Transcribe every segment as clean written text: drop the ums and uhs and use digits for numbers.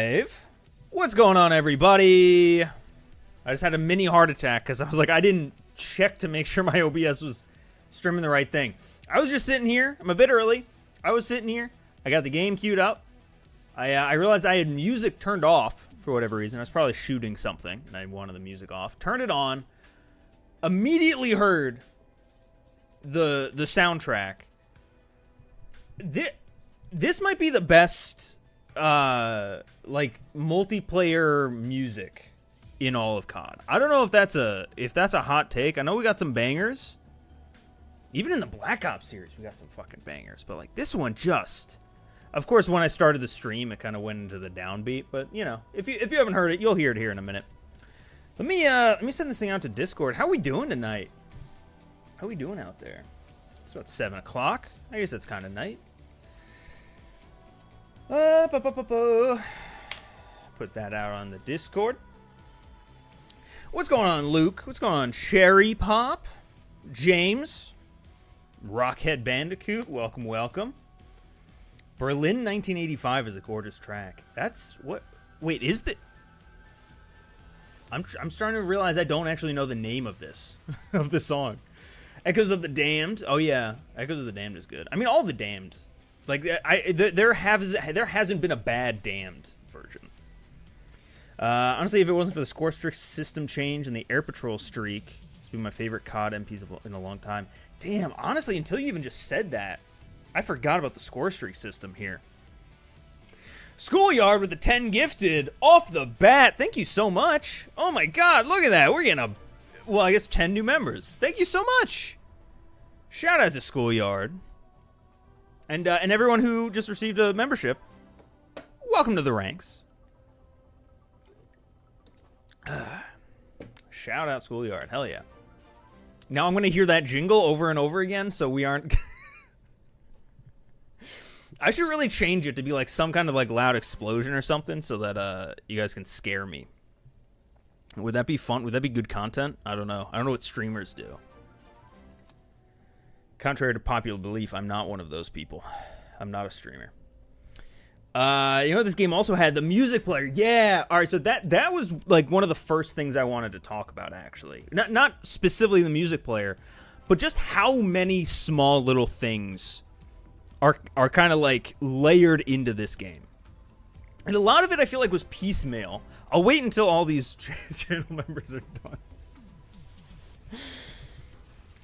live. What's going on, everybody? I just had a mini heart attack because I was like, I didn't check to make sure my OBS was streaming the right thing. I was just sitting here. I'm a bit early. I was sitting here. I got the game queued up. I realized I had music turned off for whatever reason. I was probably shooting something, and I wanted the music off. Turned it on. Immediately heard the soundtrack. This might be the best like multiplayer music in all of COD. I don't know if that's a hot take. I know we got some bangers. Even in the Black Ops series, we got some fucking bangers. But like this one just, of course, when I started the stream, it kind of went into the downbeat. But you know, if you haven't heard it, you'll hear it here in a minute. Let me send this thing out to Discord. How are we doing tonight? How are we doing out there? It's about 7 o'clock. I guess that's kind of night. Put that out on the Discord. What's going on, Luke? What's going on, Cherry Pop? James? Rockhead Bandicoot? Welcome, welcome. Berlin 1985 is a gorgeous track. That's what... Wait, is the... I'm starting to realize I don't actually know the name of this, of this song. Echoes of the Damned. Oh, yeah. Echoes of the Damned is good. I mean, all the Damned. Like, there hasn't been a bad Damned version. Honestly, if it wasn't for the score streak system change and the Air Patrol streak, it's been my favorite COD MPs in a long time. Damn, honestly, until you even just said that, I forgot about the score streak system here. Schoolyard with the 10 gifted off the bat. Thank you so much. Oh my god, look at that. We're getting well, I guess 10 new members. Thank you so much. Shout out to Schoolyard. And everyone who just received a membership, welcome to the ranks. Shout out Schoolyard. Hell yeah. Now I'm going to hear that jingle over and over again, so we aren't... I should really change it to be like some kind of like loud explosion or something so that you guys can scare me. Would that be fun? Would that be good content? I don't know. I don't know what streamers do. Contrary to popular belief, I'm not one of those people. I'm not a streamer. You know, this game also had the music player. Yeah. All right. So that was like one of the first things I wanted to talk about, actually. Not specifically the music player, but just how many small little things are kind of like layered into this game. And a lot of it I feel like was piecemeal. I'll wait until all these channel members are done.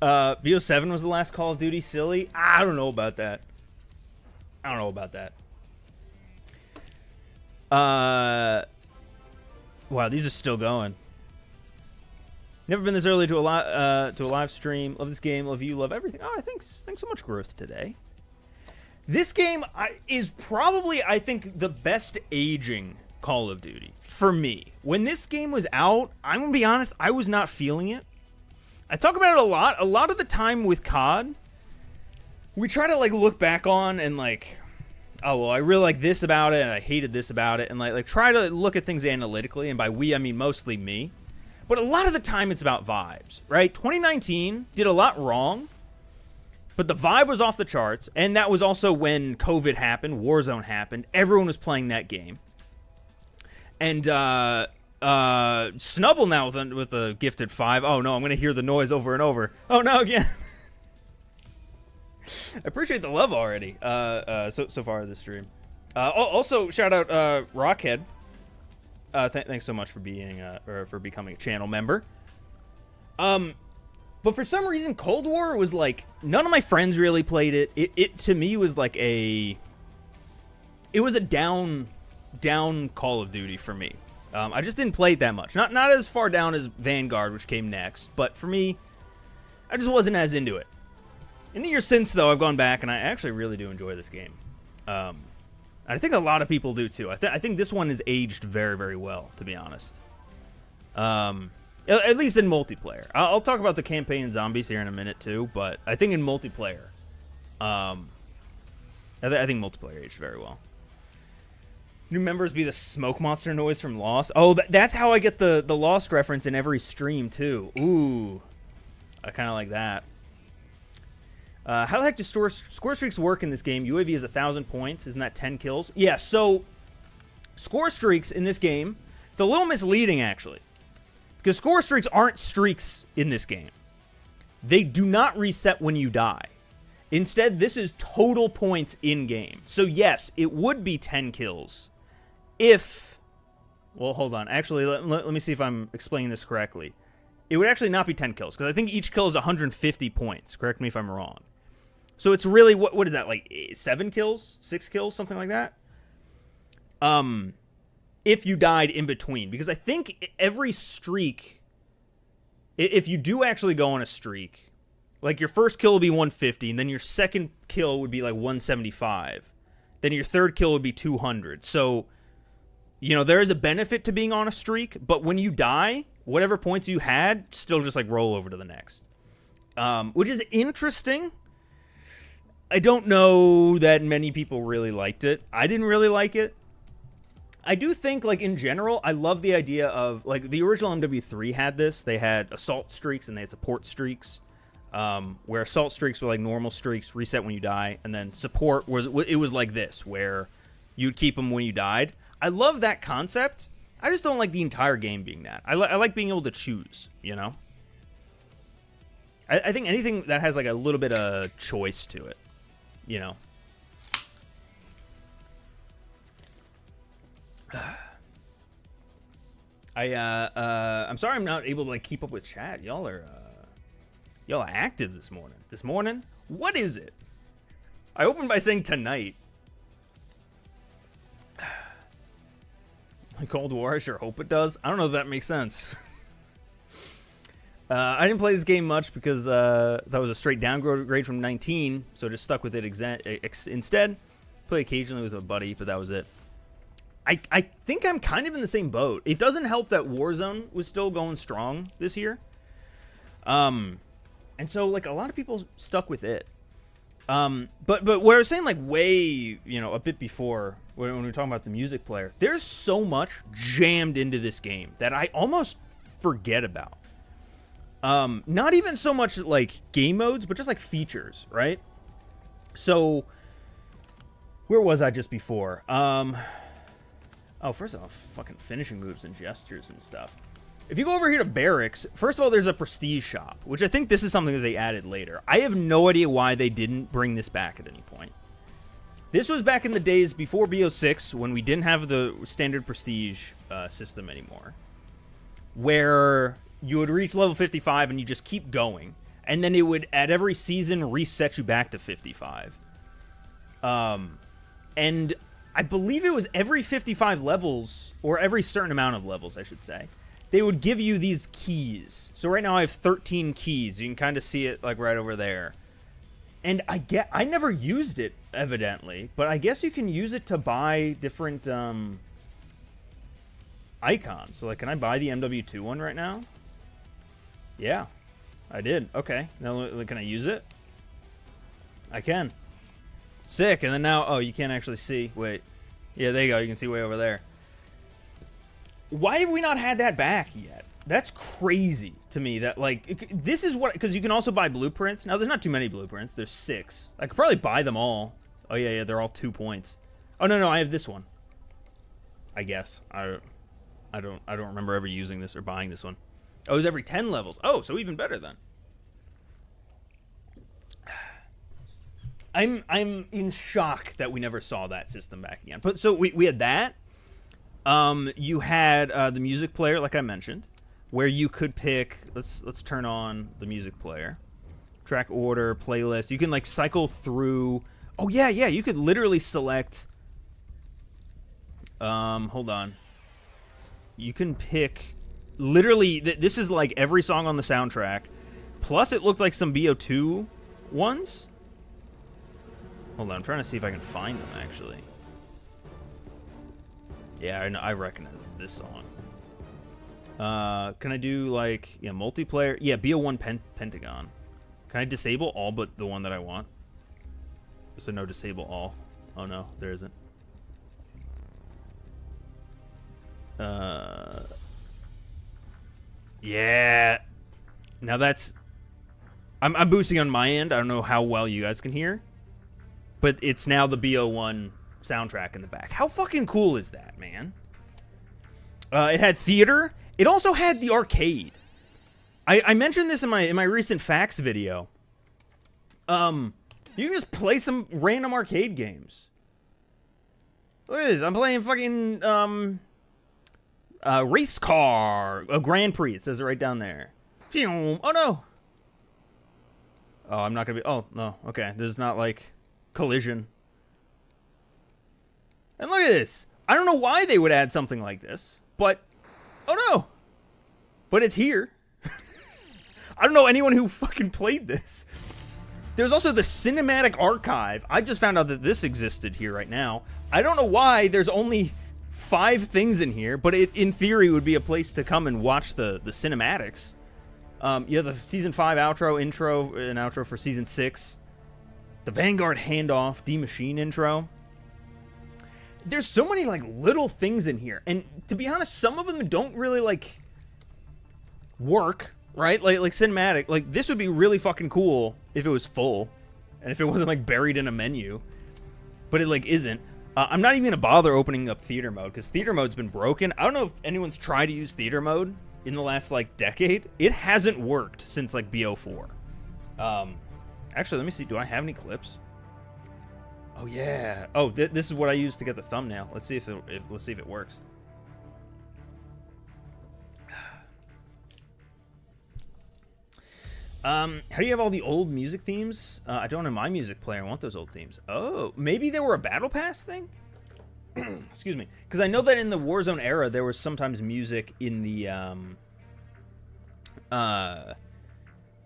BO7 was the last Call of Duty. Silly. I don't know about that. Wow, these are still going. Never been this early to a live stream. Love this game. Love you. Love everything. Oh, thanks so much, Growth, today. This game is probably, I think, the best aging Call of Duty for me. When this game was out, I'm gonna be honest, I was not feeling it. I talk about it a lot. A lot of the time with COD, we try to like look back on and like, oh well, I really like this about it, and I hated this about it, and like try to look at things analytically. And by we, I mean mostly me. But a lot of the time, it's about vibes, right? 2019 did a lot wrong. But the vibe was off the charts, and that was also when COVID happened, Warzone happened. Everyone was playing that game. And Snubble now with a gifted 5. Oh no, I'm going to hear the noise over and over. Oh no, again. I appreciate the love already so far this stream. Also, shout out Rockhead. Thanks so much for being or for becoming a channel member. But for some reason, Cold War was like, none of my friends really played it. It to me was like it was a down Call of Duty for me. I just didn't play it that much. Not as far down as Vanguard, which came next. But for me, I just wasn't as into it. In the years since, though, I've gone back, and I actually really do enjoy this game. I think a lot of people do, too. I think this one is aged very, very well, to be honest. At least in multiplayer. I'll talk about the campaign and zombies here in a minute, too. But I think in multiplayer, I think multiplayer aged very well. New members be the smoke monster noise from Lost. Oh, that's how I get the Lost reference in every stream, too. Ooh. I kind of like that. How the heck do score streaks work in this game? UAV is 1,000 points. Isn't that 10 kills? Yeah, so Score streaks in this game, it's a little misleading, actually. Because score streaks aren't streaks in this game. They do not reset when you die. Instead, this is total points in-game. So yes, it would be 10 kills if... Well, hold on. Actually, let me see if I'm explaining this correctly. It would actually not be 10 kills, because I think each kill is 150 points. Correct me if I'm wrong. So it's really, what is that, like 7 kills? 6 kills? Something like that? If you died in between. Because I think every streak, if you do actually go on a streak, like your first kill will be 150, and then your second kill would be like 175. Then your third kill would be 200. So, you know, there is a benefit to being on a streak, but when you die, whatever points you had, still just like roll over to the next. Which is interesting. I don't know that many people really liked it. I didn't really like it. I do think, like, in general, I love the idea of, like, the original MW3 had this. They had assault streaks and they had support streaks, where assault streaks were like normal streaks, reset when you die, and then support was like this, where you'd keep them when you died. I love that concept. I just don't like the entire game being that. I like being able to choose, you know? I think anything that has, like, a little bit of choice to it, you know? I'm sorry I'm not able to, like, keep up with chat. Y'all are active this morning. This morning? What is it? I opened by saying tonight. Cold War, I sure hope it does. I don't know if that makes sense. I didn't play this game much because that was a straight downgrade from 19, so I just stuck with it instead. Play occasionally with a buddy, but that was it. I think I'm kind of in the same boat. It doesn't help that Warzone was still going strong this year. And so, like, a lot of people stuck with it. But what I was saying, like, way, you know, a bit before, when we were talking about the music player, there's so much jammed into this game that I almost forget about. Not even so much, like, game modes, but just, like, features, right? So, where was I just before? Oh, first of all, fucking finishing moves and gestures and stuff. If you go over here to Barracks, first of all, there's a prestige shop, which I think this is something that they added later. I have no idea why they didn't bring this back at any point. This was back in the days before BO6, when we didn't have the standard prestige system anymore, where you would reach level 55 and you just keep going, and then it would, at every season, reset you back to 55. And I believe it was every 55 levels, or every certain amount of levels, I should say, they would give you these keys. So right now I have 13 keys. You can kind of see it, like, right over there. And I never used it, evidently, but I guess you can use it to buy different icons. So, like, can I buy the MW2 one right now? Yeah, I did. Okay, now can I use it? I can. Sick. And then now, oh, you can't actually see. Wait. Yeah, there you go. You can see way over there. Why have we not had that back yet? That's crazy to me. That, like, this is what, because you can also buy blueprints. Now, there's not too many blueprints. There's 6. I could probably buy them all. Oh yeah, they're all 2 points. Oh no, I have this one. I guess I don't remember ever using this or buying this one. Oh, it was every 10 levels. Oh, so even better then. I'm in shock that we never saw that system back again. But so we had that. You had the music player, like I mentioned, where you could pick. Let's turn on the music player. Track order, playlist. You can, like, cycle through. Oh yeah. You could literally select. Hold on. You can pick. Literally, this is like every song on the soundtrack. Plus, it looked like some BO2 ones. Hold on, I'm trying to see if I can find them, actually. Yeah, I recognize this song. Can I do, like, yeah, multiplayer? Yeah, BO1 Pentagon. Can I disable all but the one that I want? So no disable all. Oh no, there isn't. Yeah. Now that's... I'm boosting on my end. I don't know how well you guys can hear. But it's now the BO1 soundtrack in the back. How fucking cool is that, man? It had theater. It also had the arcade. I mentioned this in my recent facts video. You can just play some random arcade games. Look at this. I'm playing fucking race car, a Grand Prix. It says it right down there. Oh no. Oh, I'm not gonna be. Oh no. Okay, there's not like collision. And look at this. I don't know why they would add something like this, but oh no. But it's here. I don't know anyone who fucking played this. There's also the cinematic archive. I just found out that this existed here right now. I don't know why there's only 5 things in here, but it, in theory, would be a place to come and watch the cinematics. You have the Season 5 outro, intro, and outro for Season 6. The Vanguard handoff, D-Machine intro. There's so many, like, little things in here. And to be honest, some of them don't really, like, work. Right? Like cinematic. Like, this would be really fucking cool if it was full. And if it wasn't, like, buried in a menu. But it, like, isn't. I'm not even going to bother opening up theater mode, because theater mode's been broken. I don't know if anyone's tried to use theater mode in the last, like, decade. It hasn't worked since, like, BO4. Actually, let me see. Do I have any clips? Oh, yeah. Oh, this is what I used to get the thumbnail. Let's see if it works. How do you have all the old music themes? I don't have my music player. I want those old themes. Oh, maybe they were a battle pass thing? Excuse me. Because I know that in the Warzone era, there was sometimes music in the,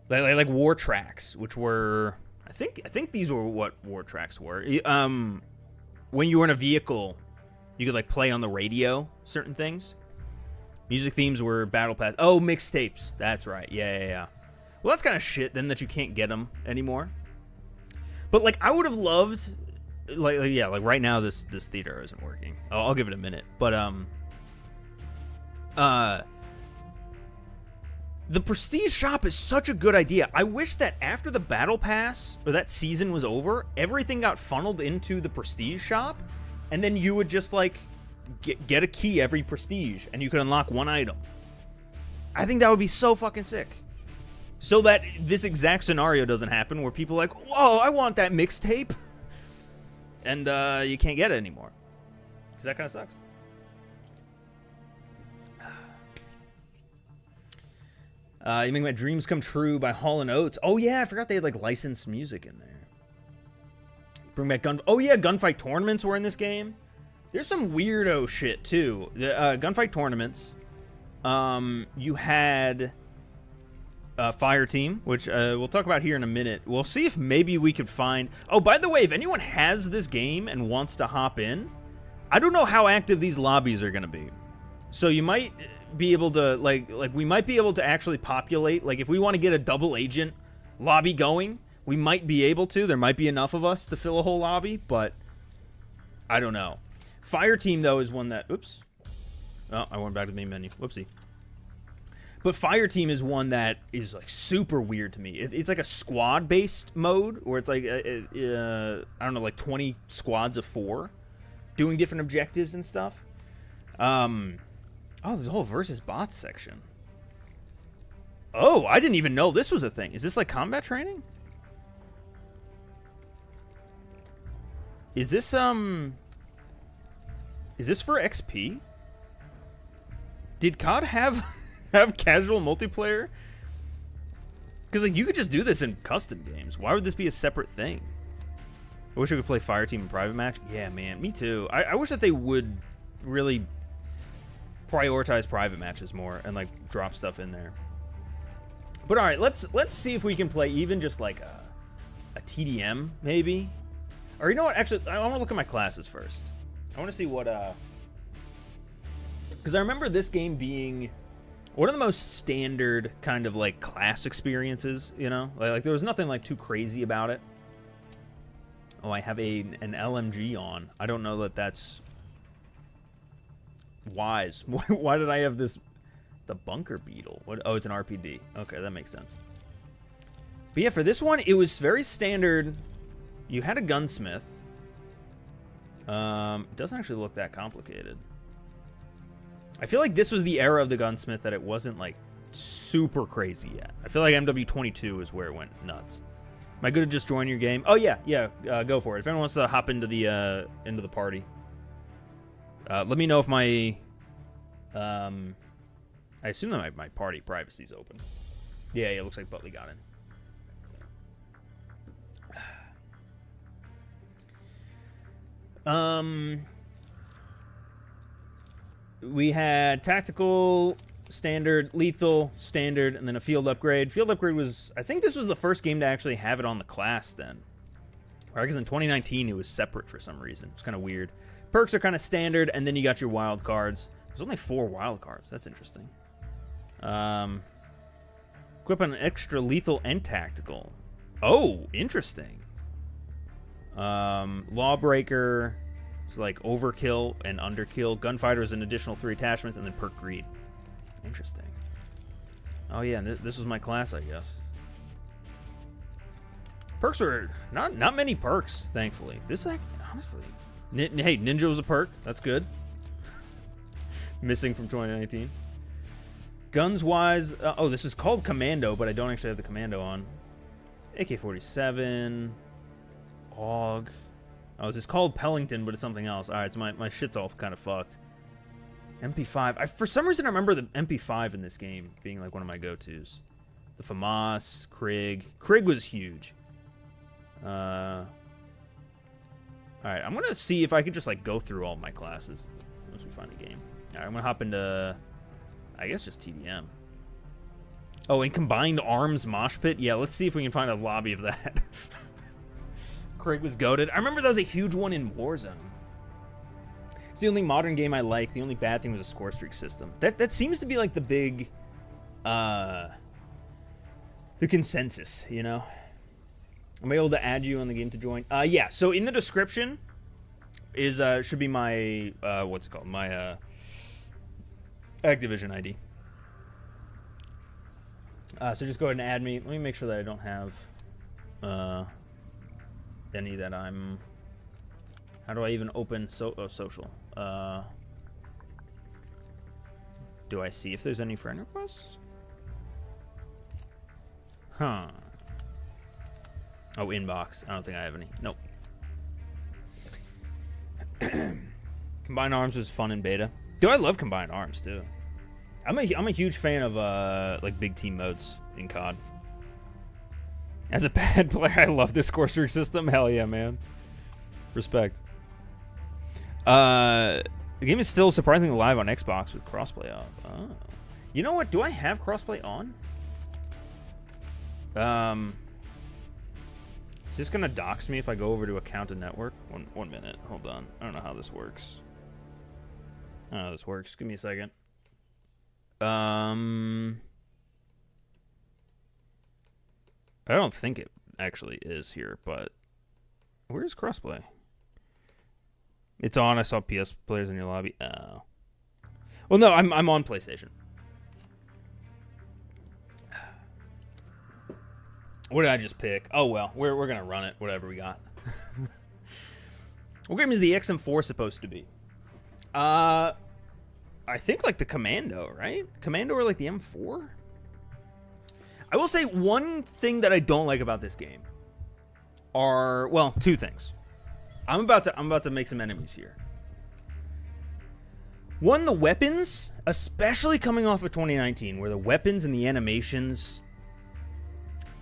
like war tracks, which were, I think these were what war tracks were. When you were in a vehicle, you could, like, play on the radio certain things. Music themes were battle pass. Oh, mixtapes. That's right. Yeah. Well, that's kind of shit, then, that you can't get them anymore. But, like, I would have loved, like right now, this theater isn't working. I'll give it a minute. But, the Prestige Shop is such a good idea. I wish that after the Battle Pass, or that season was over, everything got funneled into the Prestige Shop, and then you would just, like, get a key every Prestige, and you could unlock one item. I think that would be so fucking sick. So that this exact scenario doesn't happen, where people are like, whoa, I want that mixtape. And you can't get it anymore. Because that kind of sucks. You Make My Dreams Come True by Hall & Oates. Oh, yeah, I forgot they had, like, licensed music in there. Bring back Oh, yeah, gunfight tournaments were in this game. There's some weirdo shit, too. The gunfight tournaments. You had... Fireteam, which we'll talk about here in a minute. We'll see if maybe we could find... Oh, by the way, if anyone has this game and wants to hop in, I don't know how active these lobbies are going to be. So you might be able to, like we might be able to actually populate, like, if we want to get a double agent lobby going, we might be able to. There might be enough of us to fill a whole lobby, but I don't know. Fireteam, though, is one that... Oops. Oh, I went back to the main menu. Whoopsie. But Fireteam is one that is, like, super weird to me. It's like a squad-based mode, where it's like, I don't know, like 20 squads of 4 doing different objectives and stuff. Oh, there's a whole versus bots section. Oh, I didn't even know this was a thing. Is this like combat training? Is this for XP? Did COD have casual multiplayer? Because, like, you could just do this in custom games. Why would this be a separate thing? I wish we could play Fireteam in private match. Yeah, man, me too. I wish that they would really prioritize private matches more and, like, drop stuff in there. But all right, let's see if we can play even just like a TDM maybe. Or you know what? Actually, I want to look at my classes first. I want to see what because I remember this game being one of the most standard kind of like class experiences, you know? Like there was nothing like too crazy about it. Oh, I have an LMG on. I don't know that that's wise. Why did I have this? The Bunker Beetle. What? Oh, it's an RPD. Okay, that makes sense. But yeah, for this one, it was very standard. You had a gunsmith. It doesn't actually look that complicated. I feel like this was the era of the gunsmith that it wasn't like super crazy yet. I feel like MW22 is where it went nuts. Am I good at just joining your game? Oh yeah, go for it. If anyone wants to hop into the party, let me know if my I assume that my party privacy is open. Yeah, it looks like Butley got in. We had tactical, standard, lethal, standard, and then a field upgrade. Field upgrade was, I think this was the first game to actually have it on the class then. Right, because in 2019 it was separate for some reason. It's kind of weird. Perks are kind of standard, and then you got your wild cards. There's only 4 wild cards. That's interesting. Equip an extra lethal and tactical. Oh, interesting. Lawbreaker. It's like overkill and underkill. Gunfighter is an additional 3 attachments, and then perk greed. Interesting. Oh yeah, this was my class, I guess. Perks were not many perks, thankfully. This, like, honestly, hey, ninja was a perk. That's good. Missing from 2019. Guns wise, oh, this is called Commando, but I don't actually have the Commando on. AK-47, AUG. Oh, this is called Pellington, but it's something else. All right, so my shit's all kind of fucked. MP5. For some reason, I remember the MP5 in this game being like one of my go-tos. The FAMAS, Krig. Krig was huge. All right, I'm gonna see if I could just like go through all my classes once we find a game. All right, I'm gonna hop into, I guess, just TDM. Oh, and combined arms mosh pit. Yeah, let's see if we can find a lobby of that. Craig was goated. I remember that was a huge one in Warzone. It's the only modern game I like. The only bad thing was a score streak system. That seems to be like the big, the consensus, you know? Am I able to add you on the game to join? Yeah, so in the description is, should be my, what's it called? My, Activision ID. So just go ahead and add me. Let me make sure that I don't have, any that I'm... How do I even open social? Do I see if there's any friend requests? Huh. Oh, inbox. I don't think I have any. Nope. Combined arms was fun in beta. Dude, I love combined arms too. I'm a huge fan of like big team modes in COD. As a bad player, I love this score streak system. Hell yeah, man. Respect. The game is still surprisingly live on Xbox with crossplay up. Oh. You know what? Do I have crossplay on? Is this gonna dox me if I go over to account and network? One minute. Hold on. I don't know how this works. I don't know how this works. Give me a second. I don't think it actually is here, but where's crossplay? It's on. I saw PS players in your lobby. Oh. Well, no, I'm on PlayStation. What did I just pick? Oh well, we're gonna run it. Whatever we got. What game is the XM4 supposed to be? I think like the Commando, right? Commando or like the M4. I will say one thing that I don't like about this game are, well, 2 things. I'm about to make some enemies here. One, the weapons, especially coming off of 2019, where the weapons and the animations,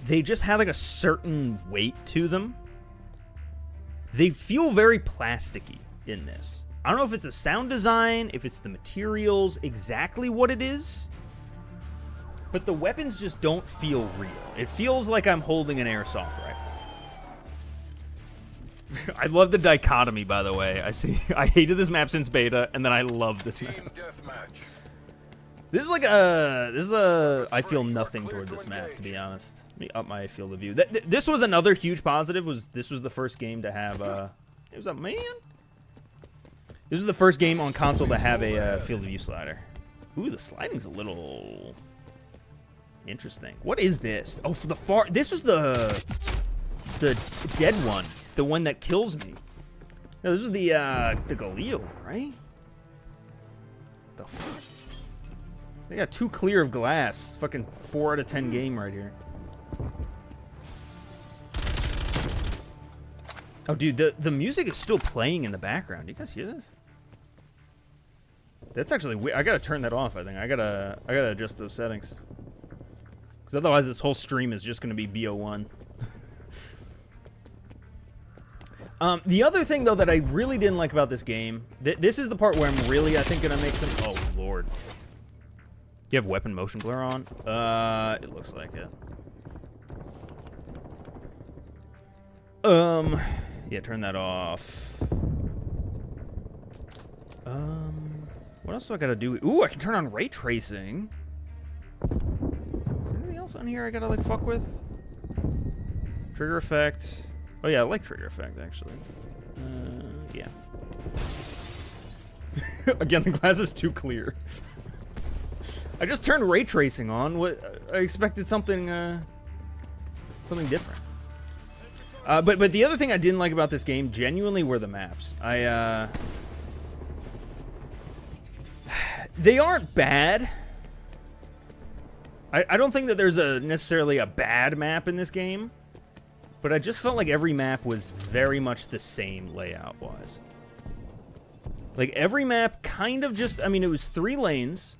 they just have like a certain weight to them. They feel very plasticky in this. I don't know if it's a sound design, if it's the materials, exactly what it is. But the weapons just don't feel real. It feels like I'm holding an airsoft rifle. I love the dichotomy, by the way. I hated this map since beta, and then I love this map. This is I feel nothing toward this map, to be honest. Let me up my field of view. This was another huge positive. This was the first game to have it was a man. This is the first game on console to have a field of view slider. Ooh, the sliding's a little interesting. What is this? Oh, for the this was the dead one, the one that kills me. No, this was the Galil, right? The fuck? They got 2 clear of glass. Fucking 4 out of 10 game right here. Oh, dude, the music is still playing in the background. Do you guys hear this? That's actually weird. I gotta turn that off, I think. I gotta adjust those settings. Because otherwise this whole stream is just gonna be BO1. The other thing, though, that I really didn't like about this game, this is the part where I'm really, I think, gonna make some... Oh, Lord. You have weapon motion blur on? It looks like it. Yeah, turn that off. What else do I gotta do? Ooh, I can turn on ray tracing. Is there anything else on here I gotta, like, fuck with? Trigger effect. Oh, yeah, I like trigger effect, actually. Yeah. Again, the glass is too clear. I just turned ray tracing on. What? I expected something, something different. But the other thing I didn't like about this game, genuinely, were the maps. They aren't bad. I don't think that there's necessarily a bad map in this game, but I just felt like every map was very much the same layout-wise. Like, every map kind of just... I mean, it was 3 lanes.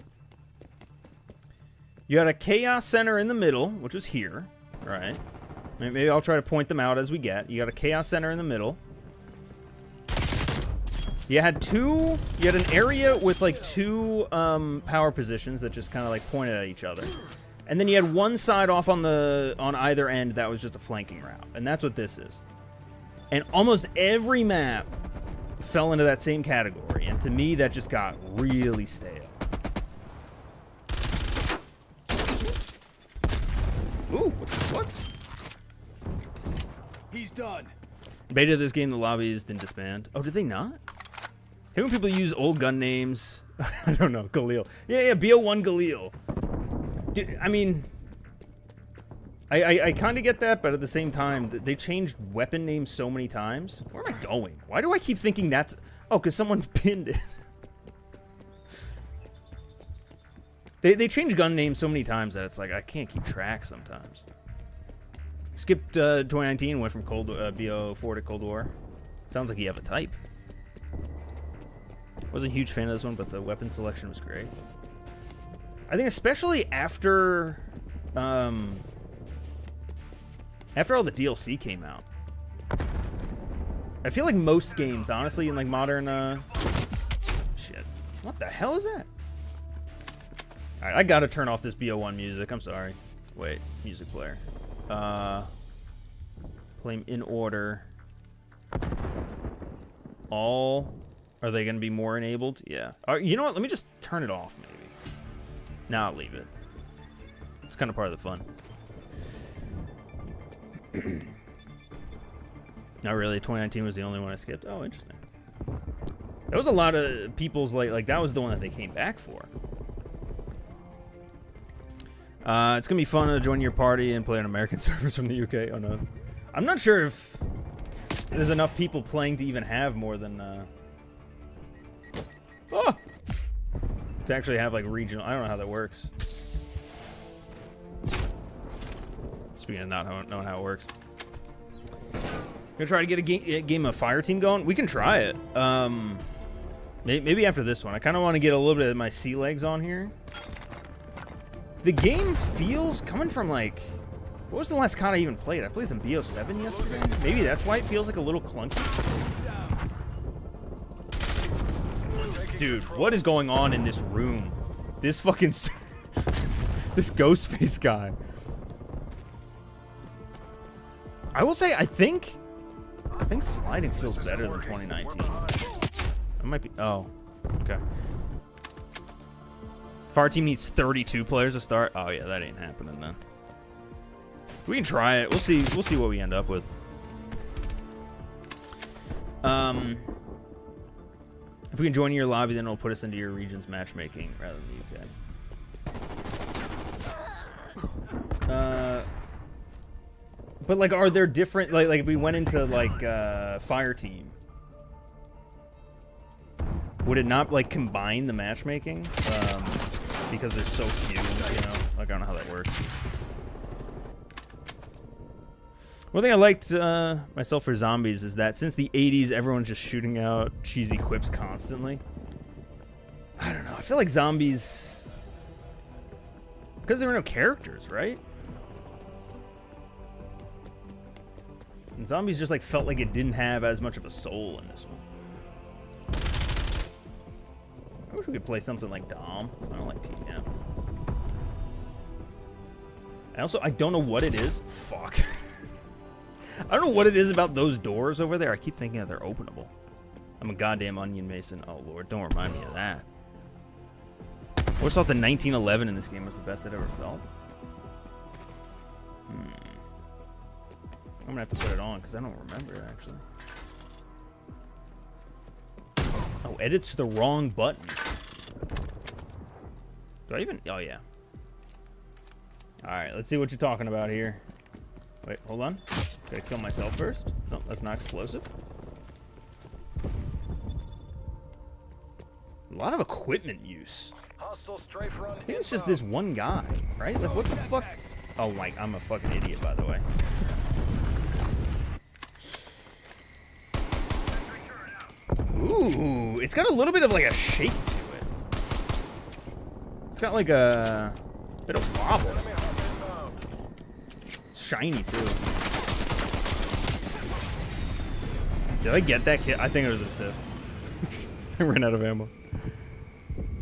You had a chaos center in the middle, which was here, right? Maybe I'll try to point them out as we get. You got a chaos center in the middle. You had an area with, like, 2 power positions that just kind of, like, pointed at each other. And then you had one side off on either end that was just a flanking route. And that's what this is. And almost every map fell into that same category. And to me, that just got really stale. Ooh, what the fuck? He's done. Beta of this game, the lobbies didn't disband. Oh, did they not? Hey, when people use old gun names. I don't know, Galil. Yeah, BO1 Galil. Dude, I mean, I kind of get that, but at the same time, they changed weapon names so many times. Where am I going? Why do I keep thinking that's... Oh, because someone pinned it. They change gun names so many times that it's like, I can't keep track sometimes. Skipped 2019, went from BO4 to Cold War. Sounds like you have a type. Wasn't a huge fan of this one, but the weapon selection was great. I think especially after all the DLC came out. I feel like most games, honestly, in like modern shit. What the hell is that? Alright, I gotta turn off this BO1 music. I'm sorry. Wait, music player. Play them in order. All. Are they gonna be more enabled? Yeah. You know what? Let me just turn it off, maybe. Nah, I'll leave it. It's kind of part of the fun. Not really. 2019 was the only one I skipped. Oh, interesting. That was a lot of people's like that was the one that they came back for. It's gonna be fun to join your party and play on American servers from the UK. Oh no, I'm not sure if there's enough people playing to even have more than to actually have like regional. I don't know how that works. Speaking of not knowing how it works, gonna try to get a game of fireteam going. We can try it. Maybe after this one. I kind of want to get a little bit of my sea legs on here. The game feels coming from like, what was the last COD I even played? I played some BO7 yesterday. Maybe that's why it feels like a little clunky. Dude, what is going on in this room? This fucking this ghost face guy. I will say, I think sliding feels better than 2019. It might be. Oh, okay. Fireteam needs 32 players to start. Oh yeah, that ain't happening then. We can try it. We'll see. We'll see what we end up with. If we can join your lobby, then it'll put us into your region's matchmaking rather than the UK. But like, are there different like if we went into like Fireteam, would it not like combine the matchmaking? Because there's so few, you know? Like, I don't know how that works. One thing I liked myself for zombies is that since the 80s, everyone's just shooting out cheesy quips constantly. I don't know. I feel like zombies, because there were no characters, right? And zombies just like felt like it didn't have as much of a soul in this one. I wish we could play something like Dom. I don't like TM. I don't know what it is. Fuck. I don't know what it is about those doors over there. I keep thinking that they're openable. I'm a goddamn onion mason. Oh, Lord. Don't remind me of that. I always thought the 1911 in this game was the best I'd ever felt. I'm going to have to put it on because I don't remember it, actually. Oh, edit's the wrong button. Do I even... Oh, yeah. Alright, let's see what you're talking about here. Wait, hold on. Gotta kill myself first. No, that's not explosive. A lot of equipment use. I think it's just this one guy, right? Like, what the fuck? Oh, my, I'm a fucking idiot, by the way. Ooh, it's got a little bit of like a shake to it. It's got like a bit of wobble. It's shiny too. Did I get that kill? I think it was an assist. I ran out of ammo.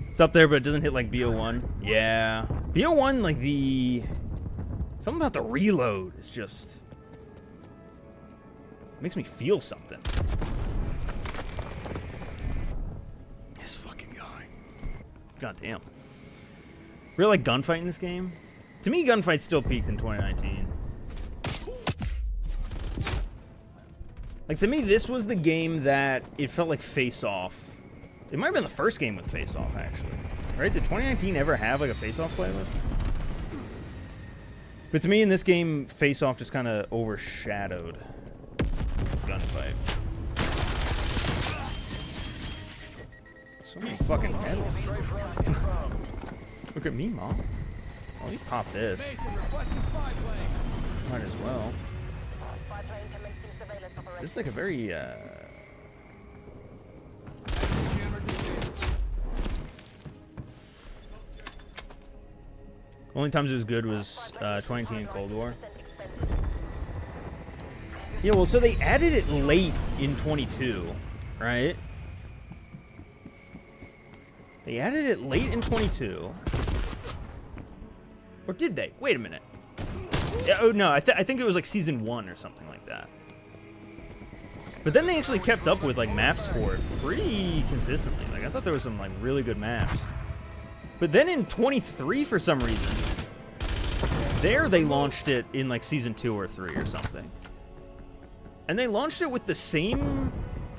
It's up there, but it doesn't hit like BO1. Yeah. BO1, like the... Something about the reload is just... makes me feel something. This fucking guy. God damn. Really like gunfight in this game? To me, gunfight still peaked in 2019. Like, to me, this was the game that it felt like Face Off. It might have been the first game with Face Off, actually. Right? Did 2019 ever have, like, a Face Off playlist? But to me, in this game, Face Off just kind of overshadowed gunfight. So many fucking medals. Look at me, Mom. Oh, let me pop this. Might as well. This is like a very, only times it was good was 2019 Cold War. Yeah, well, so they added it late in 22, right? They added it late in 22. Or did they? Wait a minute. Yeah, oh, no, I think it was like Season 1 or something like that. But then they actually kept up with, like, maps for it pretty consistently. Like, I thought there was some, like, really good maps. But then in 23, for some reason, there they launched it in, like, Season 2 or 3 or something. And they launched it with the same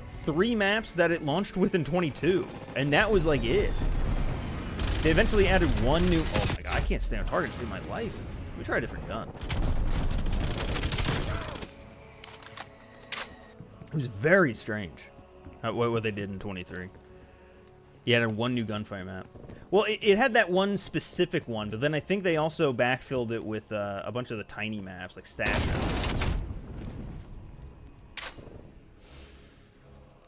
3 maps that it launched with in 22. And that was, like, it. They eventually added one new... Oh, my God, I can't stand a target to save my life. Let me try a different gun. It was very strange what they did in 23. You added one new gunfight map. Well, it had that one specific one, but then I think they also backfilled it with a bunch of the tiny maps, like stash maps.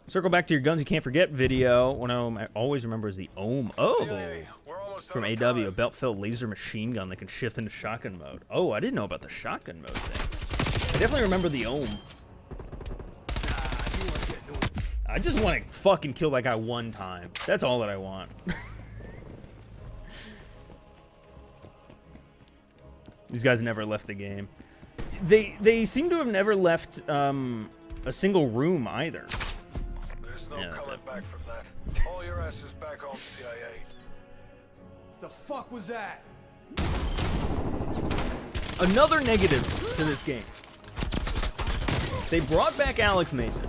Circle back to your guns you can't forget video. One of them I always remember is the Ohm. Oh, from AW, a belt-filled laser machine gun that can shift into shotgun mode. Oh, I didn't know about the shotgun mode thing. I definitely remember the Ohm. I just want to fucking kill that guy one time. That's all that I want. These guys never left the game. They seem to have never left a single room either. There's no coming back from that. All your asses back home, CIA. The fuck was that? Another negative to this game. They brought back Alex Mason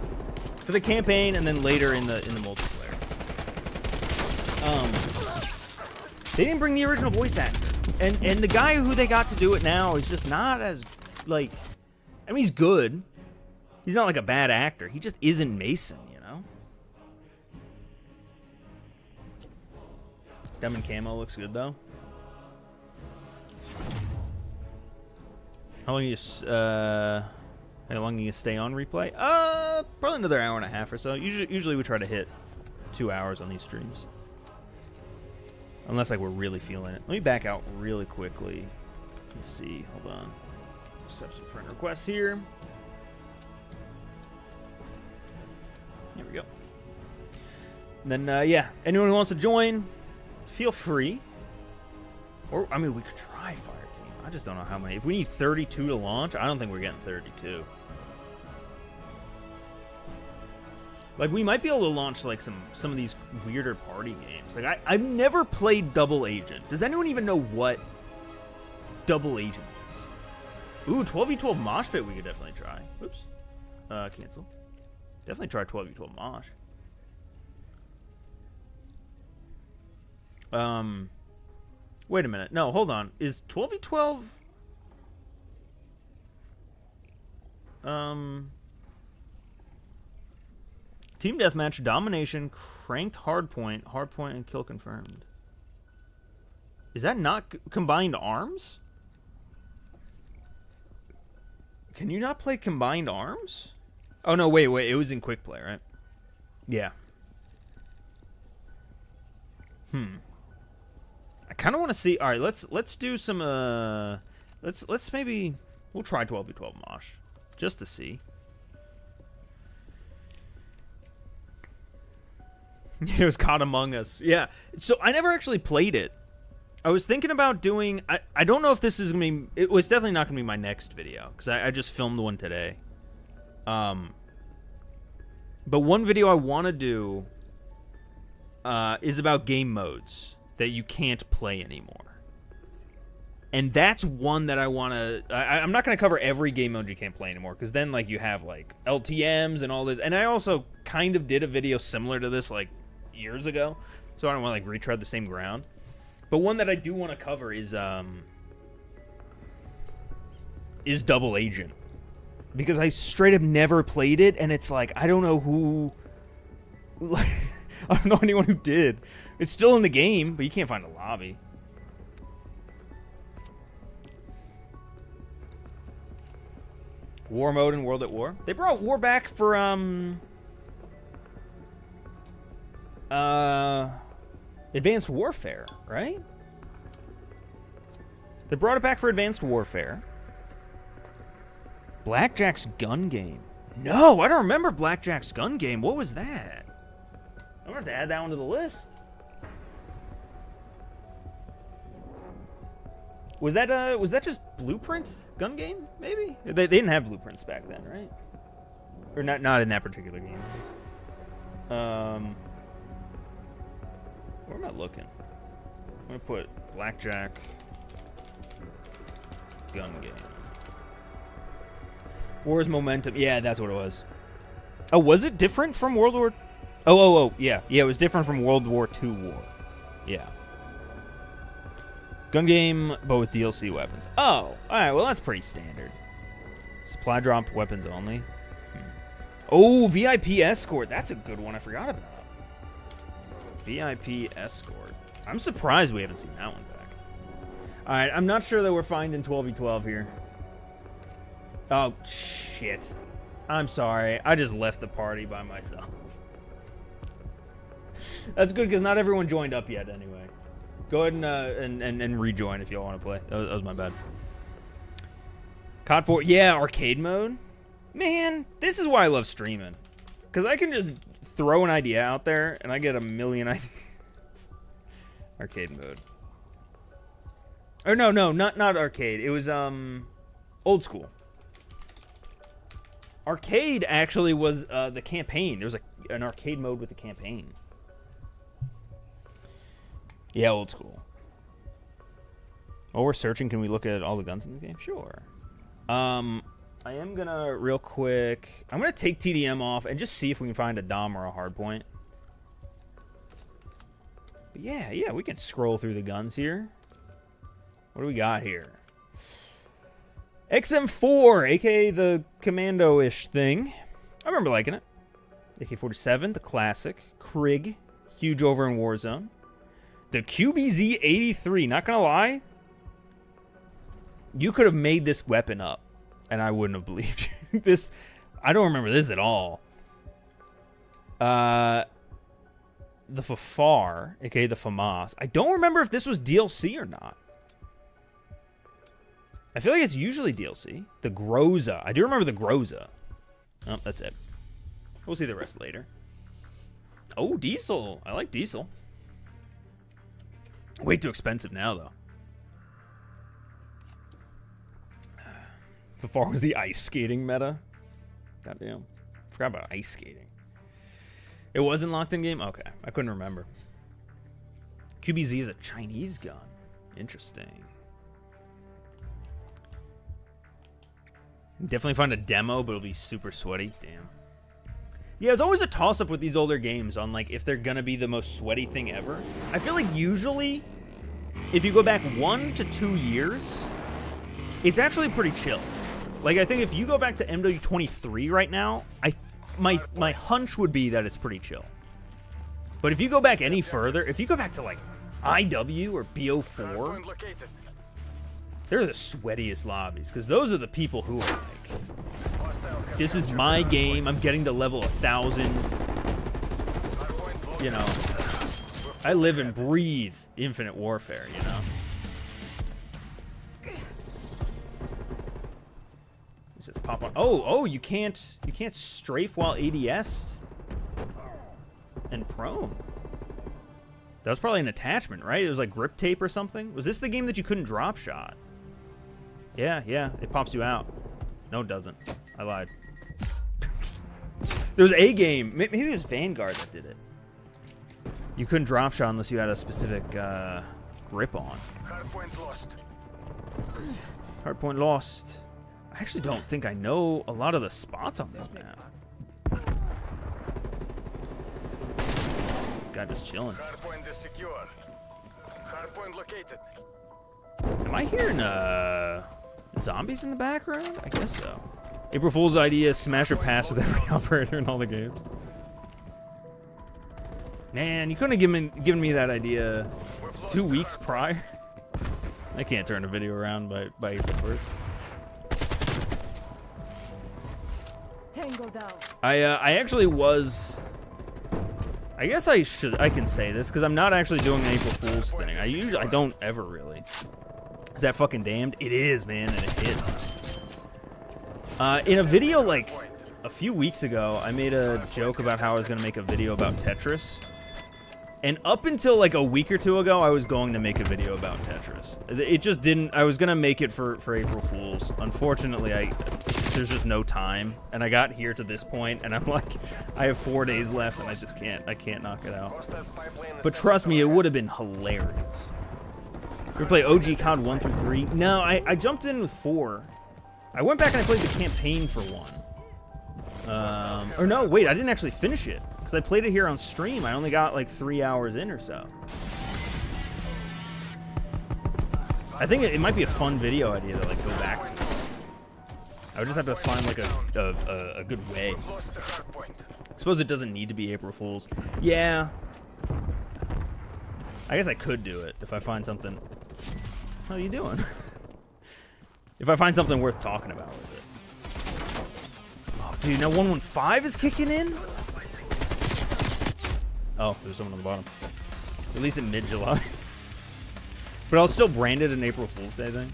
for the campaign and then later in the multiplayer. They didn't bring the original voice actor. And the guy who they got to do it now is just not as, like, I mean, he's good. He's not like a bad actor. He just isn't Mason, you know? Diamond camo looks good though. How long do you stay on replay? Probably another hour and a half or so. Usually we try to hit 2 hours on these streams. Unless like we're really feeling it. Let me back out really quickly. Let's see. Hold on. Accept some friend requests here. There we go. And then yeah, anyone who wants to join, feel free. Or I mean, we could try fireteam. I just don't know how many. If we need 32 to launch, I don't think we're getting 32. Like, we might be able to launch, like, some of these weirder party games. Like, I've never played Double Agent. Does anyone even know what Double Agent is? Ooh, 12v12 Mosh Pit we could definitely try. Oops. Cancel. Definitely try 12v12 Mosh. Wait a minute. No, hold on. Is 12v12... Team Deathmatch, Domination, Cranked Hardpoint, and Kill Confirmed. Is that not Combined Arms? Can you not play Combined Arms? Oh, no, wait. It was in Quick Play, right? Yeah. I kind of want to see... All right, let's do some... Let's maybe... We'll try 12v12 Mosh. Just to see. It was caught Among Us. Yeah. So I never actually played it. I was thinking about doing... I don't know if this is going to be... It was definitely not going to be my next video. Because I just filmed one today. But one video I want to do is about game modes that you can't play anymore. And that's one that I want to... I'm not going to cover every game mode you can't play anymore. Because then like you have like LTMs and all this. And I also kind of did a video similar to this like years ago, so I don't want to like retread the same ground. But one that I do want to cover is Double Agent, because I straight up never played it, and it's like I don't know who, I don't know anyone who did. It's still in the game, but you can't find a lobby. War mode in World at War. They brought War back for Advanced Warfare, right? They brought it back for Advanced Warfare. Blackjack's gun game. No, I don't remember Blackjack's gun game. What was that? I'm gonna have to add that one to the list. Was that just Blueprint gun game? Maybe they didn't have blueprints back then, right? Or not in that particular game. Where am I looking? I'm gonna put Blackjack gun game. War's Momentum. Yeah, that's what it was. Oh, was it different from World War? Oh, yeah, it was different from World War II war. Yeah. Gun game, but with DLC weapons. Oh, all right. Well, that's pretty standard. Supply drop weapons only. Oh, VIP escort. That's a good one. I forgot about. VIP escort. I'm surprised we haven't seen that one back. All right. I'm not sure that we're finding 12v12 here. Oh, shit. I'm sorry. I just left the party by myself. That's good because not everyone joined up yet anyway. Go ahead and rejoin if y'all want to play. That was my bad. COD 4. Yeah, arcade mode. Man, this is why I love streaming. Because I can just throw an idea out there and I get a million ideas. Arcade mode. Or no, not arcade. It was old school. Arcade actually was the campaign. There was an arcade mode with the campaign. Yeah, old school. While we're searching, can we look at all the guns in the game? Sure. I am gonna real quick. I'm gonna take TDM off and just see if we can find a Dom or a hardpoint. But yeah, we can scroll through the guns here. What do we got here? XM4, aka the commando-ish thing. I remember liking it. AK-47, the classic. Krig, huge over in Warzone. The QBZ 83. Not gonna lie, you could have made this weapon up, and I wouldn't have believed you. This, I don't remember this at all. The Fafar, aka the FAMAS. I don't remember if this was DLC or not. I feel like it's usually DLC. The Groza. I do remember the Groza. Oh, that's it. We'll see the rest later. Oh, Diesel. I like Diesel. Way too expensive now, though. Fafar was the ice skating meta. Goddamn. Forgot about ice skating. It wasn't locked in game? Okay. I couldn't remember. QBZ is a Chinese gun. Interesting. Definitely find a demo, but it'll be super sweaty. Damn. Yeah, it's always a toss-up with these older games on, like, if they're gonna be the most sweaty thing ever. I feel like usually, if you go back 1 to 2 years, it's actually pretty chill. Like, I think if you go back to MW23 right now, my hunch would be that it's pretty chill. But if you go back any further, if you go back to, like, IW or BO4, they're the sweatiest lobbies, because those are the people who are like, this is my game, I'm getting to level 1,000. You know, I live and breathe Infinite Warfare, you know? Let's just pop on. Oh, you can't strafe while ADS and prone. That was probably an attachment, right? It was like grip tape or something. Was this the game that you couldn't drop shot? Yeah, it pops you out. No, it doesn't. I lied. There was a game, maybe it was Vanguard that did it. You couldn't drop shot unless you had a specific grip on. Hardpoint lost. Hardpoint lost. I actually don't think I know a lot of the spots on this map. Guy just chilling. Hardpoint is secure. Hardpoint located. Am I hearing zombies in the background? I guess so. April Fool's idea: smash or pass with every operator in all the games. Man, you couldn't have given me that idea 2 weeks prior. I can't turn a video around by April 1st. Tango down. I actually was. I guess I can say this because I'm not actually doing an April Fool's thing. I don't ever really. Is that fucking damned? It is, man, and it hits. In a video like a few weeks ago, I made a joke about how I was gonna make a video about Tetris. And up until like a week or two ago, I was going to make a video about Tetris. It just didn't. I was gonna make it for April Fools. Unfortunately, there's just no time, and I got here to this point, and I'm like, I have 4 days left, and I can't knock it out. But trust me, it would have been hilarious. We play OG COD 1 through 3. No, I jumped in with 4. I went back and I played the campaign for 1. Or no, wait, I didn't actually finish it. Because I played it here on stream. I only got like 3 hours in or so. I think it might be a fun video idea to like go back to. I would just have to find like a good way. I suppose it doesn't need to be April Fool's. Yeah. I guess I could do it if I find something. How are you doing? If I find something worth talking about with it. Oh, dude, now 115 is kicking in? Oh, there's someone on the bottom. At least in mid-July. But I'll still brand it an April Fool's Day thing.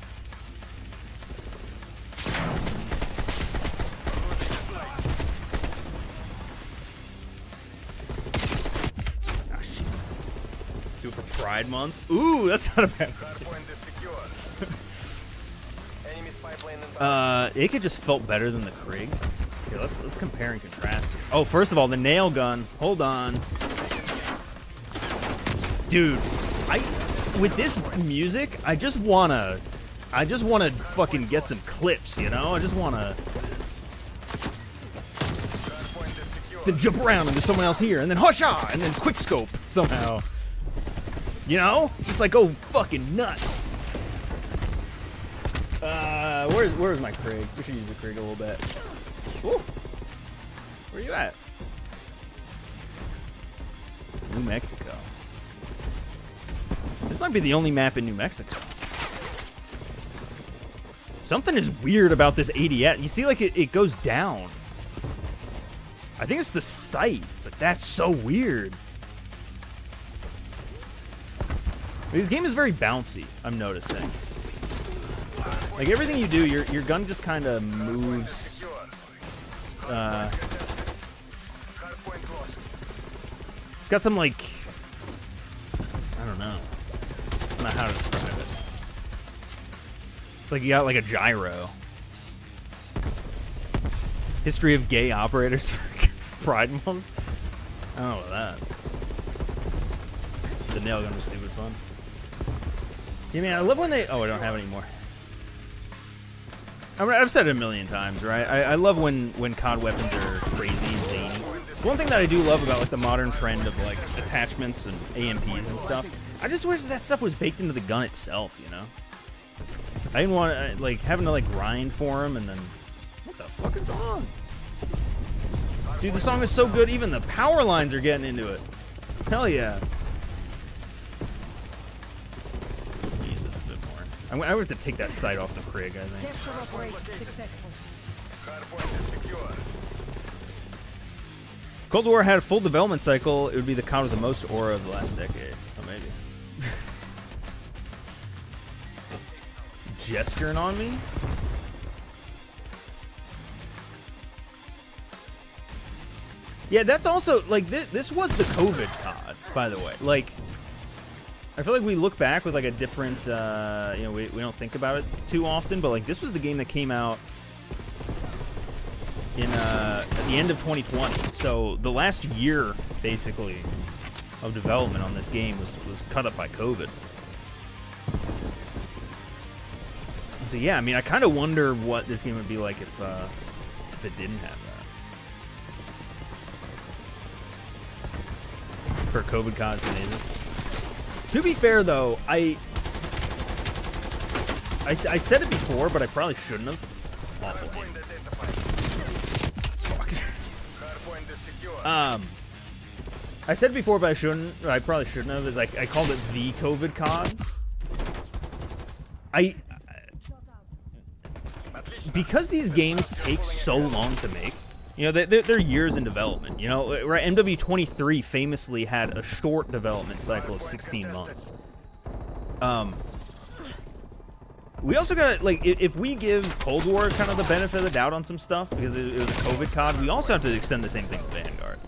Ah, shit. Do it for Pride Month. Ooh, that's not a bad idea. It could just felt better than the Krieg. Here, let's compare and contrast. Oh, first of all, the nail gun. Hold on. Dude, with this music, I just wanna fucking get some clips, you know? I just wanna then jump around and there's someone else here, and then husha, and then quick scope somehow. You know? Just like go fucking nuts. Where's my Krieg? We should use the Krieg a little bit. Ooh. Where you at? New Mexico. This might be the only map in New Mexico. Something is weird about this ADS. You see, like, it goes down. I think it's the sight, but that's so weird. This game is very bouncy, I'm noticing. Like, everything you do, your gun just kind of moves. It's got some, like, I don't know. I don't know how to describe it. It's like you got, like, a gyro. History of gay operators for Pride Month? I don't know about that. The nail gun was stupid fun. Yeah, man, I love when they... Oh, I don't have any more. I mean, I've said it a million times, right? I love when COD weapons are crazy and zany. One thing that I do love about, like, the modern trend of, like, attachments and AMPs and stuff, I just wish that stuff was baked into the gun itself, you know? I didn't want, like, having to, like, grind for them and then... What the fuck is going on? Dude, the song is so good, even the power lines are getting into it. Hell yeah. Jesus, a bit more. I would have to take that sight off the Prig, I think. Cold War had a full development cycle. It would be the COD with the most aura of the last decade. Oh, maybe. Gesturing on me? Yeah, that's also, like, this was the COVID COD, by the way. Like, I feel like we look back with, like, a different, you know, we don't think about it too often, but, like, this was the game that came out in, at the end of 2020. So the last year, basically, of development on this game was cut up by COVID. And so, yeah, I mean, I kind of wonder what this game would be like if it didn't have that. For COVID COD, it's amazing. To be fair, though, I said it before, but I probably shouldn't have. Awful game. I said it before, but I probably shouldn't have. It's like, I called it the COVID COD. Because these games take so long to make, you know, they're years in development. You know, right? MW23 famously had a short development cycle of 16 months. We also got, like, if we give Cold War kind of the benefit of the doubt on some stuff, because it was a COVID COD, we also have to extend the same thing with Vanguard.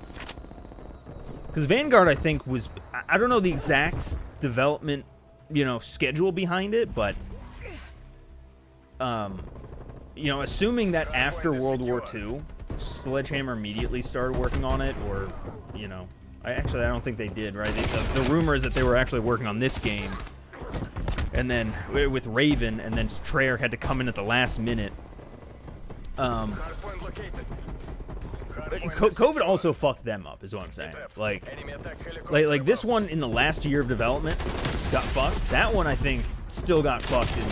Because Vanguard, I think, was, I don't know the exact development, you know, schedule behind it, but, you know, assuming that after World War II, Sledgehammer immediately started working on it, or, you know, I don't think they did, right? The rumor is that they were actually working on this game, and then with Raven, and then Treyarch had to come in at the last minute. COVID also fucked them up, is what I'm saying. Like this one in the last year of development got fucked. That one, I think, still got fucked in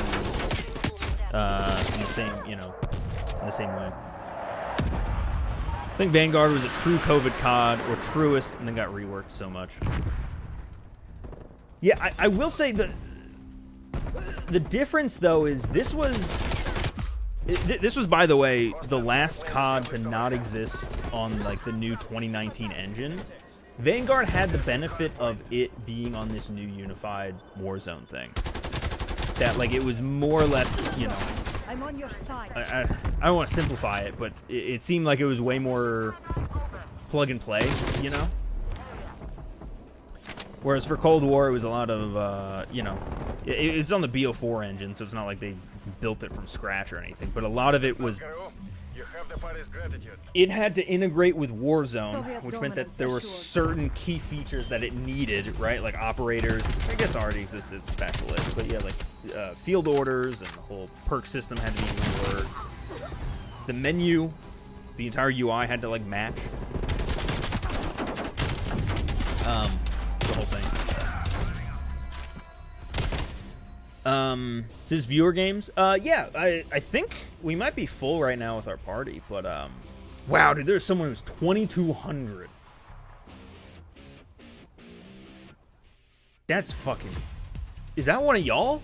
the same, you know, in the same way. I think Vanguard was a true COVID COD, or truest, and then got reworked so much. Yeah, I will say the difference, though, is this was, by the way, the last COD to not exist on, like, the new 2019 engine. Vanguard had the benefit of it being on this new unified Warzone thing. That, like, it was more or less, you know, I'm on your side. I don't want to simplify it, but it seemed like it was way more plug and play, you know? Whereas for Cold War, it was a lot of, you know, it's on the BO4 engine, so it's not like they built it from scratch or anything, but a lot of it was, it had to integrate with Warzone, which meant that there were certain key features that it needed, right? Like operators, I guess already existed as specialists, but yeah, like field orders, and the whole perk system had to be reworked. The menu, the entire UI had to, like, match. The whole thing. This viewer games? Yeah, I think we might be full right now with our party, but, wow, dude, there's someone who's 2,200. That's fucking Is that one of y'all?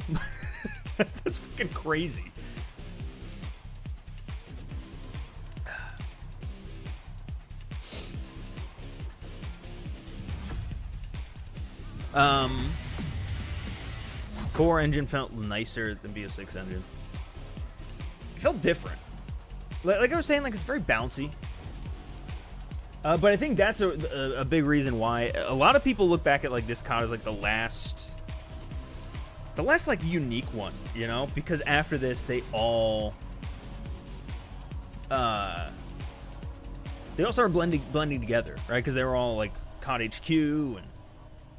That's fucking crazy. Core engine felt nicer than BO6 engine. It felt different. Like I was saying, like it's very bouncy. But I think that's a big reason why a lot of people look back at like this COD as like the last like unique one, you know, because after this they all started blending together, right? Because they were all like COD HQ, and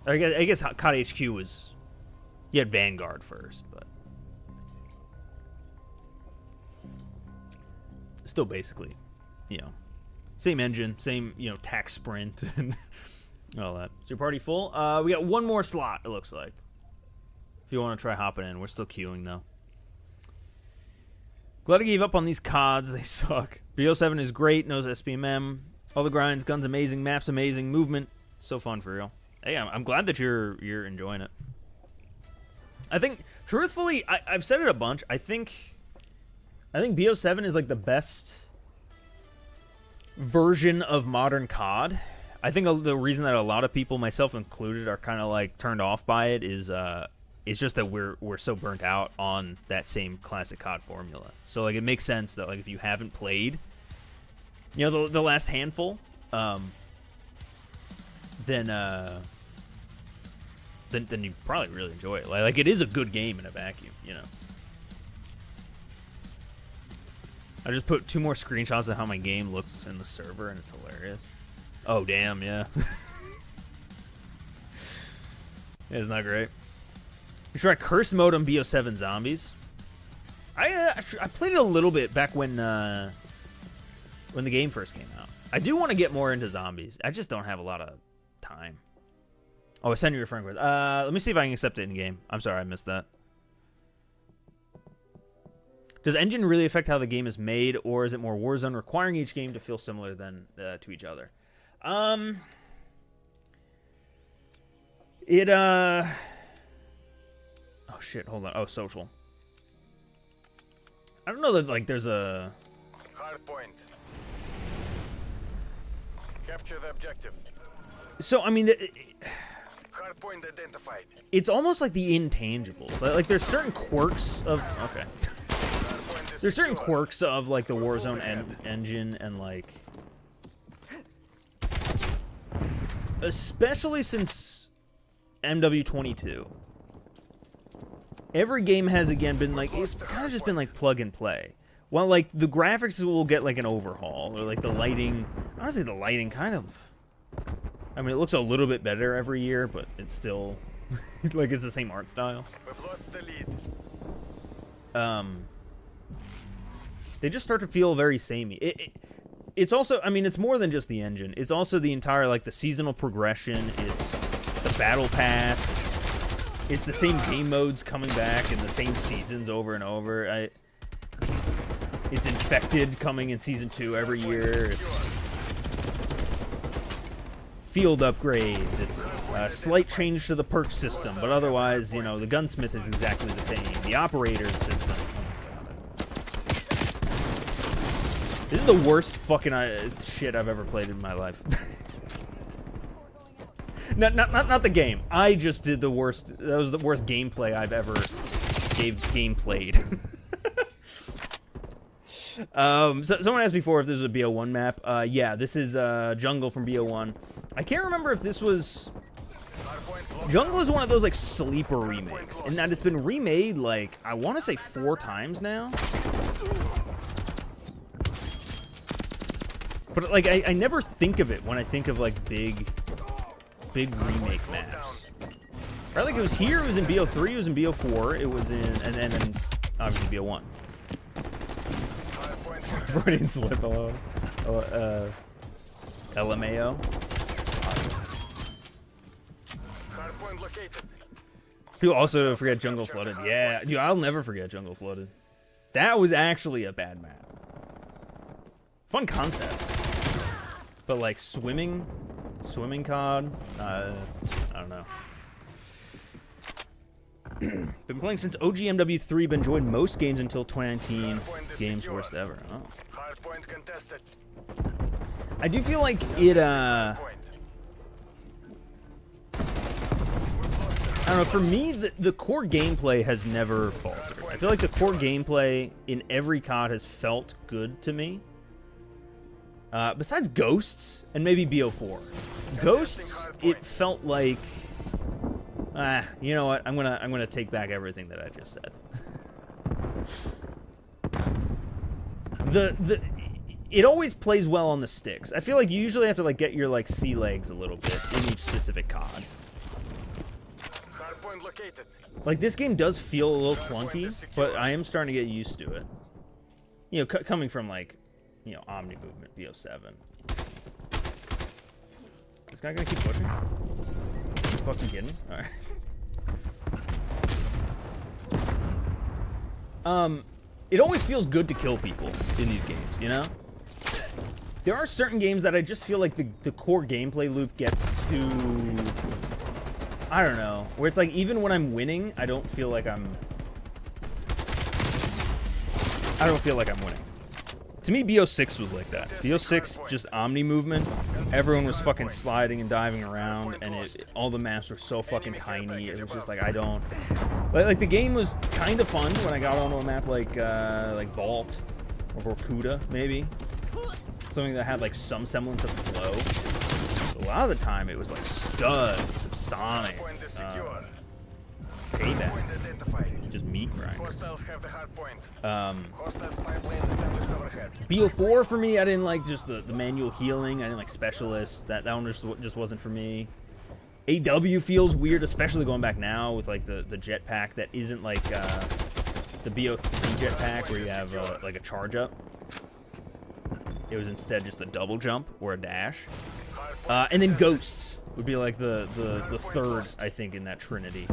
I guess COD HQ was, you had Vanguard first, but still basically, you know, same engine, same, you know, tac sprint and all that. Is your party full? We got one more slot, it looks like. If you want to try hopping in, we're still queuing though. Glad I gave up on these CODs, they suck. BO7 is great, knows SPMM, all the grinds, guns amazing, maps amazing, movement, so fun for real. Hey, I'm glad that you're enjoying it. I think, truthfully, I've said it a bunch. I think BO7 is like the best version of modern COD. I think the reason that a lot of people, myself included, are kind of like turned off by it is it's just that we're so burnt out on that same classic COD formula. So like it makes sense that like if you haven't played, you know, the last handful, then you probably really enjoy it. Like it is a good game in a vacuum, you know. I just put 2 more screenshots of how my game looks in the server, and it's hilarious. Oh damn, yeah. It's not great. You try curse mode on BO7 zombies. I played it a little bit back when the game first came out. I do want to get more into zombies. I just don't have a lot of time. Oh, I sent you your friend request. Let me see if I can accept it in game. I'm sorry, I missed that. Does engine really affect how the game is made, or is it more Warzone, requiring each game to feel similar than to each other? Oh shit, hold on. Oh, social. I don't know that like there's a hard point. Capture the objective. So I mean, Hard point identified. it's almost like the intangibles. Like there's certain quirks of okay. There's certain quirks of like the Warzone engine and like, especially since MW22. Every game has again been like, it's kind of just been like plug and play. Well, like the graphics will get like an overhaul, or like the lighting. Honestly, the lighting kind of, I mean, it looks a little bit better every year, but it's still like it's the same art style. We've lost the lead. They just start to feel very samey. It's also, I mean, it's more than just the engine. It's also the entire, like, the seasonal progression. It's the battle pass. It's the same game modes coming back and the same seasons over and over. It's Infected coming in Season 2 every year. It's field upgrades. It's a slight change to the perk system, but otherwise, you know, the gunsmith is exactly the same. The operator system. This is the worst fucking shit I've ever played in my life. not the game. I just did the worst. That was the worst gameplay I've ever gameplayed. So someone asked before if this was a BO1 map. Yeah, this is Jungle from BO1. I can't remember if this was. Jungle is one of those like sleeper remakes, in that it's been remade like I want to say 4 times now. But like I never think of it when I think of like big remake maps. Right, like it was here, it was in BO3, it was in BO4, it was in and then obviously BO1. Freudian slip, hello. LMAO. Hardpoint located. People also forget Jungle Flooded. Yeah, dude, I'll never forget Jungle Flooded. That was actually a bad map. Fun concept. But like swimming COD, I don't know. Been playing since OG MW3, but enjoyed most games until 2019. Games worst ever. Oh. Hardpoint contested. I do feel like it, I don't know, for me, the core gameplay has never faltered. I feel like the core gameplay in every COD has felt good to me. Besides Ghosts and maybe BO4. Ghosts, it felt like, you know what? I'm gonna take back everything that I just said. It always plays well on the sticks. I feel like you usually have to like get your like sea legs a little bit in each specific COD. Hardpoint located. Like this game does feel a little clunky, but I am starting to get used to it. You know, coming from like, you know, Omni Movement, BO7. This guy gonna keep pushing? Are you fucking kidding? Alright. It always feels good to kill people in these games, you know? There are certain games that I just feel like the core gameplay loop gets too... I don't know. Where it's like, even when I'm winning, I don't feel like I'm winning. To me, BO6 was like that. BO6, just Omni movement. Everyone was fucking sliding and diving around, and all the maps were so fucking tiny. It was just like, I don't... Like the game was kind of fun when I got onto a map like Vault or Vorkuta, maybe. Something that had like some semblance of flow. But a lot of the time, it was like Scud, Subsonic, Payback. Just meat grinders. BO4 for me, I didn't like just the manual healing. I didn't like specialists. That one just wasn't for me. AW feels weird, especially going back now with like the jetpack that isn't like the BO3 jetpack where you have like a charge up. It was instead just a double jump or a dash. And then Ghosts would be like the third, I think, in that trinity.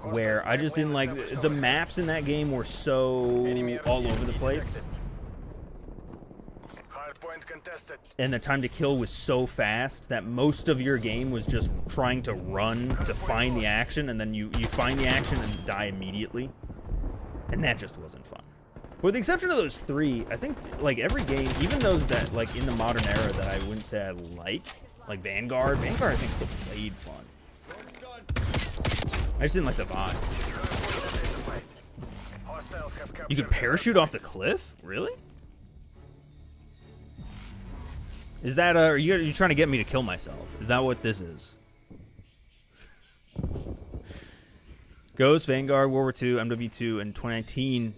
Where I just didn't like the maps in that game were so all over the place. And the time to kill was so fast that most of your game was just trying to run to find the action, and then you find the action and die immediately. And that just wasn't fun. With the exception of those three, I think like every game, even those that like in the modern era that I wouldn't say I like Vanguard I think still played fun. I just didn't like the vibe. You could parachute off the cliff? Really? Is that are you trying to get me to kill myself? Is that what this is? Ghost, Vanguard, World War II, MW2, and 2019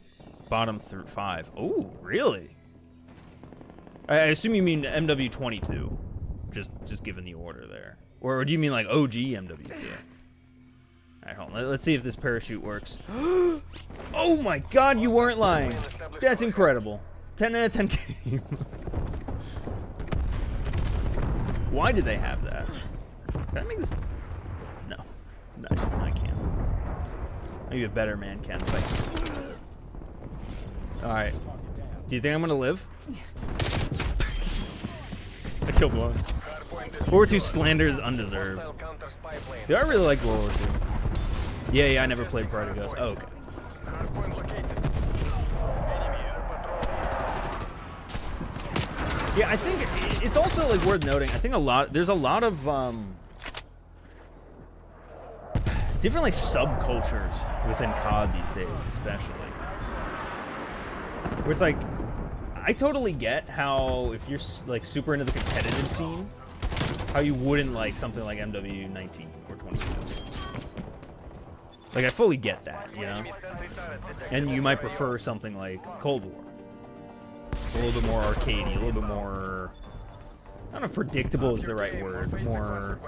bottom through 5. Oh, really? I assume you mean MW22. Just given the order there. Or do you mean like OG MW2? Alright, hold on. Let's see if this parachute works. Oh my god, you weren't lying. That's incredible. 10 out of 10 game. Why did they have that? Can I make this? No, I can't. Maybe a better man can. Alright. Do you think I'm gonna live? I killed one. World War II slander is undeserved. Dude, I really like World War II. Yeah, I never played Pride of Ghost. Oh, okay. Yeah, I think it's also like worth noting. I think there's a lot of different like subcultures within COD these days, especially. Where it's like, I totally get how if you're like super into the competitive scene, how you wouldn't like something like MW19 or 22. Like I fully get that, you know. And you might prefer something like Cold War. It's a little bit more arcadey, a little bit more, I don't know if predictable is the right word, but more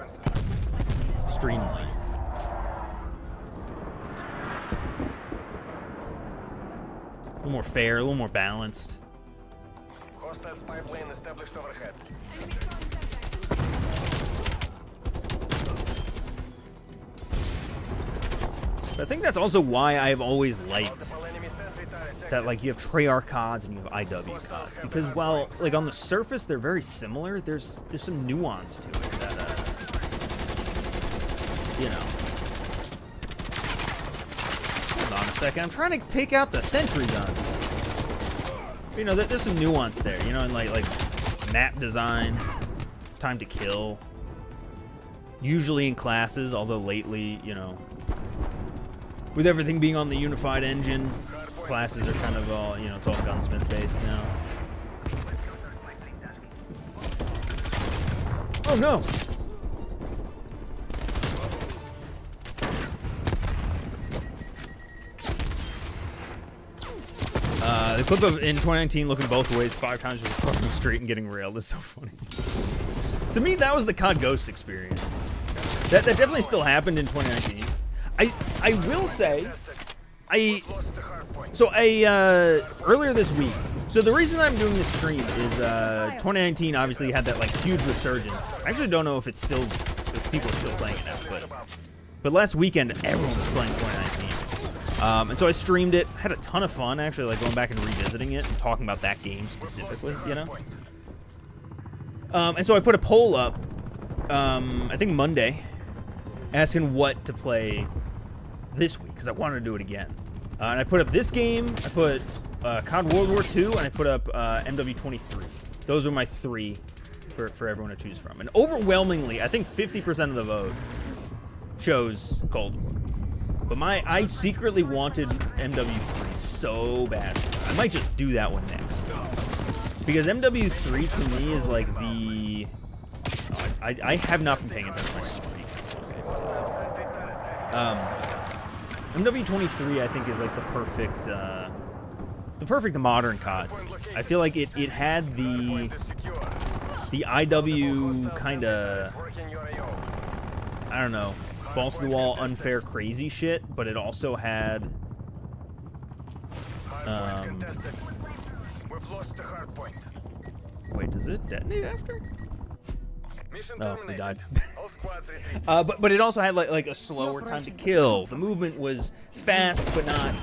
streamlined. A little more fair, a little more balanced. Hostile spy plane established overhead. I think that's also why I've always liked that, like, you have Treyarch CODs and you have IW CODs, because while like on the surface they're very similar, there's some nuance to it that you know, second. I'm trying to take out the sentry gun. You know, there's some nuance there, you know, in like map design, time to kill. Usually in classes, although lately, you know, with everything being on the unified engine, classes are kind of all, you know, it's all gunsmith based now. Oh no! The clip of in 2019 looking both ways 5 times just crossing the street and getting railed is so funny. To me, that was the COD Ghosts experience. That definitely still happened in 2019. I will say, earlier this week. So the reason I'm doing this stream is 2019 obviously had that like huge resurgence. I actually don't know if it's still if people are still playing it now, but last weekend everyone was playing 2019. And so I streamed it, had a ton of fun actually, like going back and revisiting it and talking about that game specifically, you know. And so I put a poll up, I think Monday, asking what to play this week because I wanted to do it again. And I put up this game, I put COD World War II, and I put up MW23. Those are my 3 for everyone to choose from. And overwhelmingly, I think 50% of the vote chose Cold War. But I secretly wanted MW3 so bad. I might just do that one next. Because MW3 to me is like the... I have not been paying attention to my streaks this whole game. MW23 I think is like the perfect modern COD. I feel like it had the IW kind of, I don't know, balls to the wall, unfair, crazy shit, but it also had wait, does it detonate after? Oh, we died. But it also had like a slower time to kill. The movement was fast, but not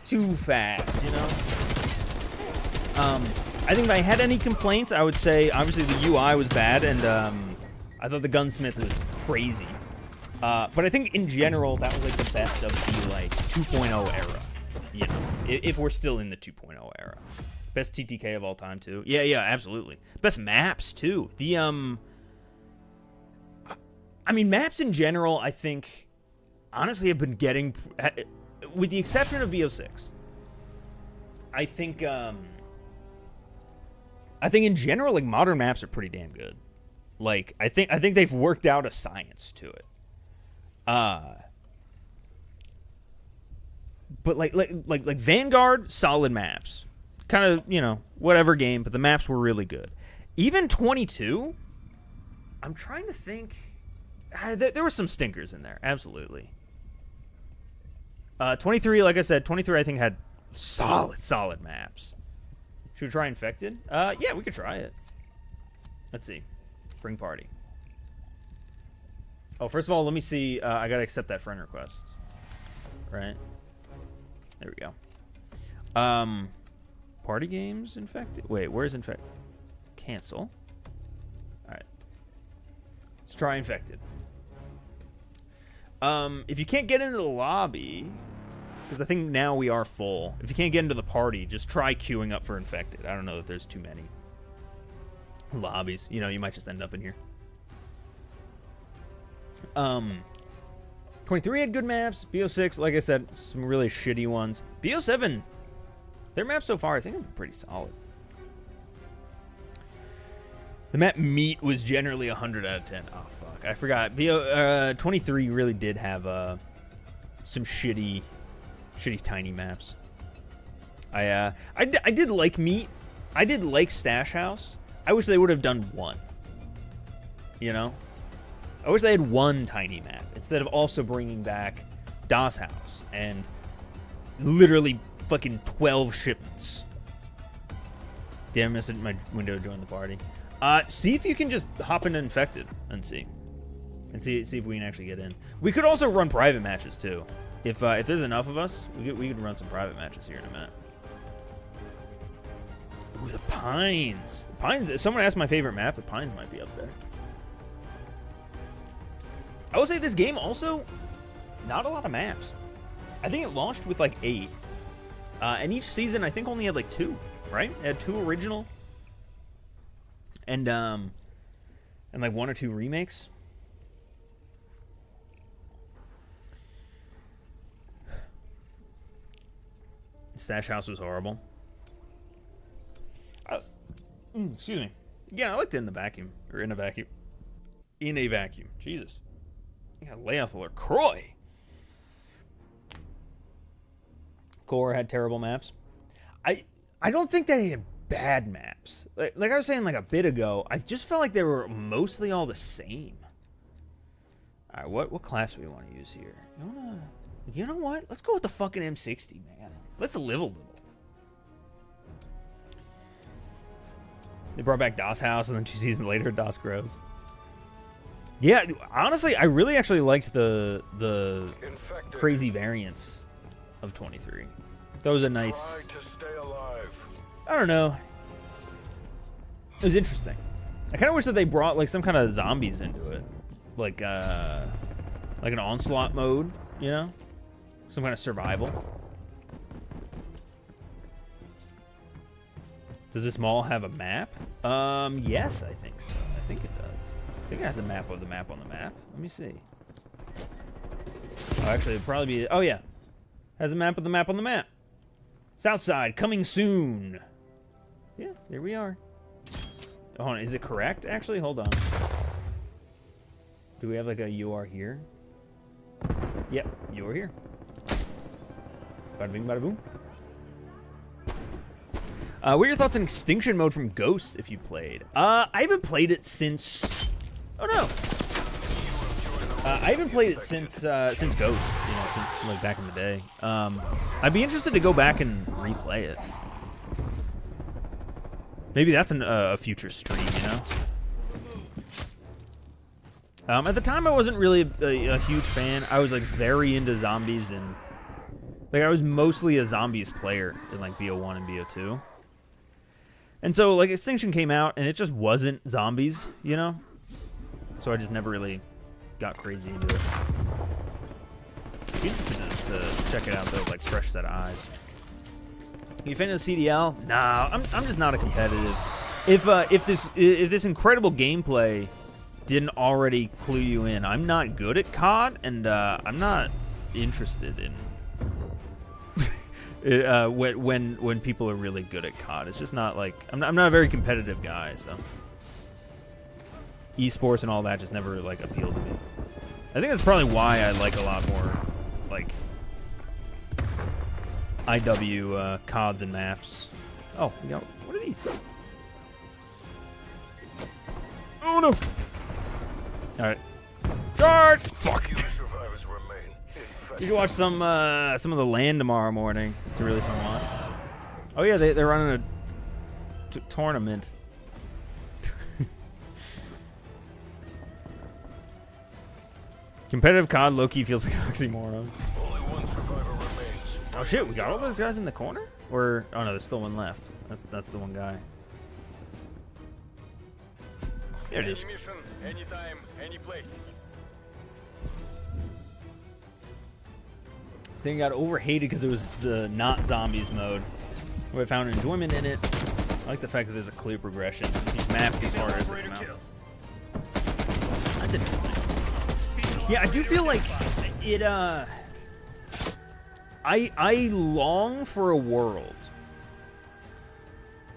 too fast, you know? I think if I had any complaints, I would say obviously the UI was bad, and I thought the gunsmith was crazy. But I think in general that was like the best of the like 2.0 era, you know, if we're still in the 2.0 era. Best TTK of all time too. Yeah, absolutely. Best maps too. The I mean, maps in general, I think, honestly, have been getting, with the exception of BO6. I think in general, like modern maps are pretty damn good. Like, I think they've worked out a science to it. But like Vanguard, solid maps, kind of, you know, whatever game, but the maps were really good. Even 22, I'm trying to think. There were some stinkers in there, absolutely. 23, like I said, 23 I think had solid maps. Should we try Infected? Yeah, we could try it. Let's see. Bring party. Oh, first of all, let me see. I gotta accept that friend request. Right. There we go. Party games, Infected? Wait, where's Infected? Cancel. Alright. Let's try Infected. If you can't get into the lobby, because I think now we are full. If you can't get into the party, just try queuing up for Infected. I don't know that there's too many lobbies. You know, you might just end up in here. 23 had good maps. BO6, like I said, some really shitty ones. BO7, their maps so far, I think have been pretty solid. The map Meat was generally 100 out of 10. Oh, fuck. I forgot. 23 really did have some shitty tiny maps. I did like Meat. I did like Stash House. I wish they would have done one. You know? I wish they had one tiny map instead of also bringing back Das House and literally fucking 12 shipments. Damn, I missed my window to join the party. See if you can just hop into Infected and see if we can actually get in. We could also run private matches too. If there's enough of us, we could run some private matches here in a minute. Ooh, the Pines. The Pines. Someone asked my favorite map. The Pines might be up there. I will say this game also, not a lot of maps. I think it launched with like 8. And each season I think only had like 2, right? It had 2 original and like 1 or 2 remakes. Stash House was horrible. Excuse me. Again, I liked it in the vacuum. Or in a vacuum. In a vacuum. Jesus. I got lay off a LaCroix. Core had terrible maps. I don't think that he had bad maps. Like I was saying like a bit ago, I just felt like they were mostly all the same. All right, what class do we want to use here? You know what? Let's go with the fucking M60, man. Let's live a little. They brought back DOS House, and then 2 seasons later, DOS grows. Yeah, honestly, I really actually liked the crazy variants of 23. That was a nice. Try to stay alive. I don't know. It was interesting. I kind of wish that they brought like some kind of zombies into it, like an onslaught mode, you know, some kind of survival. Does this mall have a map? Yes, I think so. I think it does. I think it has a map of the map on the map. Let me see. Oh, actually, it'll probably be. Oh yeah, has a map of the map on the map. Southside coming soon. Yeah, there we are. Hold on, is it correct? Actually, hold on. Do we have like a you are here? Yep, you are here. Bada bing, bada boom. What are your thoughts on Extinction Mode from Ghosts, if you played? I haven't played it since... Oh, no. I haven't played it since Ghost, you know, since, like, back in the day. I'd be interested to go back and replay it. Maybe that's a future stream, you know? At the time, I wasn't really a huge fan. I was, like, very into zombies, and... Like, I was mostly a zombies player in, like, BO1 and BO2. And so, like, Extinction came out, and it just wasn't zombies, you know? So I just never really got crazy into it. I'd be interested to check it out, though, like, fresh set of eyes. You fan of the CDL? Nah, I'm just not a competitive. If this incredible gameplay didn't already clue you in, I'm not good at COD, and I'm not interested in... when people are really good at COD. It's just not like I'm not a very competitive guy, so esports and all that just never like appealed to me. I think that's probably why I like a lot more like IW CODs and maps. Oh, we got what are these? Oh no! All right, charge! Fuck. You can watch some of the Land tomorrow morning. It's a really fun watch. Oh yeah, they're running a tournament. Competitive COD low-key feels like an oxymoron. Only one survivor remains. Oh shit, we got all those guys in the corner? Or oh no, there's still one left. That's the one guy. There it is. Any mission, anytime, any place. I think it got overhated because it was the not zombies mode. Where I found enjoyment in it. I like the fact that there's a clear progression. These maps get harder as they come out. That's interesting. Yeah, I do feel like it, I long for a world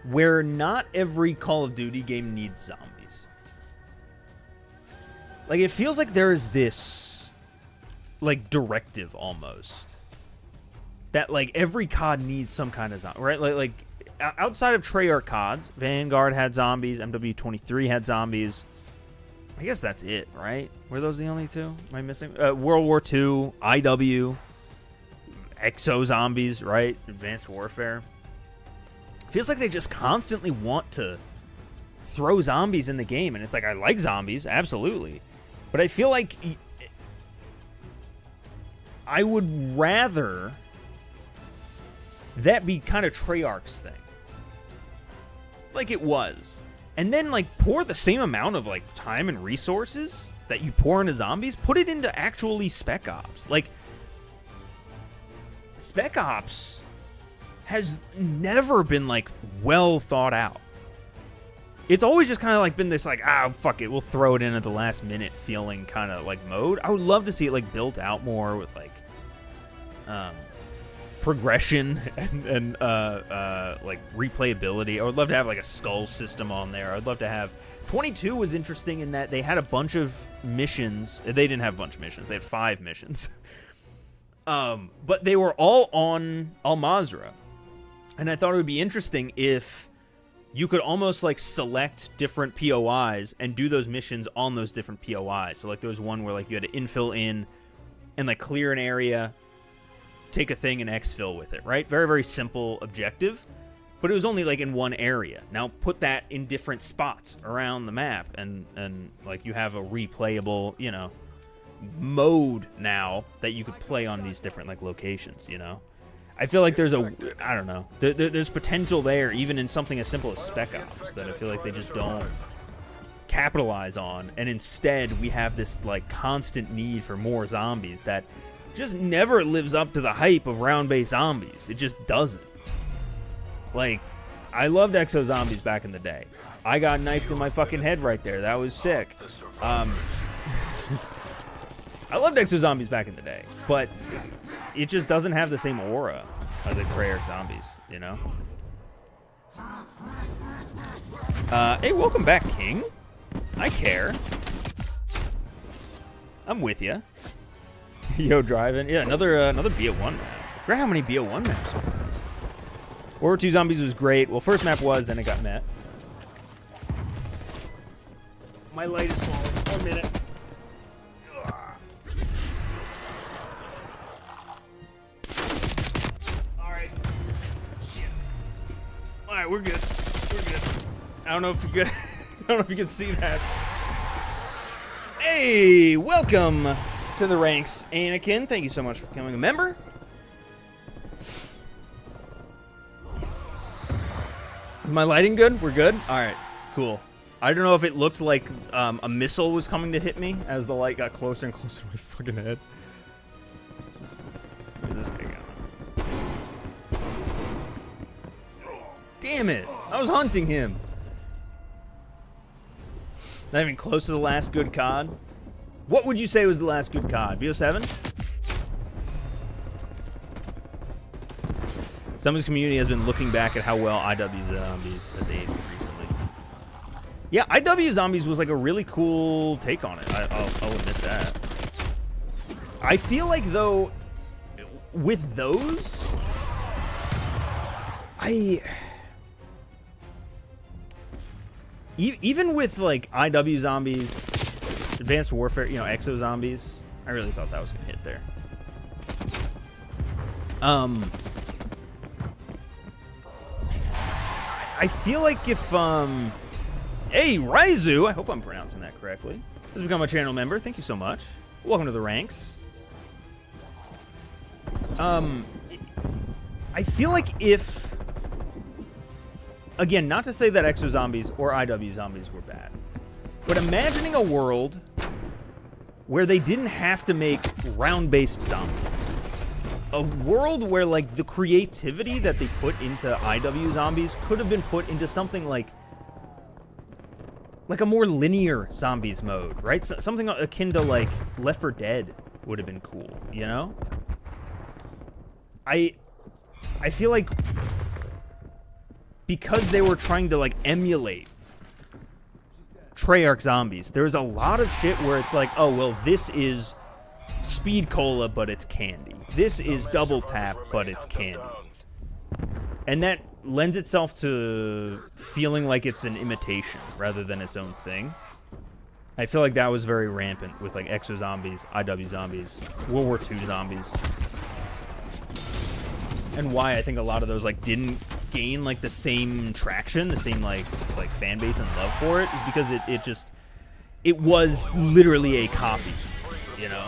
where not every Call of Duty game needs zombies. Like, it feels like there is this, like, directive almost. That, like, every COD needs some kind of zombie, right? Like outside of Treyarch CODs, Vanguard had zombies, MW23 had zombies. I guess that's it, right? Were those the only two? Am I missing? World War II, IW, Exo Zombies, right? Advanced Warfare. Feels like they just constantly want to throw zombies in the game, and it's like, I like zombies, absolutely. But I feel like I would rather that be kind of Treyarch's thing. Like it was. And then, like, pour the same amount of, like, time and resources that you pour into zombies, put it into actually Spec Ops. Like, Spec Ops has never been like well thought out. It's always just kind of like been this like, fuck it, we'll throw it in at the last minute feeling kind of like mode. I would love to see it like built out more with like progression and like replayability. I would love to have like a skull system on there. I'd love to have 22 was interesting in that they had a bunch of missions. They didn't have a bunch of missions. They had 5 missions. But they were all on Al Mazrah. And I thought it would be interesting if you could almost like select different POIs and do those missions on those different POIs. So like there was one where like you had to infill in and like clear an area, take a thing and exfil with it, right? Very, very simple objective, but it was only like in one area. Now put that in different spots around the map and like you have a replayable, you know, mode now that you could play on these different like locations, you know? I feel like there's I don't know, there's potential there even in something as simple as Spec Ops that I feel like they just don't capitalize on, and instead we have this like constant need for more zombies that just never lives up to the hype of round-based zombies. It just doesn't. Like, I loved Exo Zombies back in the day. I got knifed in my fucking head right there. That was sick. I loved Exo Zombies back in the day, but it just doesn't have the same aura as like Treyarch Zombies, you know? Hey, welcome back, King. I care. I'm with you. Yo, driving. Yeah, another BO1 map. I forgot how many BO1 maps there was. World War II Zombies was great. Well, first map was, then it got met. My light is falling. 1 minute. Alright. Shit. Alright, we're good. We're good. I don't know if you could I don't know if you can see that. Hey, welcome to the ranks, Anakin. Thank you so much for becoming a member. Is my lighting good? We're good? Alright, cool. I don't know if it looked like a missile was coming to hit me as the light got closer and closer to my fucking head. Where's this guy going? Damn it! I was hunting him. Not even close to the last good COD. What would you say was the last good COD? BO7? Zombies community has been looking back at how well IW Zombies has aged recently. Yeah, IW Zombies was like a really cool take on it. I'll admit that. I feel like though, with those, even with like IW Zombies, Advanced Warfare, you know, Exo Zombies, I really thought that was gonna hit there. I feel like if hey Raizu, I hope I'm pronouncing that correctly, has become a channel member. Thank you so much. Welcome to the ranks. I feel like if, again, not to say that Exo Zombies or IW Zombies were bad, but imagining a world where they didn't have to make round-based zombies. A world where, like, the creativity that they put into IW Zombies could have been put into something like a more linear zombies mode, right? Something akin to, like, Left 4 Dead would have been cool, you know? I feel like because they were trying to, like, emulate Treyarch Zombies, there's a lot of shit where it's like, oh, well, this is Speed Cola, but it's candy. This is Double Tap, but it's candy. And that lends itself to feeling like it's an imitation rather than its own thing. I feel like that was very rampant with like Exo Zombies, IW Zombies, World War II Zombies. And why I think a lot of those like didn't gain like the same traction, the same like fan base and love for it, is because it was literally a copy, you know?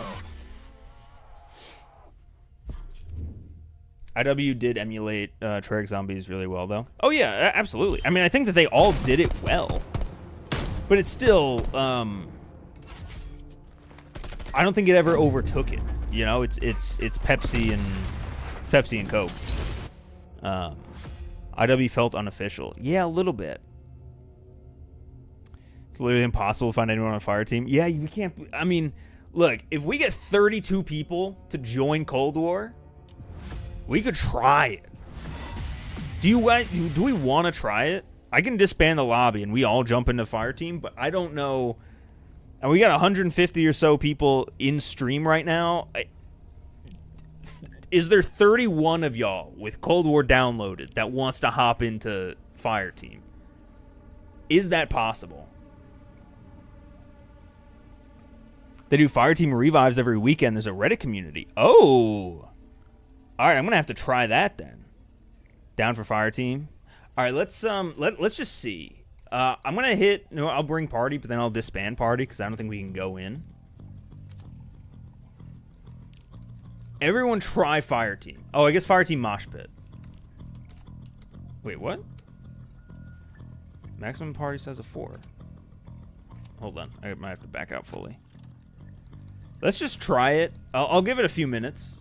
IW did emulate Treyarch Zombies really well, though. Oh, yeah, absolutely. I mean, I think that they all did it well. But it's still, I don't think it ever overtook it. You know, it's Pepsi and It's Pepsi and Coke. IW felt unofficial. Yeah, a little bit. It's literally impossible to find anyone on Fireteam. Yeah, we can't. I mean, look, if we get 32 people to join Cold War, we could try it. Do we want to try it? I can disband the lobby and we all jump into Fireteam, but I don't know. And we got 150 or so people in stream right now. Is there 31 of y'all with Cold War downloaded that wants to hop into Fireteam? Is that possible? They do Fireteam revives every weekend. There's a Reddit community. Oh! Alright, I'm going to have to try that then. Down for Fireteam. Alright, let's just see. I'm going to hit... No, I'll bring party, but then I'll disband party because I don't think we can go in. Everyone try Fireteam. Oh, I guess Fireteam Mosh Pit. Wait, what? Maximum party size of 4. Hold on. I might have to back out fully. Let's just try it. I'll give it a few minutes.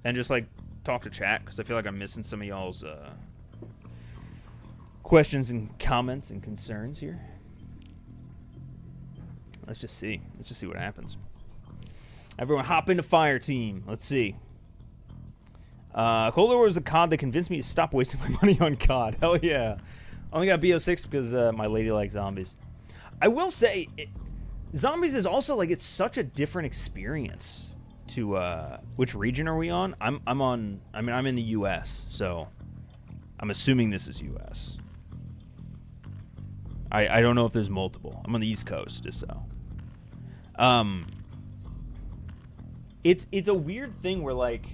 And just, like, talk to chat. Because I feel like I'm missing some of y'all's questions and comments and concerns here. Let's just see. Let's just see what happens. Everyone hop into Fireteam. Let's see. Cold War was the COD that convinced me to stop wasting my money on COD. Hell yeah. I only got BO6 because my lady likes zombies. I will say, zombies is also like, it's such a different experience to, which region are we on? I'm in the US, so I'm assuming this is US. I don't know if there's multiple. I'm on the East Coast, if so. It's a weird thing where, like,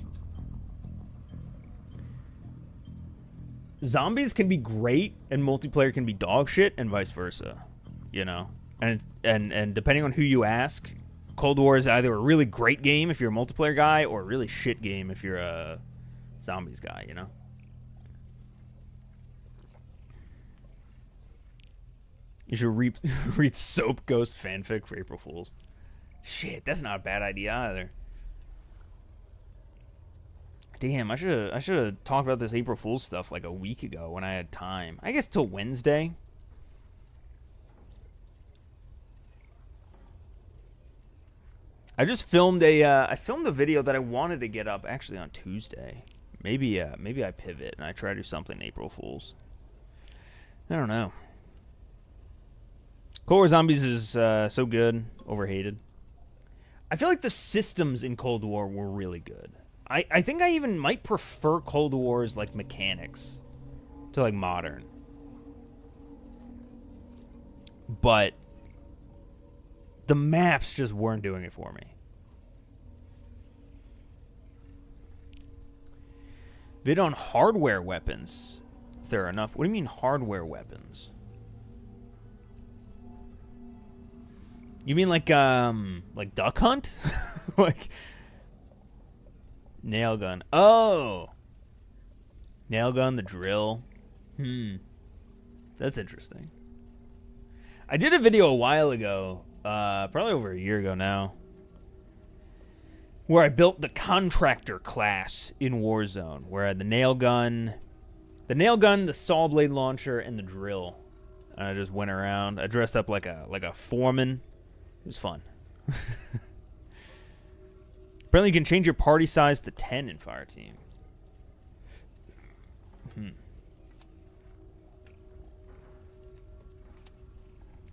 zombies can be great and multiplayer can be dog shit and vice versa, you know? And depending on who you ask, Cold War is either a really great game if you're a multiplayer guy or a really shit game if you're a zombies guy, you know? You should read Soap Ghost fanfic for April Fools. Shit, that's not a bad idea either. Damn, I should have talked about this April Fool's stuff like a week ago when I had time. I guess till Wednesday. I just filmed I filmed a video that I wanted to get up actually on Tuesday. Maybe I pivot and I try to do something April Fool's. I don't know. Cold War Zombies is so good, overhated. I feel like the systems in Cold War were really good. I think I even might prefer Cold War's, like, mechanics to, like, modern. But the maps just weren't doing it for me. Vid on hardware weapons. If there are enough. What do you mean hardware weapons? You mean like Duck Hunt? Like nail gun. Oh. Nail gun, the drill. That's interesting. I did a video a while ago, probably over a year ago now, where I built the contractor class in Warzone, where I had the nail gun, the saw blade launcher, and the drill. And I just went around. I dressed up like a foreman. It was fun. Apparently you can change your party size to 10 in Fireteam.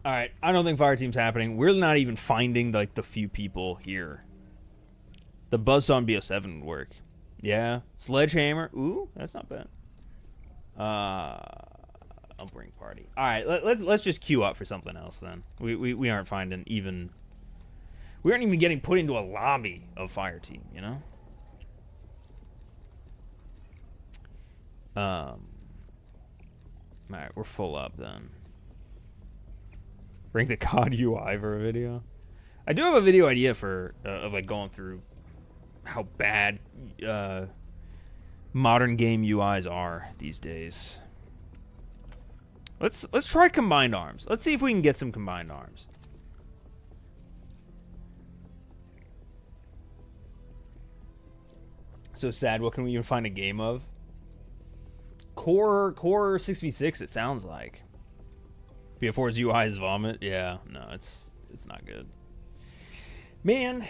Alright, I don't think Fireteam's happening. We're not even finding, like, the few people here. The buzzsaw on BO7 would work. Yeah. Sledgehammer. Ooh, that's not bad. I'll bring party. Alright, let's just queue up for something else then. We aren't finding even... We aren't even getting put into a lobby of Fireteam, you know? Alright, we're full up then. Bring the COD UI for a video. I do have a video idea for of like going through how bad modern game UIs are these days. Let's try combined arms. Let's see if we can get some combined arms. So sad. What can we even find a game of? Core 6v6. It sounds like. BF4's UI is vomit. Yeah, no, it's not good. Man,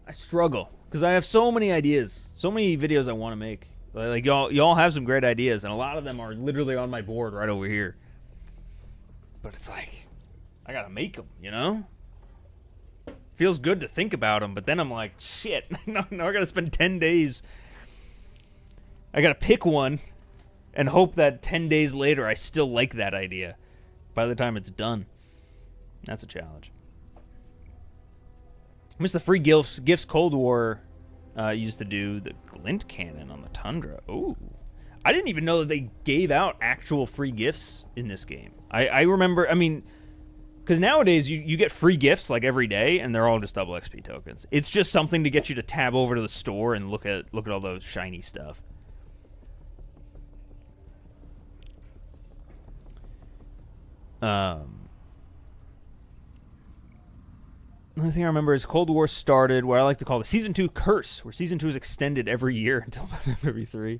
I struggle because I have so many ideas, so many videos I want to make. Like y'all have some great ideas, and a lot of them are literally on my board right over here. But it's like I gotta make them, you know. Feels good to think about them, but then I'm like, shit. No, I gotta spend 10 days. I gotta pick one and hope that 10 days later I still like that idea by the time it's done. That's a challenge. I miss the free gifts Cold War used to do. The glint cannon on the Tundra. Ooh. I didn't even know that they gave out actual free gifts in this game. I remember, I mean, because nowadays you get free gifts like every day, and they're all just double XP tokens. It's just something to get you to tab over to the store and look at all the shiny stuff. Another thing I remember is Cold War started what I like to call the Season 2 curse, where Season 2 is extended every year until about MW3.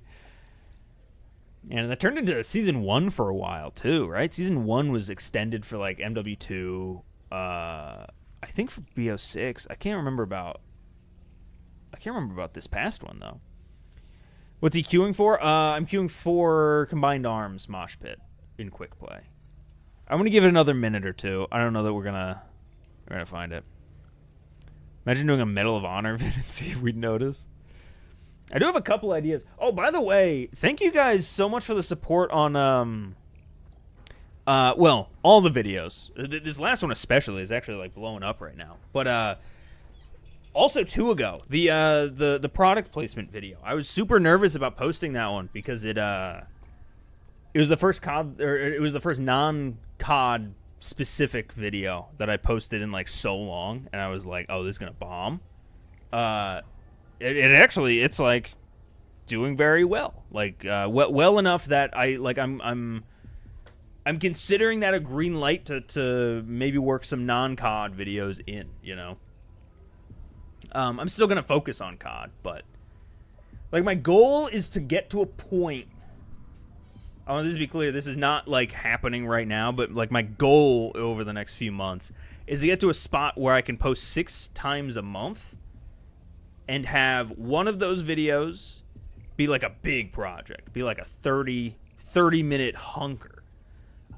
And that turned into Season 1 for a while, too, right? Season 1 was extended for, like, MW2, I think for BO6. I can't remember about this past one, though. What's he queuing for? I'm queuing for Combined Arms Mosh Pit in Quick Play. I'm going to give it another minute or two. I don't know that we're gonna find it. Imagine doing a Medal of Honor vid and see if we'd notice. I do have a couple ideas. Oh, by the way, thank you guys so much for the support on well, all the videos. This last one especially is actually like blowing up right now. But also 2 ago, the product placement video. I was super nervous about posting that one because it was the first COD, or it was the first non-COD specific video that I posted in like so long, and I was like, "Oh, this is gonna bomb." It's like doing very well, like well enough that I'm considering that a green light to maybe work some non-COD videos in, you know. I'm still gonna focus on COD, but like my goal is to get to a point. I want this to be clear. This is not like happening right now, but like my goal over the next few months is to get to a spot where I can post 6 times a month and have one of those videos be like a big project, be like a 30-minute hunker,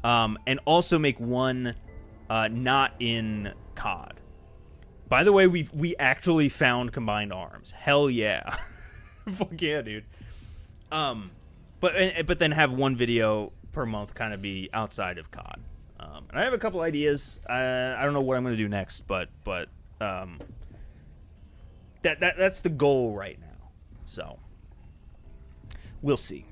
and also make one not in COD. By the way, we actually found Combined Arms. Hell yeah. Fuck yeah, dude. But then have one video per month kind of be outside of COD. And I have a couple ideas. I don't know what I'm going to do next, but that's the goal right now. So we'll see.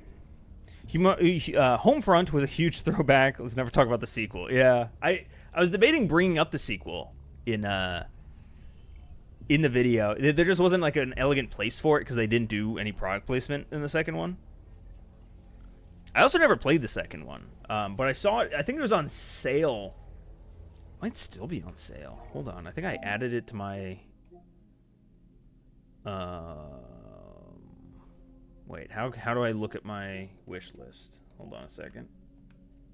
Homefront was a huge throwback. Let's never talk about the sequel. Yeah, I was debating bringing up the sequel in the video. There just wasn't like an elegant place for it because they didn't do any product placement in the second one. I also never played the second one, but I saw it. I think it was on sale. Might still be on sale. Hold on. I think I added it to my... Wait, how do I look at my wish list? Hold on a second.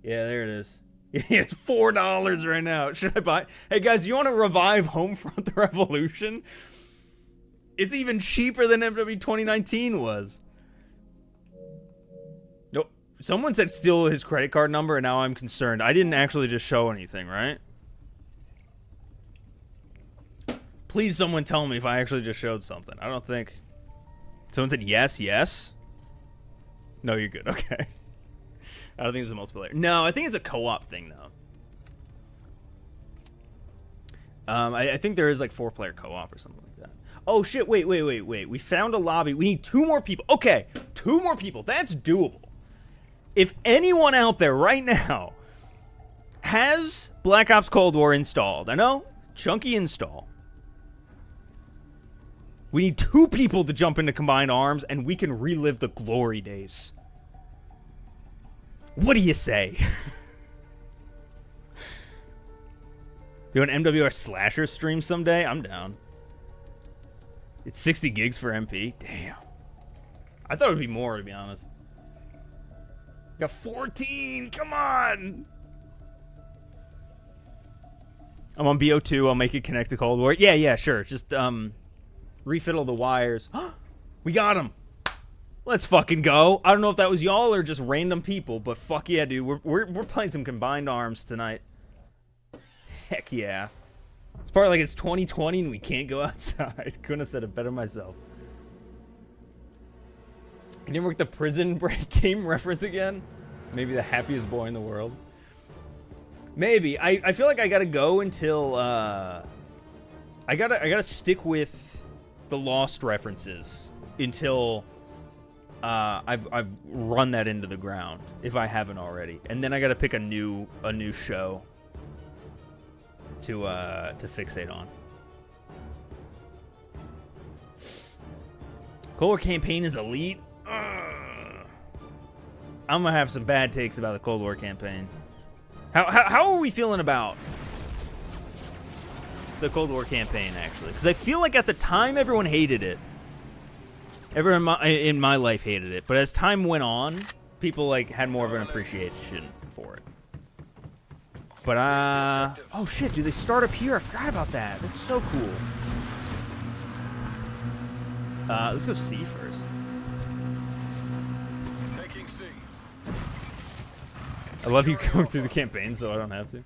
Yeah, there it is. It's $4 right now. Should I buy? Hey, guys, you want to revive Homefront the Revolution? It's even cheaper than MW 2019 was. Nope. Someone said steal his credit card number, and now I'm concerned. I didn't actually just show anything, right? Please, someone tell me if I actually just showed something. I don't think... Someone said yes, yes? No, you're good. Okay. I don't think it's a multiplayer. No, I think it's a co-op thing, though. I think there is, like, 4-player co-op or something like that. Oh, shit. Wait. We found a lobby. We need 2 more people. Okay, 2 more people. That's doable. If anyone out there right now has Black Ops Cold War installed, I know, chunky install. We need 2 people to jump into Combined Arms, and we can relive the glory days. What do you say? Do an MWR slasher stream someday? I'm down. It's 60 gigs for MP. Damn. I thought it would be more, to be honest. Got 14. Come on. I'm on BO2. I'll make it connect to Cold War. Yeah, sure. Just refiddle the wires. We got him. Let's fucking go. I don't know if that was y'all or just random people, but fuck yeah, dude. We're playing some combined arms tonight. Heck yeah. It's part like it's 2020 and we can't go outside. Couldn't have said it better myself. You didn't work the prison break game reference again? Maybe the happiest boy in the world. Maybe. I feel like I gotta go until I gotta stick with the Lost references until I've run that into the ground, if I haven't already. And then I gotta pick a new show to fixate on. Cold War campaign is elite. I'm gonna have some bad takes about the Cold War campaign. How are we feeling about the Cold War campaign, actually? Because I feel like at the time everyone hated it. Everyone in my life hated it, but as time went on, people like had more of an appreciation for it. But oh shit, dude, they start up here. I forgot about that. That's so cool. Let's go C first. Taking C. I love you going through the campaign, so I don't have to.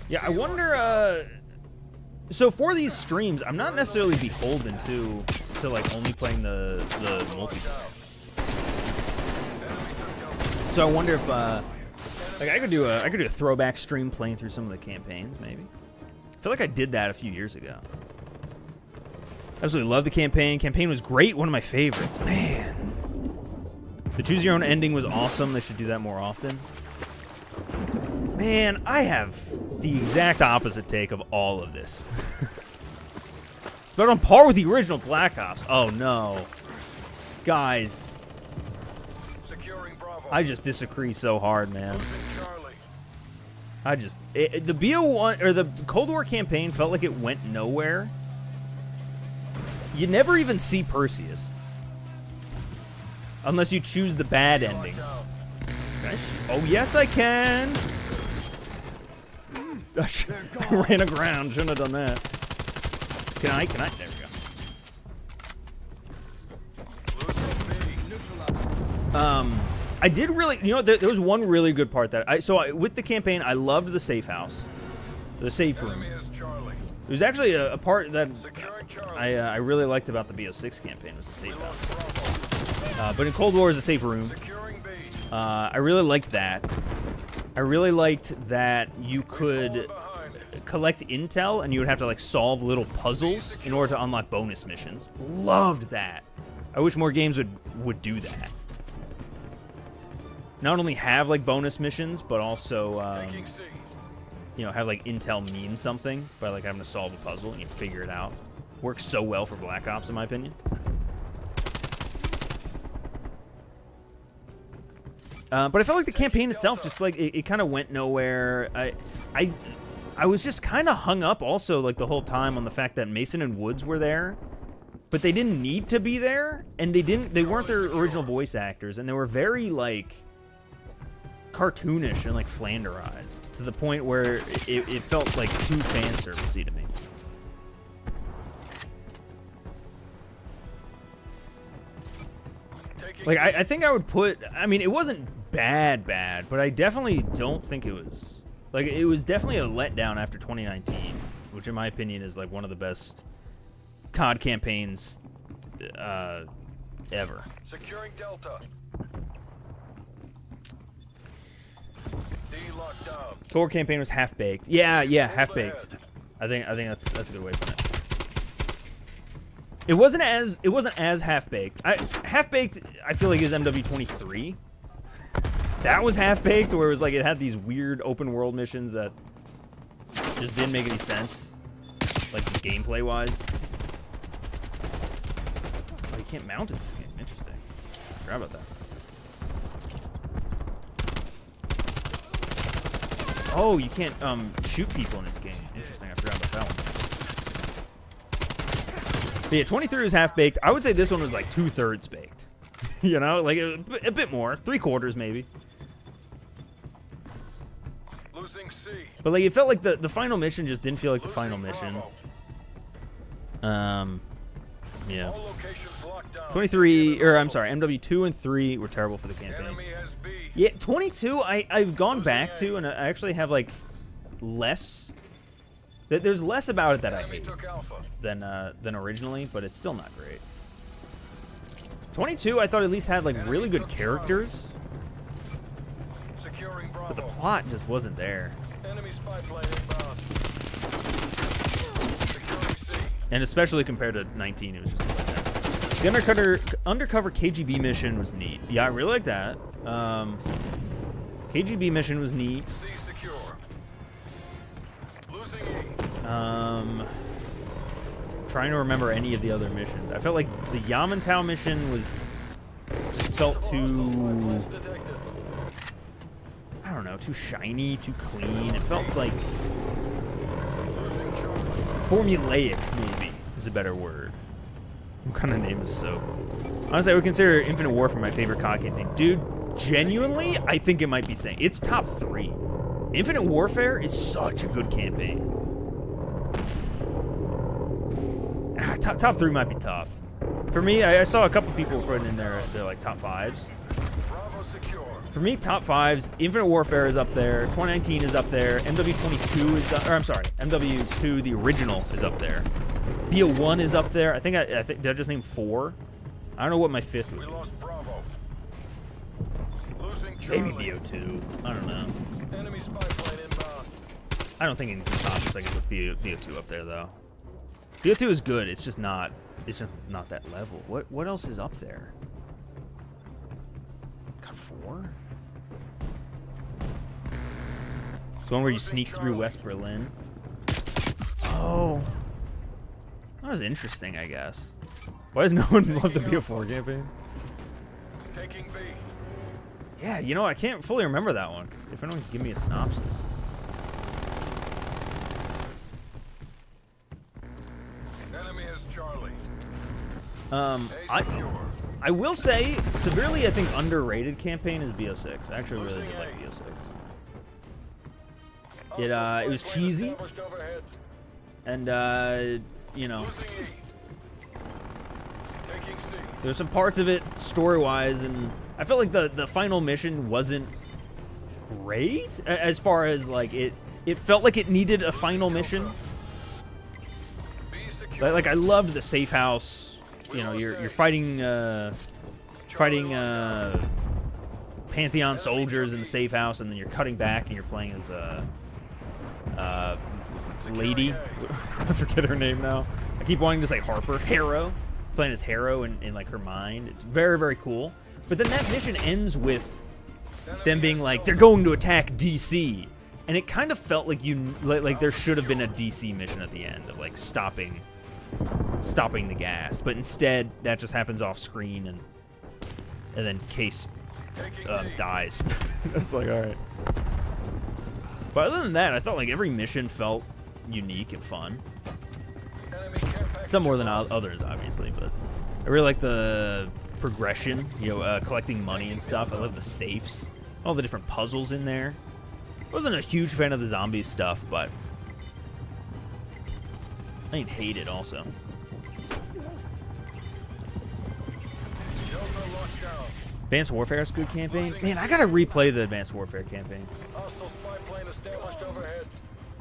Yeah, I wonder. So for these streams, I'm not necessarily beholden to like only playing the multiplayer. So I wonder if like I could do a throwback stream playing through some of the campaigns, maybe. I feel like I did that a few years ago. Absolutely love the campaign. Campaign was great, one of my favorites. Man. The choose your own ending was awesome. They should do that more often. Man, I have the exact opposite take of all of this. It's about on par with the original Black Ops. Oh no. Guys. Securing Bravo. I just disagree so hard, man. Charlie. The BO1 or the Cold War campaign felt like it went nowhere. You never even see Perseus. Unless you choose the bad ending. Oh, yes, I can. I ran aground. Shouldn't have done that. Can I? There we go. I did really, there was one really good part that with the campaign, I loved the safe house, the safe room. It was actually a part that I really liked about the BO6 campaign was the safe house. But in Cold War is a safe room. I really liked that. I really liked that you could collect intel and you would have to like solve little puzzles in order to unlock bonus missions. Loved that. I wish more games would do that. Not only have like bonus missions, but also have like intel mean something by like having to solve a puzzle and you figure it out. Works so well for Black Ops in my opinion. But I felt like the campaign itself just like it kind of went nowhere. I was just kind of hung up also like the whole time on the fact that Mason and Woods were there, but they didn't need to be there, and they weren't their original voice actors, and they were very like cartoonish and like flanderized to the point where it felt like too fan servicey to me. Like I think I would put. I mean, it wasn't bad, but I definitely don't think it was. Like, it was definitely a letdown after 2019, which in my opinion is like one of the best COD campaigns ever. Securing Delta. D locked down. Cold War campaign was half baked. Yeah, half baked. I think that's a good way to put it. It wasn't as half baked. Half baked I feel like is MW23. That was half baked, where it was like it had these weird open world missions that just didn't make any sense, like gameplay wise. Oh, you can't mount in this game. Interesting. I forgot about that. Oh, you can't shoot people in this game. Interesting. I forgot about that one. But yeah, 23 was half baked. I would say this one was like 2/3 baked. You know, like a bit more, 3/4 maybe. Losing C. But like it felt like the final mission just didn't feel like the final mission. Yeah. All locations locked down. 23, or I'm sorry, MW2 and 3 were terrible for the campaign. Enemy has B. Yeah, 22 I've gone back to, and I actually have like less. There's less about it that I Enemy hate took Alpha. than originally, but it's still not great. 22 I thought at least had like really good characters, Securing Bravo. but the plot just wasn't there. Enemy spy plane inbound. Securing C. And especially compared to 19, it was just like that. The undercover KGB mission was neat. Yeah, I really like that. KGB mission was neat. C secure. Losing E. Trying to remember any of the other missions. I felt like the Yamantau mission felt too, I don't know, too shiny, too clean. It felt like Losing Charlie. formulaic, maybe is a better word. What kind of name is so? Honestly, I would consider Infinite Warfare my favorite COD campaign. Dude, genuinely, I think it might be saying it's top 3. Infinite Warfare is such a good campaign. Top 3 might be tough. For me, I saw a couple people putting in their like top 5s. Bravo secure. For me, top 5s, Infinite Warfare is up there, 2019 is up there, MW22 is up, or I'm sorry, MW2, the original, is up there. BO1 is up there. I think did I just name 4? I don't know what my 5th would We be. lost Bravo. Losing Charlie. Maybe BO2. I don't know. Enemy spy plane inbound. I don't think anything tops I can put BO2 up there though. BO2 is good. It's just not that level. What else is up there? Got 4? It's one where you sneak through West Berlin. Oh. That was interesting, I guess. Why does no one love the BO4 campaign? Taking B. Yeah, you know, I can't fully remember that one. If anyone can give me a synopsis. Enemy has Charlie. I will say, severely, I think, underrated campaign is BO6. I actually really did like BO6. It was cheesy, and, you know, there's some parts of it, story-wise, and I felt like the final mission wasn't great, as far as, like, it felt like it needed a final mission. Like I loved the safe house. You know, you're fighting Pantheon soldiers in the safe house, and then you're cutting back and you're playing as a lady. I forget her name now. I keep wanting to say Harrow. Playing as Harrow in like her mind. It's very, very cool. But then that mission ends with them being like, they're going to attack DC, and it kind of felt like like there should have been a DC mission at the end of like stopping the gas, but instead that just happens off screen, and then Case dies. That's like, all right. But other than that, I felt like every mission felt unique and fun. Some more than others, obviously, but I really like the progression, you know, collecting money and stuff. I love the safes, all the different puzzles in there. I wasn't a huge fan of the zombie stuff, but I didn't hate it also. Advanced Warfare is a good campaign. Man, I gotta replay the Advanced Warfare campaign.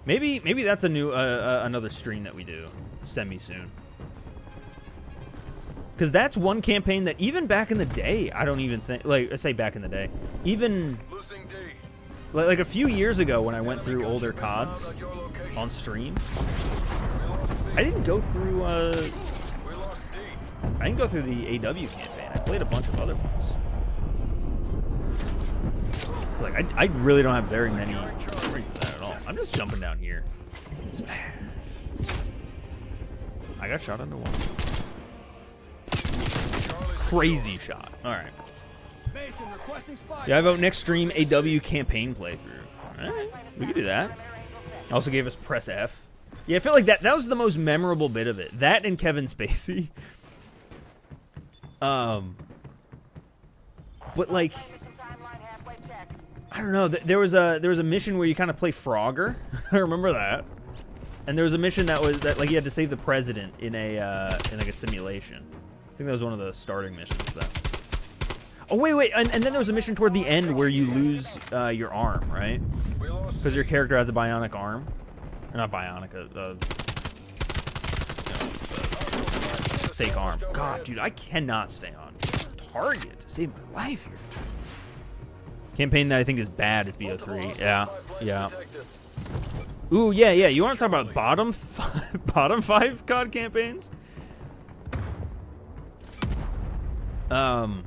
Maybe that's a new another stream that we do semi soon. Because that's one campaign that even back in the day, I don't even think, like, I say back in the day, even like a few years ago when I went through older CODs on stream, I didn't go through the AW campaign. I played a bunch of other ones. Like, I really don't have very many memories of that at all. I'm just jumping down here. I got shot under one. Crazy shot. All right. Yeah, I vote next stream AW campaign playthrough. All right, we can do that. Also gave us press F. Yeah, I feel like that was the most memorable bit of it. That and Kevin Spacey. But like, I don't know. There was a mission where you kind of play Frogger. I remember that. And there was a mission that like you had to save the president in like a simulation. I think that was one of the starting missions. Oh wait, and then there was a mission toward the end where you lose your arm, right? Because your character has a bionic arm. Or not bionic, fake arm. God, dude, I cannot stay on target to save my life here. Campaign that I think is bad is BO3. Yeah. Ooh, yeah. You want to talk about bottom five COD campaigns? Because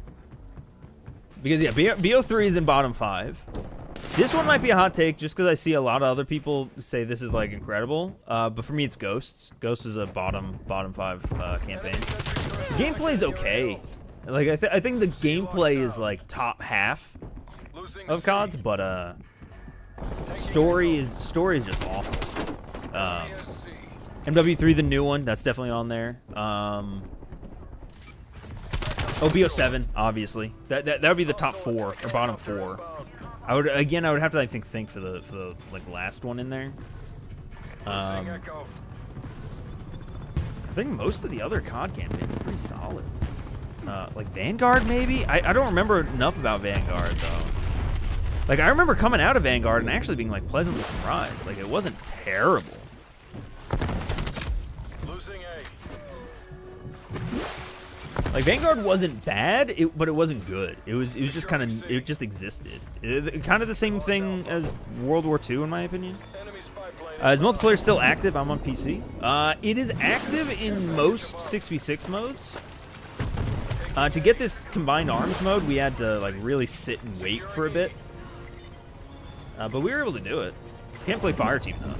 yeah, BO3 is in bottom 5. This one might be a hot take just because I see a lot of other people say this is like incredible. But for me, it's Ghosts. Ghosts is a bottom 5 campaign. Gameplay is okay. Like I think the gameplay is like top half of CODs, but story is just awful. MW3, the new one, that's definitely on there. BO7, obviously. That would be the top 4 or bottom 4. I would have to think for the like last one in there. I think most of the other COD campaigns are pretty solid. Like Vanguard, maybe. I don't remember enough about Vanguard though. Like I remember coming out of Vanguard and actually being like pleasantly surprised. Like it wasn't terrible. Like Vanguard wasn't bad, but it wasn't good. It was just kind of, it just existed. Kind of the same thing as World War II, in my opinion. Is multiplayer still active? I'm on PC. It is active in most 6v6 modes. To get this combined arms mode, we had to like really sit and wait for a bit. But we were able to do it. Can't play Fireteam though.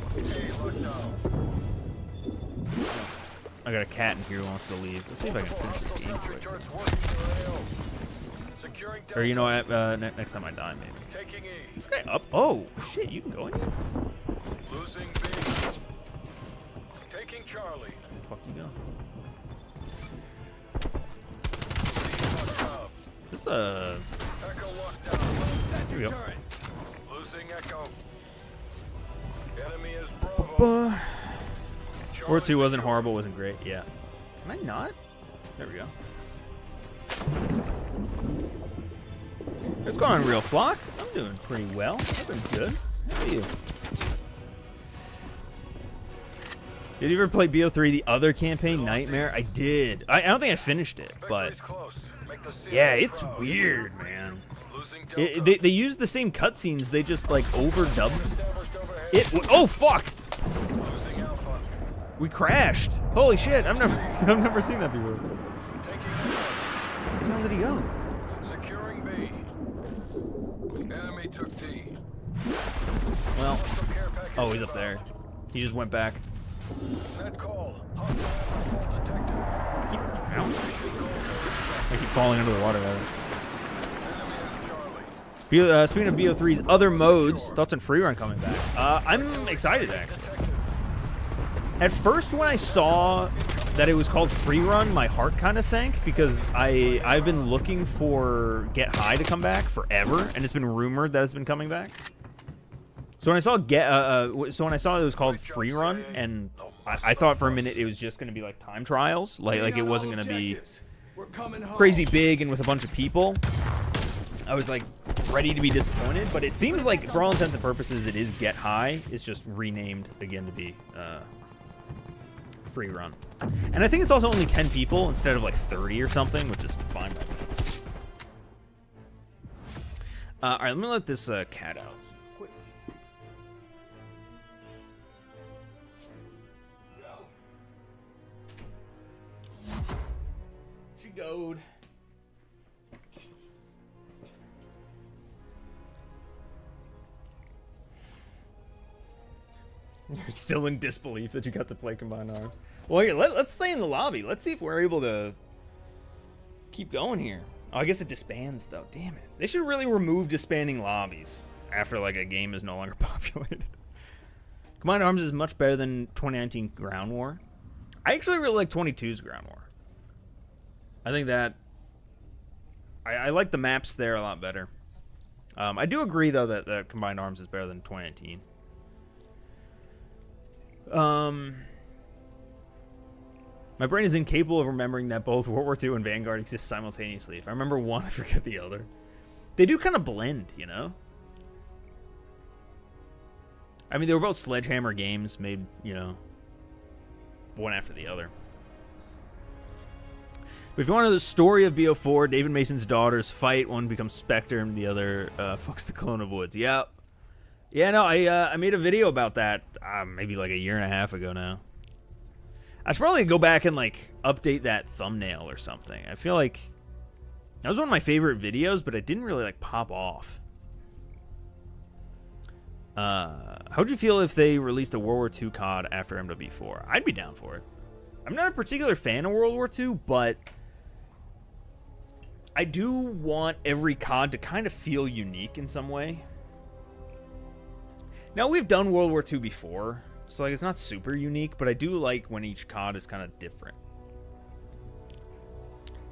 I got a cat in here who wants to leave. Let's see if I can finish this game quick. Or you know what? Next time I die, maybe. This guy up? Oh shit! You can go in here. Losing B. Taking Charlie. Fuck you go. This Echo lockdown. Here we go. Losing Echo. Enemy is Bravo. War 2 wasn't horrible, wasn't great. Yeah. Can I not? There we go. What's going on, Real Flock? I'm doing pretty well. I've been good. How are you? Did you ever play BO3, the other campaign, Nightmare? I did. I don't think I finished it, but yeah, it's weird, man. They use the same cutscenes. They just like overdubbed it. Oh fuck! We crashed. Holy shit! I've never seen that before. Where the hell did he go? Securing B. Enemy took D. Well, oh, he's up there. He just went back. Net call. Hostile detected. I keep falling into the water. Speaking of BO3's other modes, thoughts on free run coming back. I'm excited actually. At first, when I saw that it was called free run, my heart kind of sank because I've been looking for Get High to come back forever, and it's been rumored that it's been coming back. So when I saw it was called free run, and I thought for a minute it was just going to be like time trials, like it wasn't going to be crazy big and with a bunch of people. I was like ready to be disappointed, but it seems like for all intents and purposes it is Get High. It's just renamed again to be free run. And I think it's also only 10 people instead of like 30 or something, which is fine by me. All right, let me let this cat out. Quick. She goed. You're still in disbelief that you got to play Combined Arms. Well, here, let's stay in the lobby. Let's see if we're able to keep going here. Oh, I guess it disbands, though. Damn it. They should really remove disbanding lobbies after, like, a game is no longer populated. Combined Arms is much better than 2019 Ground War. I actually really like 22's Ground War. I think that I like the maps there a lot better. I do agree though that Combined Arms is better than 2019. My brain is incapable of remembering that both World War II and Vanguard exist simultaneously. If I remember one, I forget the other. They do kind of blend, you know? I mean, they were both Sledgehammer games made, you know, one after the other. But if you want to know the story of BO4, David Mason's daughters fight. One becomes Spectre and the other fucks the clone of Woods. Yep. Yeah, no, I made a video about that maybe like a year and a half ago now. I should probably go back and, like, update that thumbnail or something. I feel like that was one of my favorite videos, but it didn't really, like, pop off. How would you feel if they released a World War II COD after MW4? I'd be down for it. I'm not a particular fan of World War II, but I do want every COD to kind of feel unique in some way. Now, we've done World War II before, so like it's not super unique, but I do like when each COD is kind of different.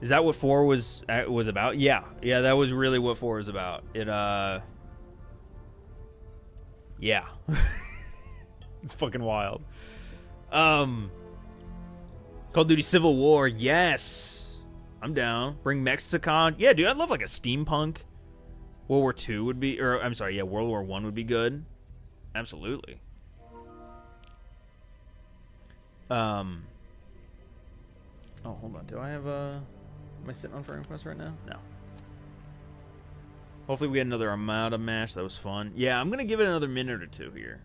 Is that what 4 was about? Yeah, that was really what 4 was about. It yeah. It's fucking wild. Call of Duty Civil War, yes. I'm down. Bring mechs to COD. Yeah, dude, I'd love like a steampunk. World War II would be, or I'm sorry, yeah, World War I would be good. Absolutely. Oh, hold on. Do I have am I sitting on friend request right now? No. Hopefully we get another Armada match. That was fun. Yeah, I'm gonna give it another minute or two here.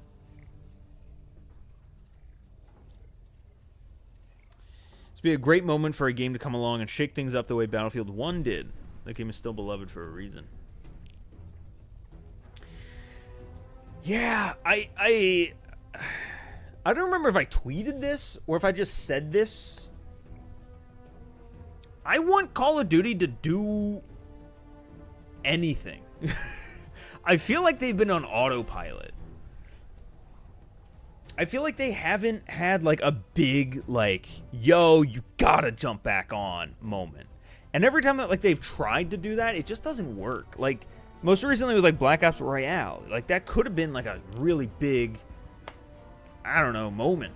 This would be a great moment for a game to come along and shake things up the way Battlefield 1 did. That game is still beloved for a reason. Yeah, I don't remember if I tweeted this or if I just said this. I want Call of Duty to do anything. I feel like they've been on autopilot. I feel like they haven't had like a big like, yo, you gotta jump back on moment. And every time that like they've tried to do that, it just doesn't work. Like most recently with like Black Ops Royale, like that could have been like a really big, I don't know, moment.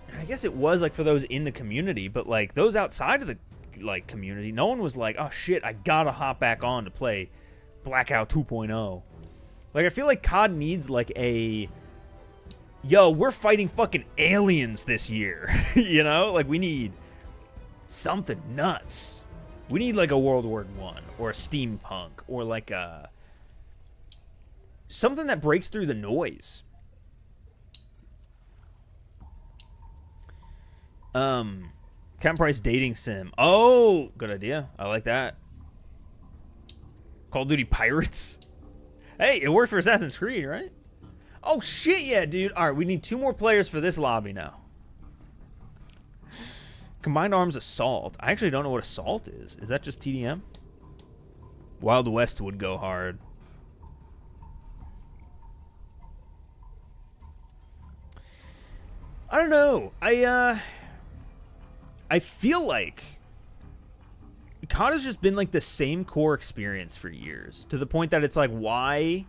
And I guess it was like for those in the community, but like those outside of the like community, no one was like, oh shit, I gotta hop back on to play Blackout 2.0. Like I feel like COD needs like a, yo, we're fighting fucking aliens this year. You know, like we need something nuts. We need like a World War I or a steampunk or like a something that breaks through the noise. Captain Price dating sim. Oh, good idea. I like that. Call of Duty Pirates. Hey, it worked for Assassin's Creed, right? Oh shit, yeah, dude. All right, we need 2 more players for this lobby now. Combined Arms Assault. I actually don't know what Assault is. Is that just TDM? Wild West would go hard. I don't know. I feel like COD has just been like the same core experience for years, to the point that it's like, why,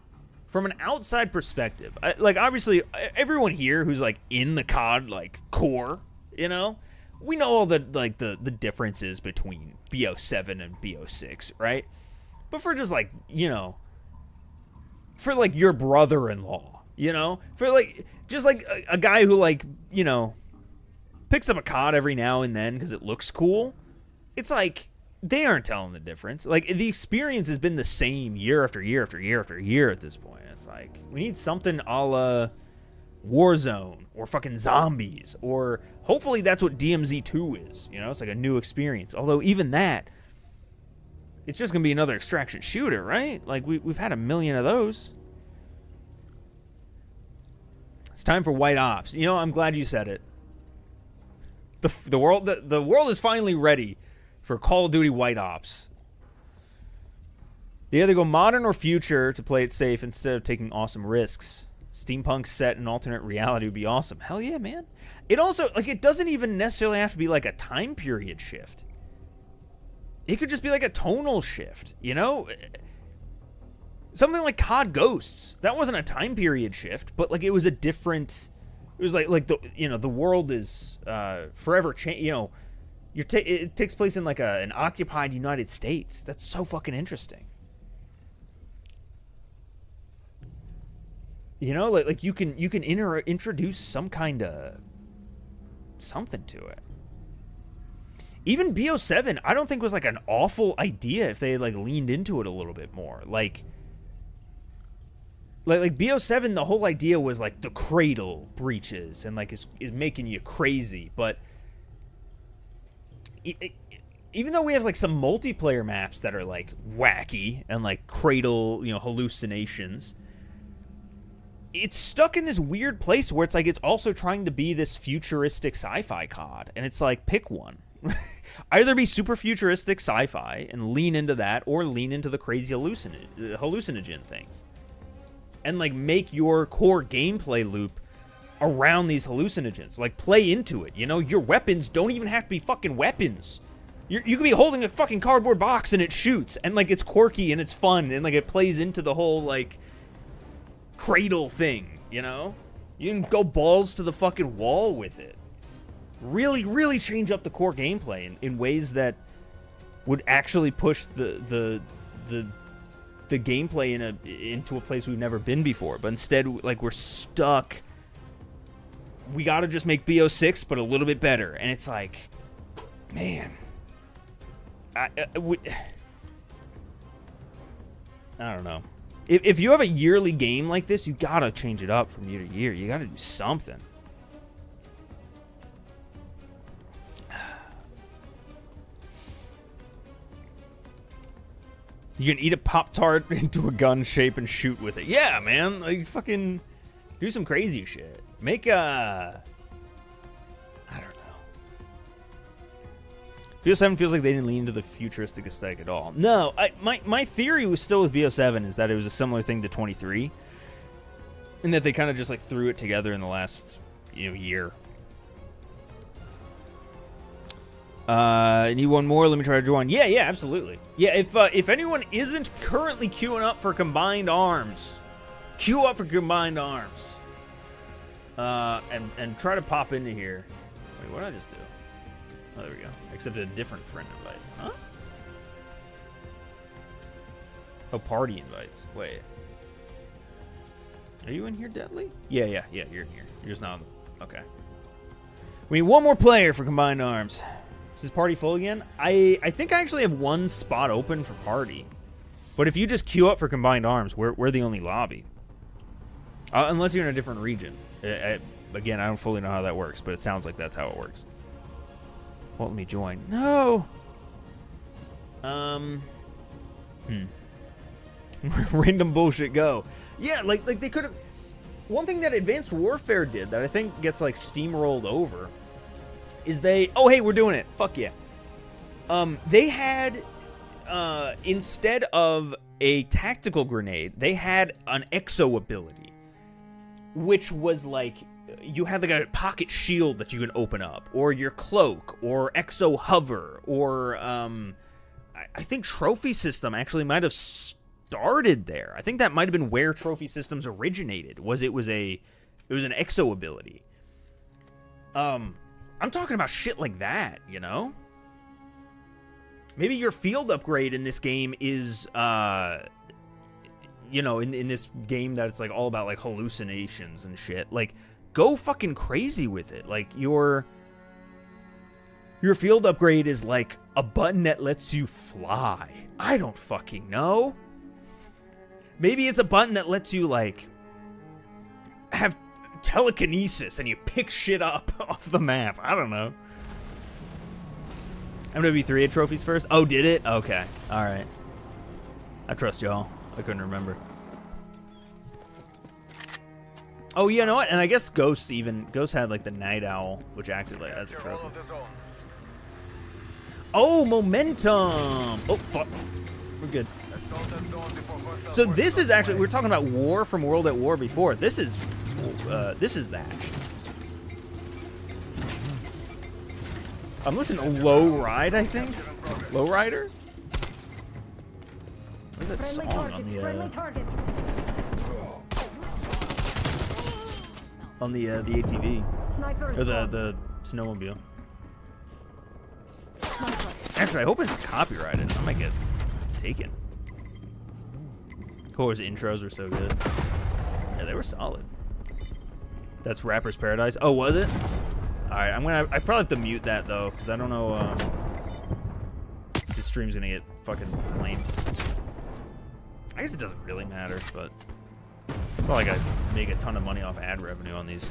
from an outside perspective, like obviously everyone here who's like in the COD like core, you know, we know all the like the differences between BO7 and BO6, right? But for just like, you know, for like your brother-in-law, you know, for like just like a guy who like, you know, picks up a COD every now and then because it looks cool, it's like they aren't telling the difference. Like the experience has been the same year after year after year after year at this point. It's like we need something a la Warzone or fucking zombies, or hopefully that's what DMZ 2 is. You know, it's like a new experience. Although even that, it's just gonna be another extraction shooter, right? Like we've had a million of those. It's time for White Ops. You know, I'm glad you said it. The world is finally ready for Call of Duty White Ops. They either go modern or future to play it safe instead of taking awesome risks. Steampunk set in alternate reality would be awesome. Hell yeah, man. It also, like, it doesn't even necessarily have to be like a time period shift. It could just be like a tonal shift, you know? Something like COD Ghosts. That wasn't a time period shift, but like it was a different, it was like the, you know, the world is forever changed, you know, it takes place in like an occupied United States. That's so fucking interesting. You know, like you can introduce some kind of something to it. Even BO7, I don't think was like an awful idea if they like leaned into it a little bit more. Like BO7, the whole idea was like the cradle breaches and like is making you crazy. But even though we have like some multiplayer maps that are like wacky and like cradle, you know, hallucinations, it's stuck in this weird place where it's like it's also trying to be this futuristic sci-fi COD, and it's like, pick one. Either be super futuristic sci-fi and lean into that, or lean into the crazy hallucinogen things, and like make your core gameplay loop around these hallucinogens. Like, play into it, you know? Your weapons don't even have to be fucking weapons. You could be holding a fucking cardboard box and it shoots, and like it's quirky and it's fun, and like it plays into the whole like cradle thing, you know? You can go balls to the fucking wall with it. Really, really change up the core gameplay in ways that would actually push the gameplay into a place we've never been before. But instead, like, we're stuck. We gotta just make BO6, but a little bit better. And it's like, man, I don't know. If you have a yearly game like this, you gotta change it up from year to year. You gotta do something. You can eat a Pop-Tart into a gun shape and shoot with it. Yeah, man. Like, fucking do some crazy shit. Make a... I don't know. BO7 feels like they didn't lean into the futuristic aesthetic at all. No, my theory was still with BO7 is that it was a similar thing to 23. And that they kind of just, like, threw it together in the last, you know, year. Need one more? Let me try to join. Yeah, absolutely. Yeah, if anyone isn't currently queuing up for Combined Arms, queue up for Combined Arms. And try to pop into here. Wait, what did I just do? Oh, there we go. Accepted a different friend invite. Huh? Oh, party invites. Wait. Are you in here, Deadly? Yeah, you're in here. You're just not on the... Okay. We need one more player for Combined Arms. Is this party full again? I think I actually have one spot open for party. But if you just queue up for Combined Arms, we're the only lobby. Unless you're in a different region. Again, I don't fully know how that works, but it sounds like that's how it works. Won't let me join. No! Random bullshit go. Yeah, like they could have... One thing that Advanced Warfare did that I think gets, like, steamrolled over is they... Oh, hey, we're doing it. Fuck yeah. They had... instead of a tactical grenade, they had an exo ability. Which was, like... You had, like, a pocket shield that you can open up. Or your cloak. Or exo hover. Or, I think Trophy System actually might have started there. I think that might have been where Trophy Systems originated. It was an exo ability. I'm talking about shit like that, you know? Maybe your field upgrade in this game is, you know, in this game that it's, like, all about, like, hallucinations and shit. Like, go fucking crazy with it. Like, your field upgrade is, like, a button that lets you fly. I don't fucking know. Maybe it's a button that lets you, like, have telekinesis and you pick shit up off the map. I don't know. MW3 had trophies first? Oh, did it? Okay. Alright. I trust y'all. I couldn't remember. Oh, you know what? And I guess Ghost had, like, the Night Owl, which acted like as a trophy. Oh, momentum! Oh, fuck. We're good. So this is actually, we were talking about war from World at War before. This is that. I'm listening to Low Ride, I think. Low Rider. What is that song on the ATV or the snowmobile? Actually, I hope it's copyrighted. I might get taken. Core's intros were so good. Yeah, they were solid. That's Rapper's Paradise. Oh, was it? All right, I probably have to mute that though, because I don't know. This stream's gonna get fucking claimed. I guess it doesn't really matter, but it's not like I make a ton of money off ad revenue on these.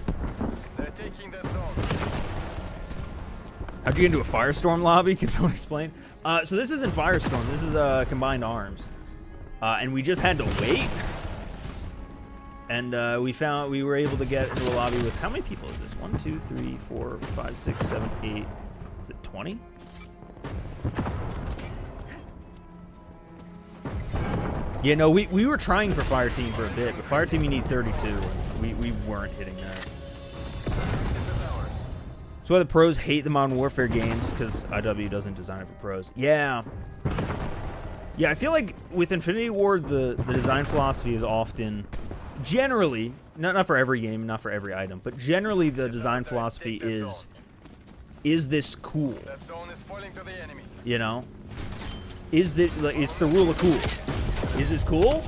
They're taking that zone. How'd you get into a Firestorm lobby? Can someone explain? So this isn't Firestorm. This is Combined Arms, and we just had to wait. And we were able to get into a lobby with, how many people is this? 1, 2, 3, 4, 5, 6, 7, 8. Is it 20? Yeah, no, we were trying for Fireteam for a bit, but Fireteam you need 32. We weren't hitting that. So why the pros hate the Modern Warfare games, because IW doesn't design it for pros. Yeah. Yeah, I feel like with Infinity Ward, the design philosophy is often, generally, not for every game, not for every item, but generally the design philosophy is this cool? That zone is falling to the enemy. You know? It's the rule of cool. Is this cool?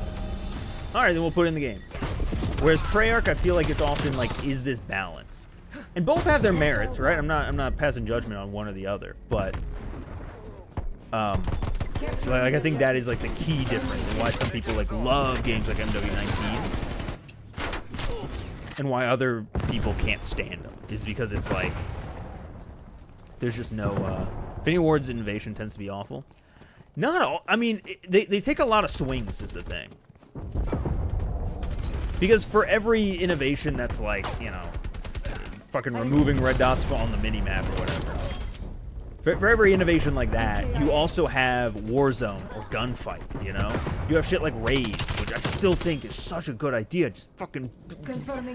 Alright, then we'll put it in the game. Whereas Treyarch, I feel like it's often like, is this balanced? And both have their merits, right? I'm not passing judgment on one or the other, but like I think that is like the key difference and why some people like love games like MW19 and why other people can't stand them is because it's like there's just no Infinity Ward's innovation tends to be awful. Not all, I mean, they take a lot of swings is the thing. Because for every innovation that's like, you know, fucking removing red dots on the mini-map or whatever. For every innovation like that, you also have Warzone or Gunfight, you know? You have shit like Raids, which I still think is such a good idea. Just fucking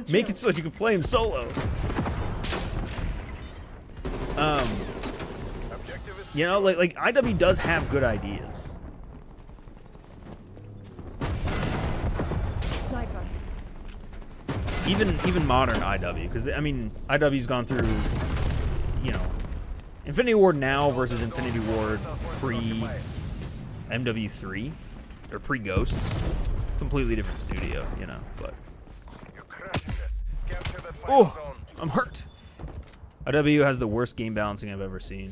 make it so that you can play him solo. You know, like IW does have good ideas. Sniper. Even modern IW, because I mean IW's gone through, you know, Infinity Ward now versus Infinity Ward pre MW3 or pre Ghosts, completely different studio, you know. But You're crushing this. Capture that fire oh, zone. I'm hurt. IW has the worst game balancing I've ever seen.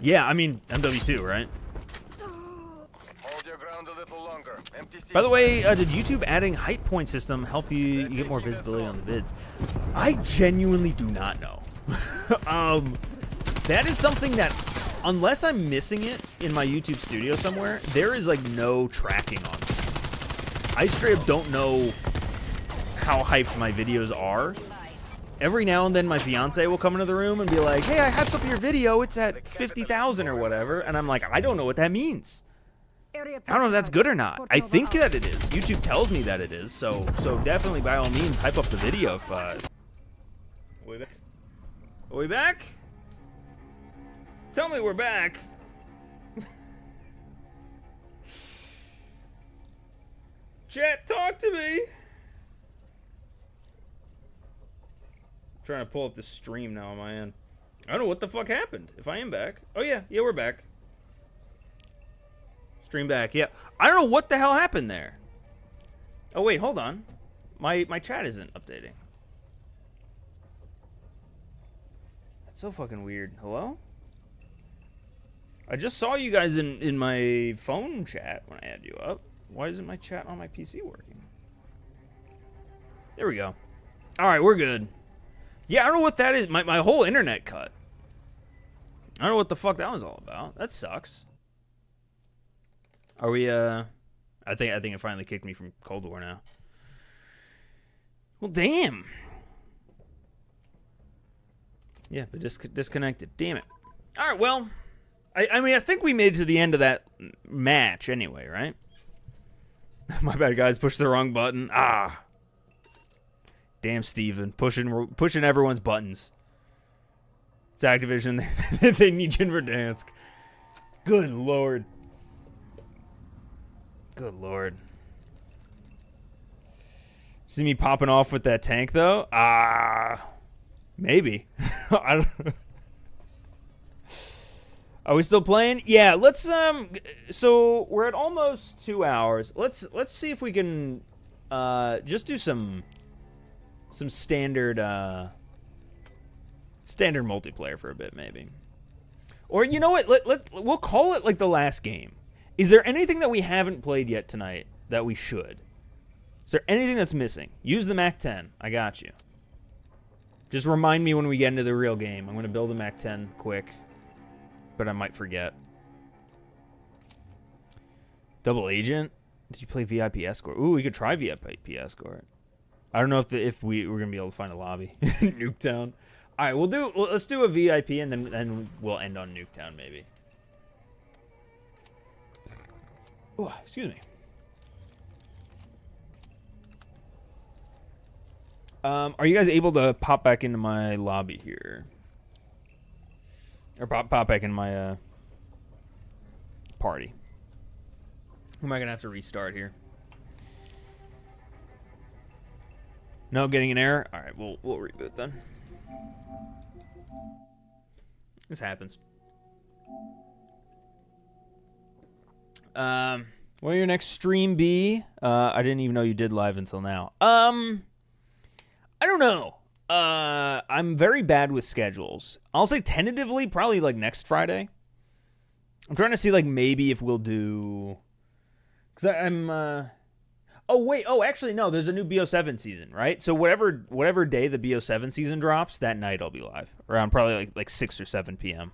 Yeah, I mean MW2, right? Hold your ground a little longer. MTC. By the way, did YouTube adding height point system help you get more visibility on the vids? I genuinely do not know. That is something that, unless I'm missing it in my YouTube studio somewhere, there is like no tracking on it. I straight up don't know how hyped my videos are. Every now and then my fiance will come into the room and be like, hey, I hyped up your video, it's at 50,000 or whatever, and I'm like, I don't know what that means. I don't know if that's good or not. I think that it is. YouTube tells me that it is, so definitely by all means hype up the video if Are we back? Are we back? Tell me we're back. Chat, talk to me. Trying to pull up the stream now on my end. I don't know what the fuck happened. If I am back. Oh yeah, we're back. Stream back, yeah. I don't know what the hell happened there. Oh wait, hold on. My chat isn't updating. That's so fucking weird. Hello? I just saw you guys in my phone chat when I had you up. Why isn't my chat on my PC working? There we go. Alright, we're good. Yeah, I don't know what that is. My whole internet cut. I don't know what the fuck that was all about. That sucks. Are we, I think it finally kicked me from Cold War now. Well, damn. Yeah, but disconnected. Damn it. Alright, well, I mean, I think we made it to the end of that match anyway, right? My bad, guys. Pushed the wrong button. Ah. Damn, Steven. Pushing everyone's buttons. It's Activision. They need you in Verdansk. Good lord. Good lord. See me popping off with that tank, though? Maybe. I don't know. Are we still playing? Yeah, let's so we're at almost 2 hours. Let's see if we can just do some standard standard multiplayer for a bit, maybe. Or you know what? We'll call it like the last game. Is there anything that we haven't played yet tonight that we should? Is there anything that's missing? Use the MAC-10. I got you. Just remind me when we get into the real game. I'm going to build a MAC-10 quick. But I might forget. Double agent? Did you play VIP escort? Ooh, we could try VIP escort. I don't know if we're gonna be able to find a lobby. Nuketown. All right, let's do a VIP and then we'll end on Nuketown maybe. Oh, excuse me. Are you guys able to pop back into my lobby here? Or pop back in my party. Who am I gonna have to restart here? No, getting an error. All right, we'll reboot then. This happens. What will your next stream be? I didn't even know you did live until now. I don't know. I'm very bad with schedules. I'll say tentatively, probably like next Friday. I'm trying to see like maybe if we'll do, because I'm. Oh wait. Oh, actually no. There's a new BO7 season, right? So whatever day the BO7 season drops, that night I'll be live around probably like 6 or 7 p.m.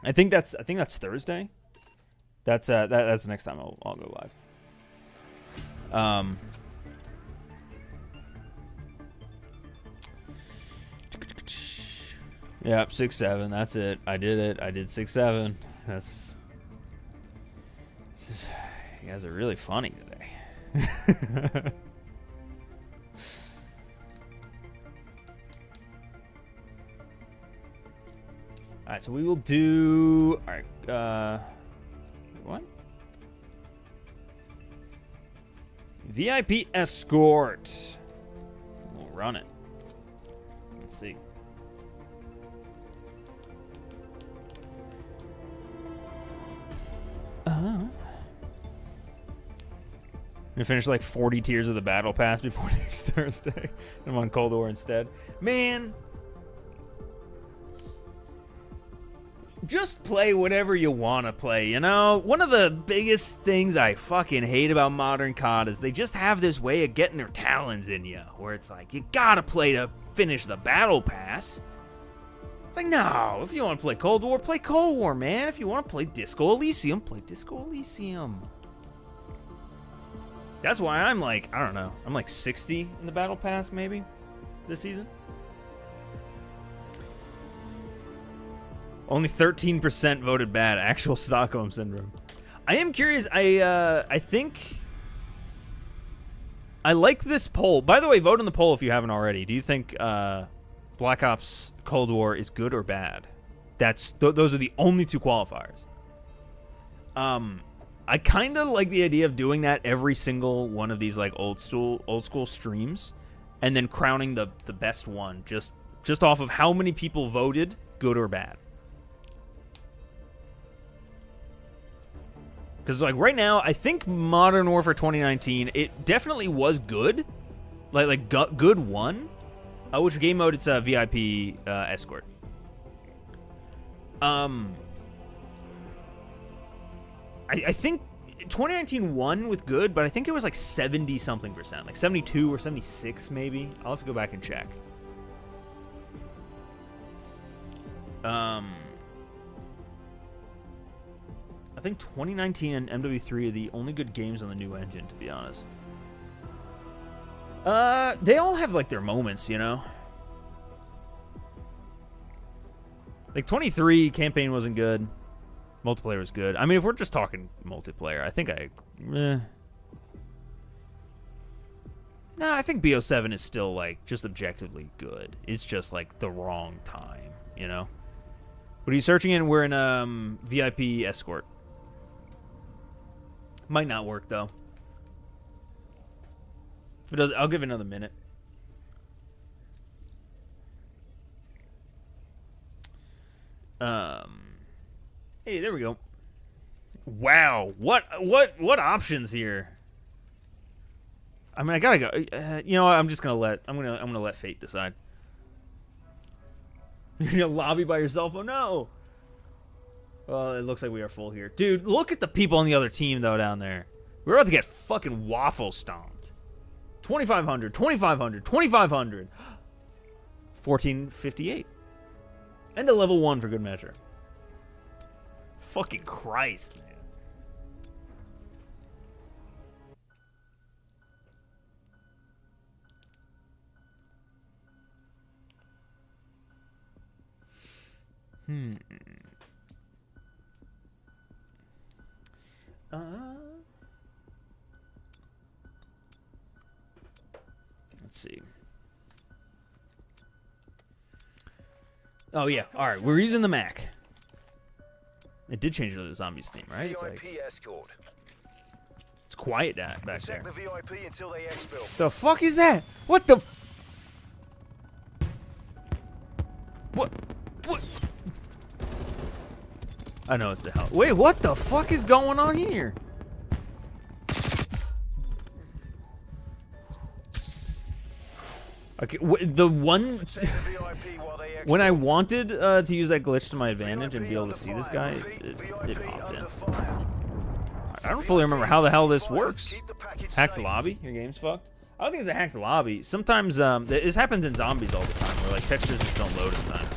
I think that's Thursday. That's the next time I'll go live. Yep, 6-7. That's it. I did it. I did 6-7. You guys are really funny today. All right, so we will do. All right. What? VIP escort. We'll run it. Let's see. I'm gonna finish like 40 tiers of the battle pass before next Thursday. I'm on Cold War instead. Man, just play whatever you want to play, you know? One of the biggest things I fucking hate about modern COD is they just have this way of getting their talons in you, where it's like, you gotta play to finish the battle pass. It's like, no, if you want to play Cold War, man. If you want to play Disco Elysium, play Disco Elysium. That's why I'm like, I don't know, I'm like 60 in the battle pass maybe this season. Only 13% voted bad. Actual Stockholm Syndrome. I am curious. I think I like this poll. By the way, vote in the poll if you haven't already. Do you think Black Ops Cold War is good or bad? Those are the only two qualifiers. I kind of like the idea of doing that every single one of these like old school streams, and then crowning the best one just off of how many people voted, good or bad. Because like right now, I think Modern Warfare 2019, it definitely was good, like good one. Which game mode? It's a VIP escort. I think 2019 won with good, but I think it was like 70 something percent, like 72 or 76 maybe. I'll have to go back and check. I think 2019 and MW3 are the only good games on the new engine, to be honest. They all have like their moments, you know. Like 23 campaign wasn't good. Multiplayer was good. I mean, if we're just talking multiplayer, I think I think BO7 is still like just objectively good. It's just like the wrong time, you know. What are you searching in? We're in VIP escort. Might not work though. If it does, I'll give it another minute. Hey, there we go. Wow, what options here? I mean, I gotta go. You know what? I'm gonna let fate decide. You're gonna lobby by yourself? Oh no. Well, it looks like we are full here, dude. Look at the people on the other team though down there. We're about to get fucking waffle stomped. 2,500, 2,500, 2,500. 1458. And a level 1 for good measure. Fucking Christ, man. Let's see. Oh yeah, all right. We're using the Mac. It did change the zombies theme, right? It's like it's quiet back there. The VIP until they exfil. The fuck is that? What the? What? I know it's the hell. Wait, what the fuck is going on here? Okay, the one when I wanted to use that glitch to my advantage and be able to see this guy, it popped in. I don't fully remember how the hell this works. Hacked lobby? Your game's fucked? I don't think it's a hacked lobby. Sometimes this happens in zombies all the time, where like textures just don't load in time.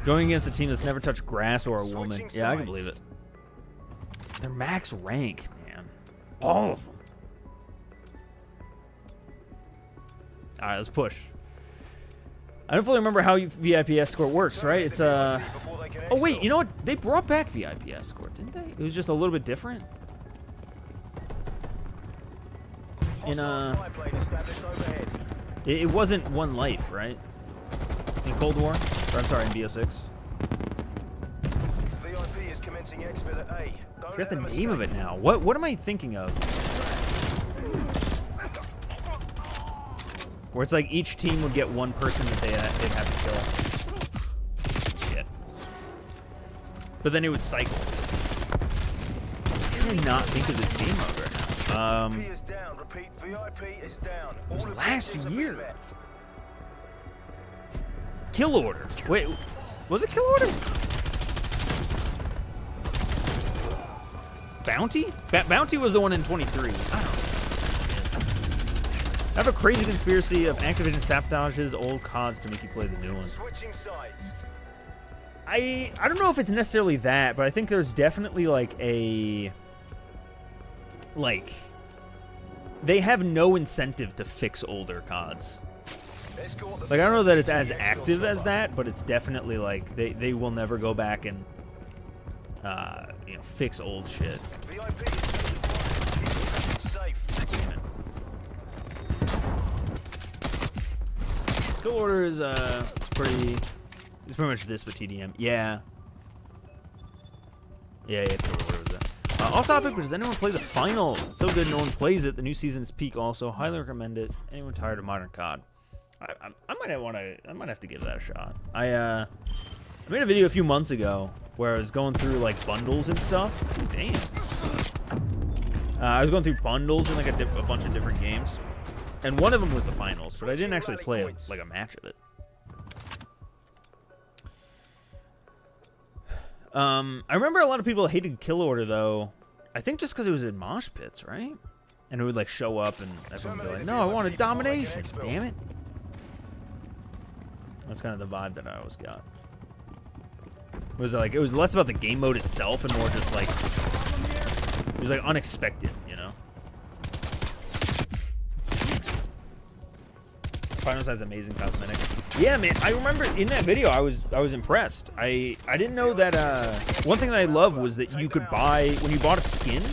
Going against a team that's never touched grass or a woman. Yeah, I can believe it. They're max rank, man. All of them. All right, let's push. I don't fully remember how VIP escort works, right? It's oh wait, you know what? They brought back VIP escort, didn't they? It was just a little bit different. In it wasn't one life, right? In Cold War? Or, I'm sorry, in BO6. VIP is commencing exfil at A. I forgot the name of it now. What am I thinking of? Where it's like each team would get one person that they'd have to kill. Shit. But then it would cycle. I really not think of this game mode right now. VIP is down. Repeat, VIP is down. It was last year. Kill order. Wait, was it kill order? Bounty? Bounty was the one in 23. I don't know. I have a crazy conspiracy of Activision sabotages old CODs to make you play the new ones. Switching sides. I don't know if it's necessarily that, but I think there's definitely like a they have no incentive to fix older CODs. Like I don't know that it's as active as that, but it's definitely like they will never go back and you know, fix old shit. Kill order is pretty. It's pretty much this with TDM. Yeah. Yeah. Kill order was that. Off topic, but does anyone play the final? So good, no one plays it. The new season's peak. Also, highly recommend it. Anyone tired of modern COD? I might have to give that a shot. I made a video a few months ago where I was going through like bundles and stuff. Damn. I was going through bundles in like a bunch of different games. And one of them was the finals, but I didn't actually play like a match of it. I remember a lot of people hated Kill Order though. I think just because it was in mosh pits, right? And it would like show up and everyone would be like, "No, I wanted domination." Damn it. That's kind of the vibe that I always got. It was less about the game mode itself and more just like it was like unexpected, you know. Final has amazing cosmetic. Yeah, man. I remember in that video, I was impressed. I didn't know that. One thing that I loved was that you could buy when you bought a skin.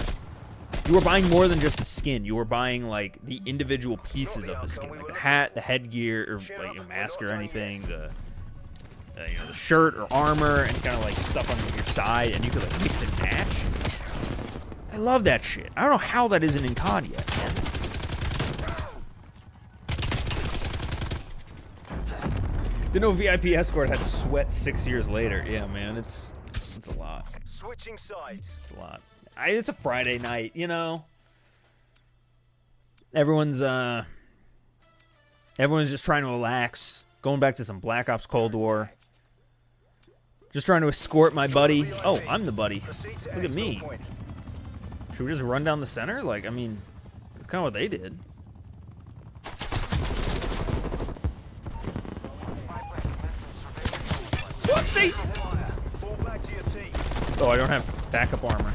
You were buying more than just the skin. You were buying like the individual pieces of the skin, like the hat, the headgear, or like a mask or anything, the you know, the shirt or armor, and kind of like stuff on your side, and you could like mix and match. I love that shit. I don't know how that isn't in COD yet, man. Didn't know VIP escort had sweat 6 years later. Yeah, man, it's a lot. Switching sides. It's a lot. It's a Friday night, you know. Everyone's just trying to relax. Going back to some Black Ops Cold War. Just trying to escort my buddy. Oh, I'm the buddy. Look at me. Should we just run down the center? Like, I mean, that's kind of what they did. Whoopsie! Oh, I don't have backup armor.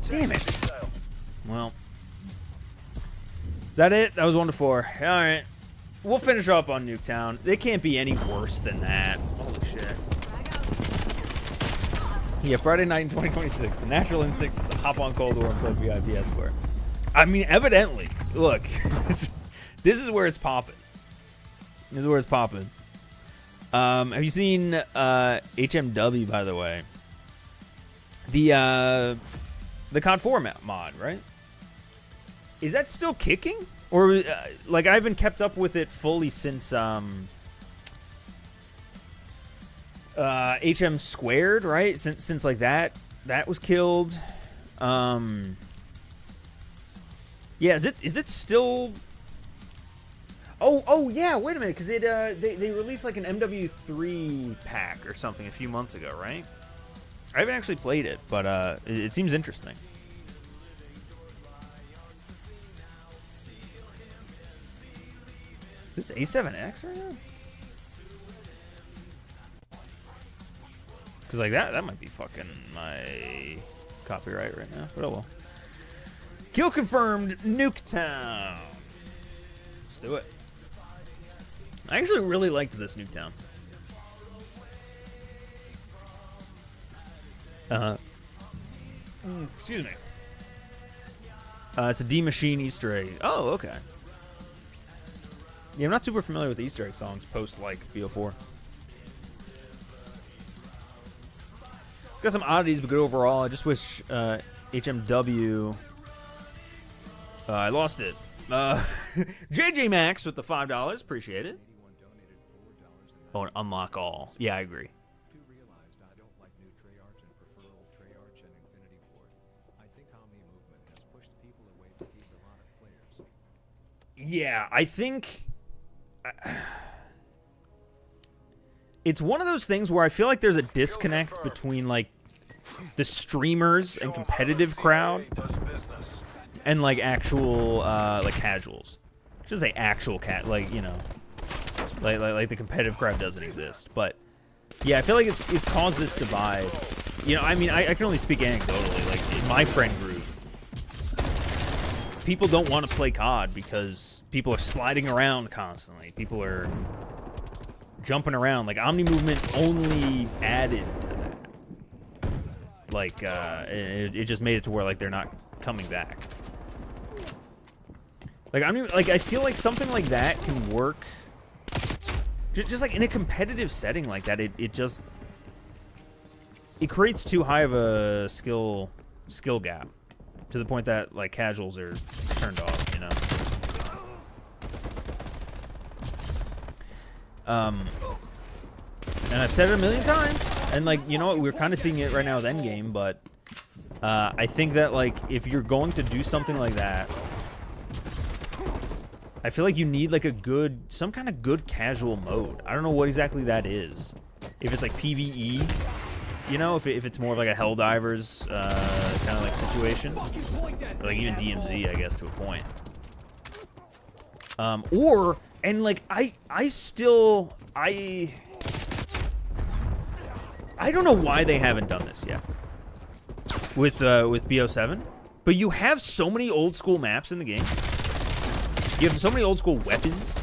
Damn it. Well. Is that it? That was 1 to 4. Alright. We'll finish up on Nuketown. They can't be any worse than that. Holy shit. Yeah, Friday night in 2026. The natural instinct is to hop on Cold War and play VIP Escort. I mean, evidently. Look. This is where it's popping. This is where it's popping. Have you seen HMW, by the way? The COD 4 mod, right? Is that still kicking? Or, like, I haven't kept up with it fully since, HM Squared, right? Since like, that was killed. Yeah, is it still... Oh, yeah, wait a minute, because they released, like, an MW3 pack or something a few months ago, right? I haven't actually played it, but it seems interesting. Is this A7X right now? Because, like, that might be fucking my copyright right now, but oh well. Kill confirmed, Nuketown. Let's do it. I actually really liked this Nuketown. Excuse me. It's a D-Machine Easter egg. Oh, okay. Yeah, I'm not super familiar with the Easter egg songs post, like, BO4. Got some oddities, but good overall. I just wish HMW... I lost it. JJ Max with the $5. Appreciate it. Oh, and unlock all. Yeah, I agree. Yeah, I think it's one of those things where I feel like there's a disconnect between like the streamers and competitive crowd and like actual like casuals. I should say actual like, you know, like the competitive crowd doesn't exist. But yeah, I feel like it's caused this divide. You know, I mean, I can only speak anecdotally. Like in my friend group, people don't want to play COD because people are sliding around constantly. People are jumping around. Like, Omni movement only added to that. Like, it just made it to where, like, they're not coming back. Like, I feel like something like that can work. Just like, in a competitive setting like that, it creates too high of a skill gap. To the point that, like, casuals are turned off, you know? And I've said it a million times, and, like, you know what, we're kind of seeing it right now with Endgame, but I think that, like, if you're going to do something like that, I feel like you need, like, some kind of good casual mode. I don't know what exactly that is. If it's, like, PvE, you know, if it's more of like a Helldivers kind of like situation, or like even DMZ, I guess, to a point. And like I don't know why they haven't done this yet with BO7, but you have so many old school maps in the game You have so many old school weapons.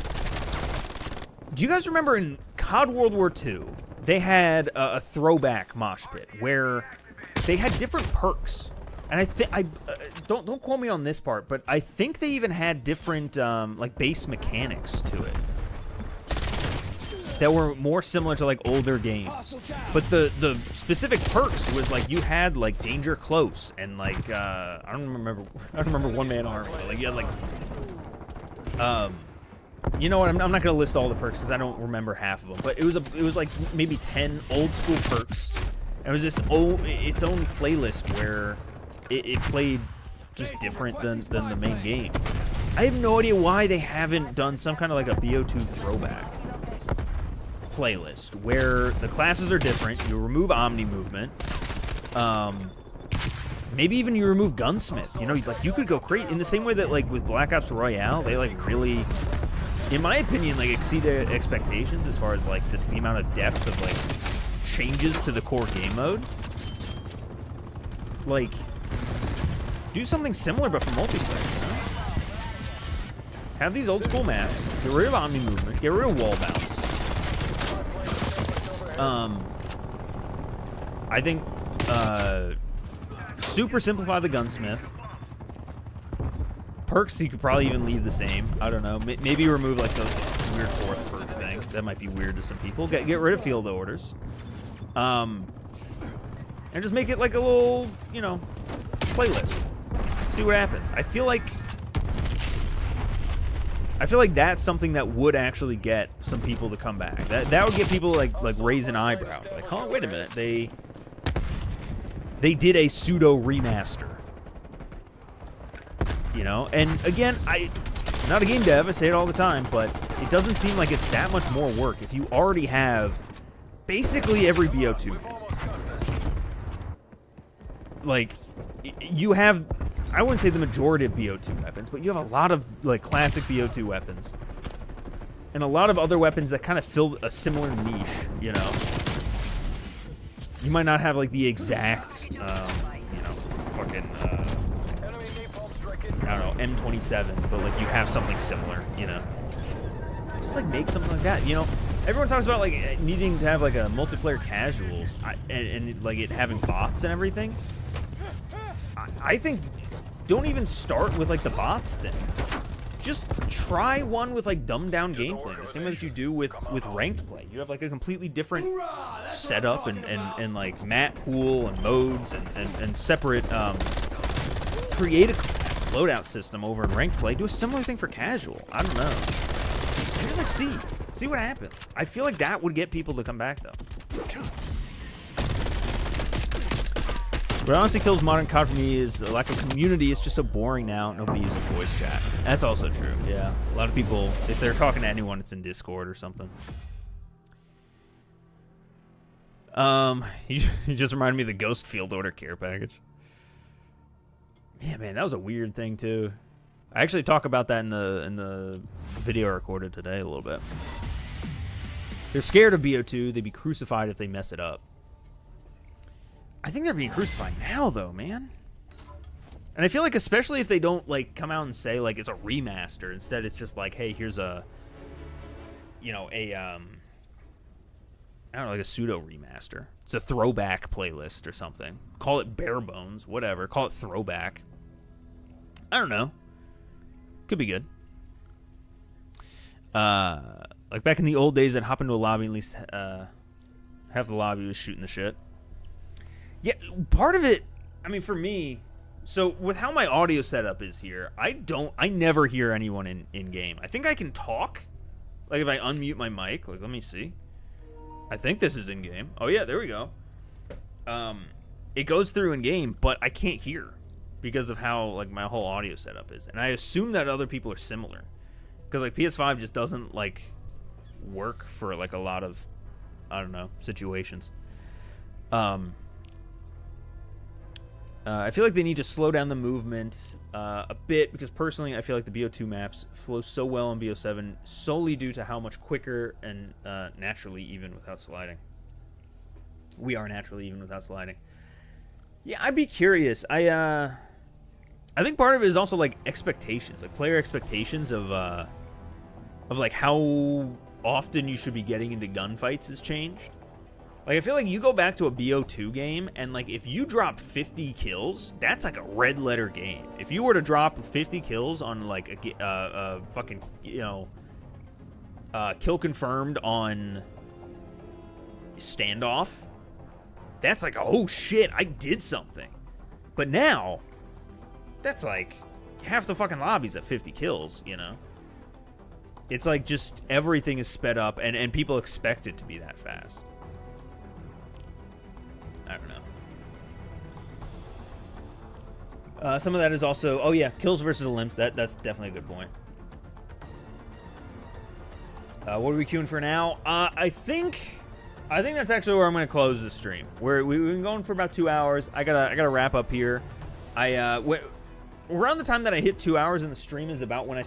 Do you guys remember in COD World War II, they had a throwback mosh pit where they had different perks, and don't quote me on this part, but I think they even had different like base mechanics to it that were more similar to like older games. But the specific perks was like you had like danger close and like I don't remember one man armor, but like you had like you know what? I'm not gonna list all the perks because I don't remember half of them. But it was like maybe 10 old school perks. And it was its own playlist where it played just different than the main game. I have no idea why they haven't done some kind of like a BO2 throwback playlist where the classes are different. You remove Omni movement. Maybe even you remove gunsmith. You know, like you could go crazy in the same way that like with Black Ops Royale, they like really, in my opinion, like exceeded expectations as far as like the amount of depth of like changes to the core game mode. Like, do something similar but for multiplayer, you know? Have these old school maps, get rid of Omni movement, get rid of wall bounce. I think super simplify the gunsmith. Perks you could probably even leave the same. I don't know. Maybe remove like the weird fourth perk thing. That might be weird to some people. Get rid of field orders. And just make it like a little, you know, playlist. See what happens. I feel like that's something that would actually get some people to come back. That would get people like raise an eyebrow. Like, huh, wait a minute. They did a pseudo remaster. You know? And again, I'm not a game dev, I say it all the time, but it doesn't seem like it's that much more work if you already have basically every BO2. Like, you have, I wouldn't say the majority of BO2 weapons, but you have a lot of like classic BO2 weapons. And a lot of other weapons that kind of fill a similar niche, you know? You might not have like the exact, you know, fucking, I don't know, M27, but like you have something similar, you know? Just like make something like that, you know? Everyone talks about like needing to have like a multiplayer casuals and like it having bots and everything. I think don't even start with like the bots thing. Just try one with like dumbed down gameplay, the same way that you do with ranked play. You have like a completely different setup and like map pool and modes and separate create a class loadout system over in ranked play. Do a similar thing for casual. I don't know. Just like see what happens. I feel like that would get people to come back though. What honestly kills modern COD for me is the lack of community. It's just so boring now. Nobody uses voice chat. That's also true. Yeah, a lot of people, if they're talking to anyone, it's in Discord or something. You just reminded me of the Ghost Field Order care package. Yeah, man, that was a weird thing too. I actually talk about that in the video I recorded today a little bit. They're scared of BO2. They'd be crucified if they mess it up. I think they're being crucified now, though, man. And I feel like, especially if they don't like come out and say like it's a remaster. Instead, it's just like, hey, here's a, you know, a I don't know, like a pseudo remaster. It's a throwback playlist or something. Call it bare bones, whatever. Call it throwback. I don't know. Could be good. Like back in the old days, I'd hop into a lobby, at least half the lobby was shooting the shit. Yeah, part of it, I mean, for me, so with how my audio setup is here, I never hear anyone in game. I think I can talk, like if I unmute my mic, like let me see. I think this is in game. Oh yeah, there we go. It goes through in game, but I can't hear because of how like my whole audio setup is, and I assume that other people are similar, because like PS5 just doesn't like work for like a lot of, I don't know, situations. I feel like they need to slow down the movement a bit, because personally I feel like the BO2 maps flow so well in BO7 solely due to how much quicker and naturally even without sliding. We are naturally even without sliding. Yeah, I'd be curious. I I think part of it is also like expectations, like player expectations of like how often you should be getting into gunfights has changed. Like, I feel like you go back to a BO2 game, and, like, if you drop 50 kills, that's, like, a red-letter game. If you were to drop 50 kills on, like, a fucking, you know, kill confirmed on standoff, that's like, oh, shit, I did something. But now, that's, like, half the fucking lobby's at 50 kills, you know? It's, like, just everything is sped up, and people expect it to be that fast. I don't know. Some of that is also, oh yeah, kills versus limps. That's definitely a good point. What are we queuing for now? I think that's actually where I'm going to close the stream. We've been going for about 2 hours. I gotta wrap up here. Around the time that I hit 2 hours in the stream is about when I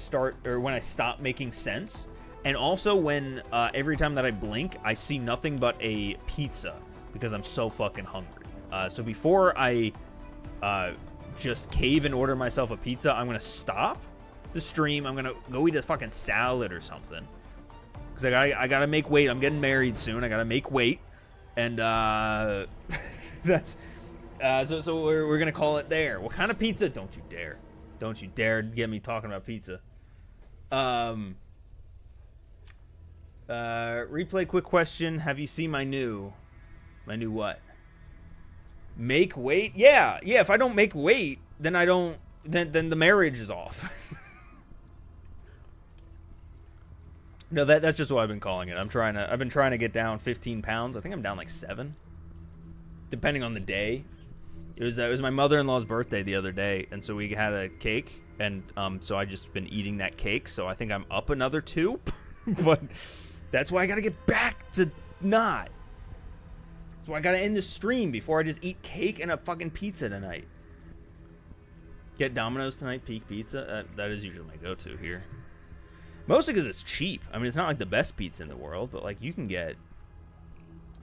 stop making sense, and also when every time that I blink, I see nothing but a pizza. Because I'm so fucking hungry. So before I just cave and order myself a pizza, I'm going to stop the stream. I'm going to go eat a fucking salad or something. Because I got to make weight. I'm getting married soon. I got to make weight. And that's... So we're going to call it there. What kind of pizza? Don't you dare. Don't you dare get me talking about pizza. Replay quick question. Have you seen my new... My new what? Make weight? Yeah. If I don't make weight, then I don't. Then the marriage is off. No, that's just what I've been calling it. I've been trying to get down 15 pounds. I think I'm down like 7, depending on the day. It was my mother-in-law's birthday the other day, and so we had a cake, and so I just been eating that cake. So I think I'm up another 2, but that's why I gotta get back to not. So I gotta end the stream before I just eat cake and a fucking pizza tonight. Get Domino's tonight, peak pizza. That is usually my go-to here. Mostly because it's cheap. I mean, it's not like the best pizza in the world, but like you can get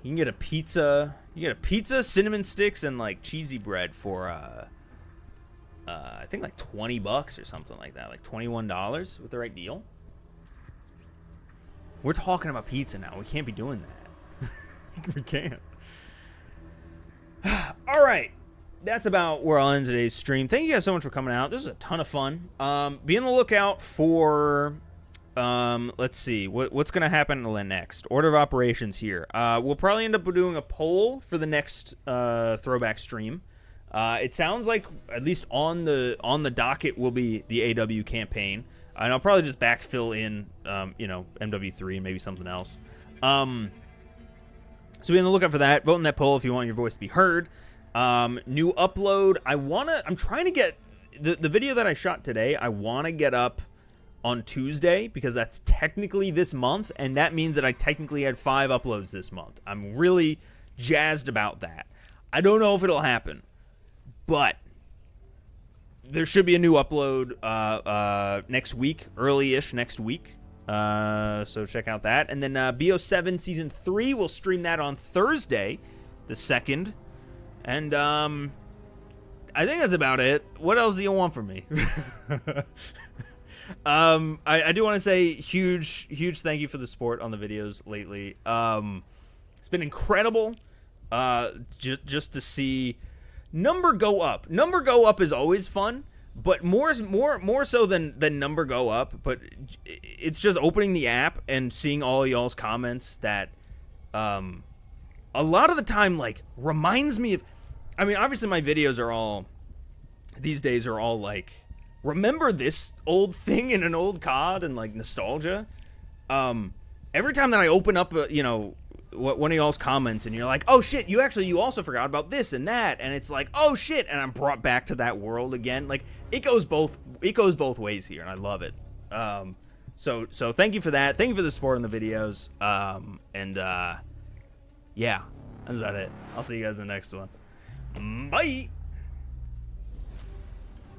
a pizza. You get a pizza, cinnamon sticks, and like cheesy bread for I think like $20 or something like that, like $21 with the right deal. We're talking about pizza now. We can't be doing that. We can't. All right, that's about where I'll end today's stream. Thank you guys so much for coming out. This was a ton of fun. Be on the lookout for, let's see, what's going to happen next. Order of operations here. We'll probably end up doing a poll for the next throwback stream. It sounds like, at least on the docket, will be the AW campaign. And I'll probably just backfill in, MW3 and maybe something else. So be on the lookout for that. Vote in that poll if you want your voice to be heard. New upload. I'm trying to get the video that I shot today. I want to get up on Tuesday because that's technically this month, and that means that I technically had 5 uploads this month. I'm really jazzed about that. I don't know if it'll happen, but there should be a new upload next week, early-ish next week. So check out that. And then BO7 Season 3, we'll stream that on Thursday, the 2nd. And I think that's about it. What else do you want from me? I do want to say huge thank you for the support on the videos lately. It's been incredible just to see number go up. Number go up is always fun. But more so than number go up, but it's just opening the app and seeing all y'all's comments that a lot of the time like reminds me of. I mean, obviously my videos are all these days are all like, remember this old thing in an old COD and like nostalgia. Every time that I open up one of y'all's comments and you're like, oh shit, you also forgot about this and that, and it's like, oh shit, and I'm brought back to that world again. Like it goes both ways here, and I love it. So thank you for that. Thank you for the support on the videos. Yeah, that's about it. I'll see you guys in the next one. Bye.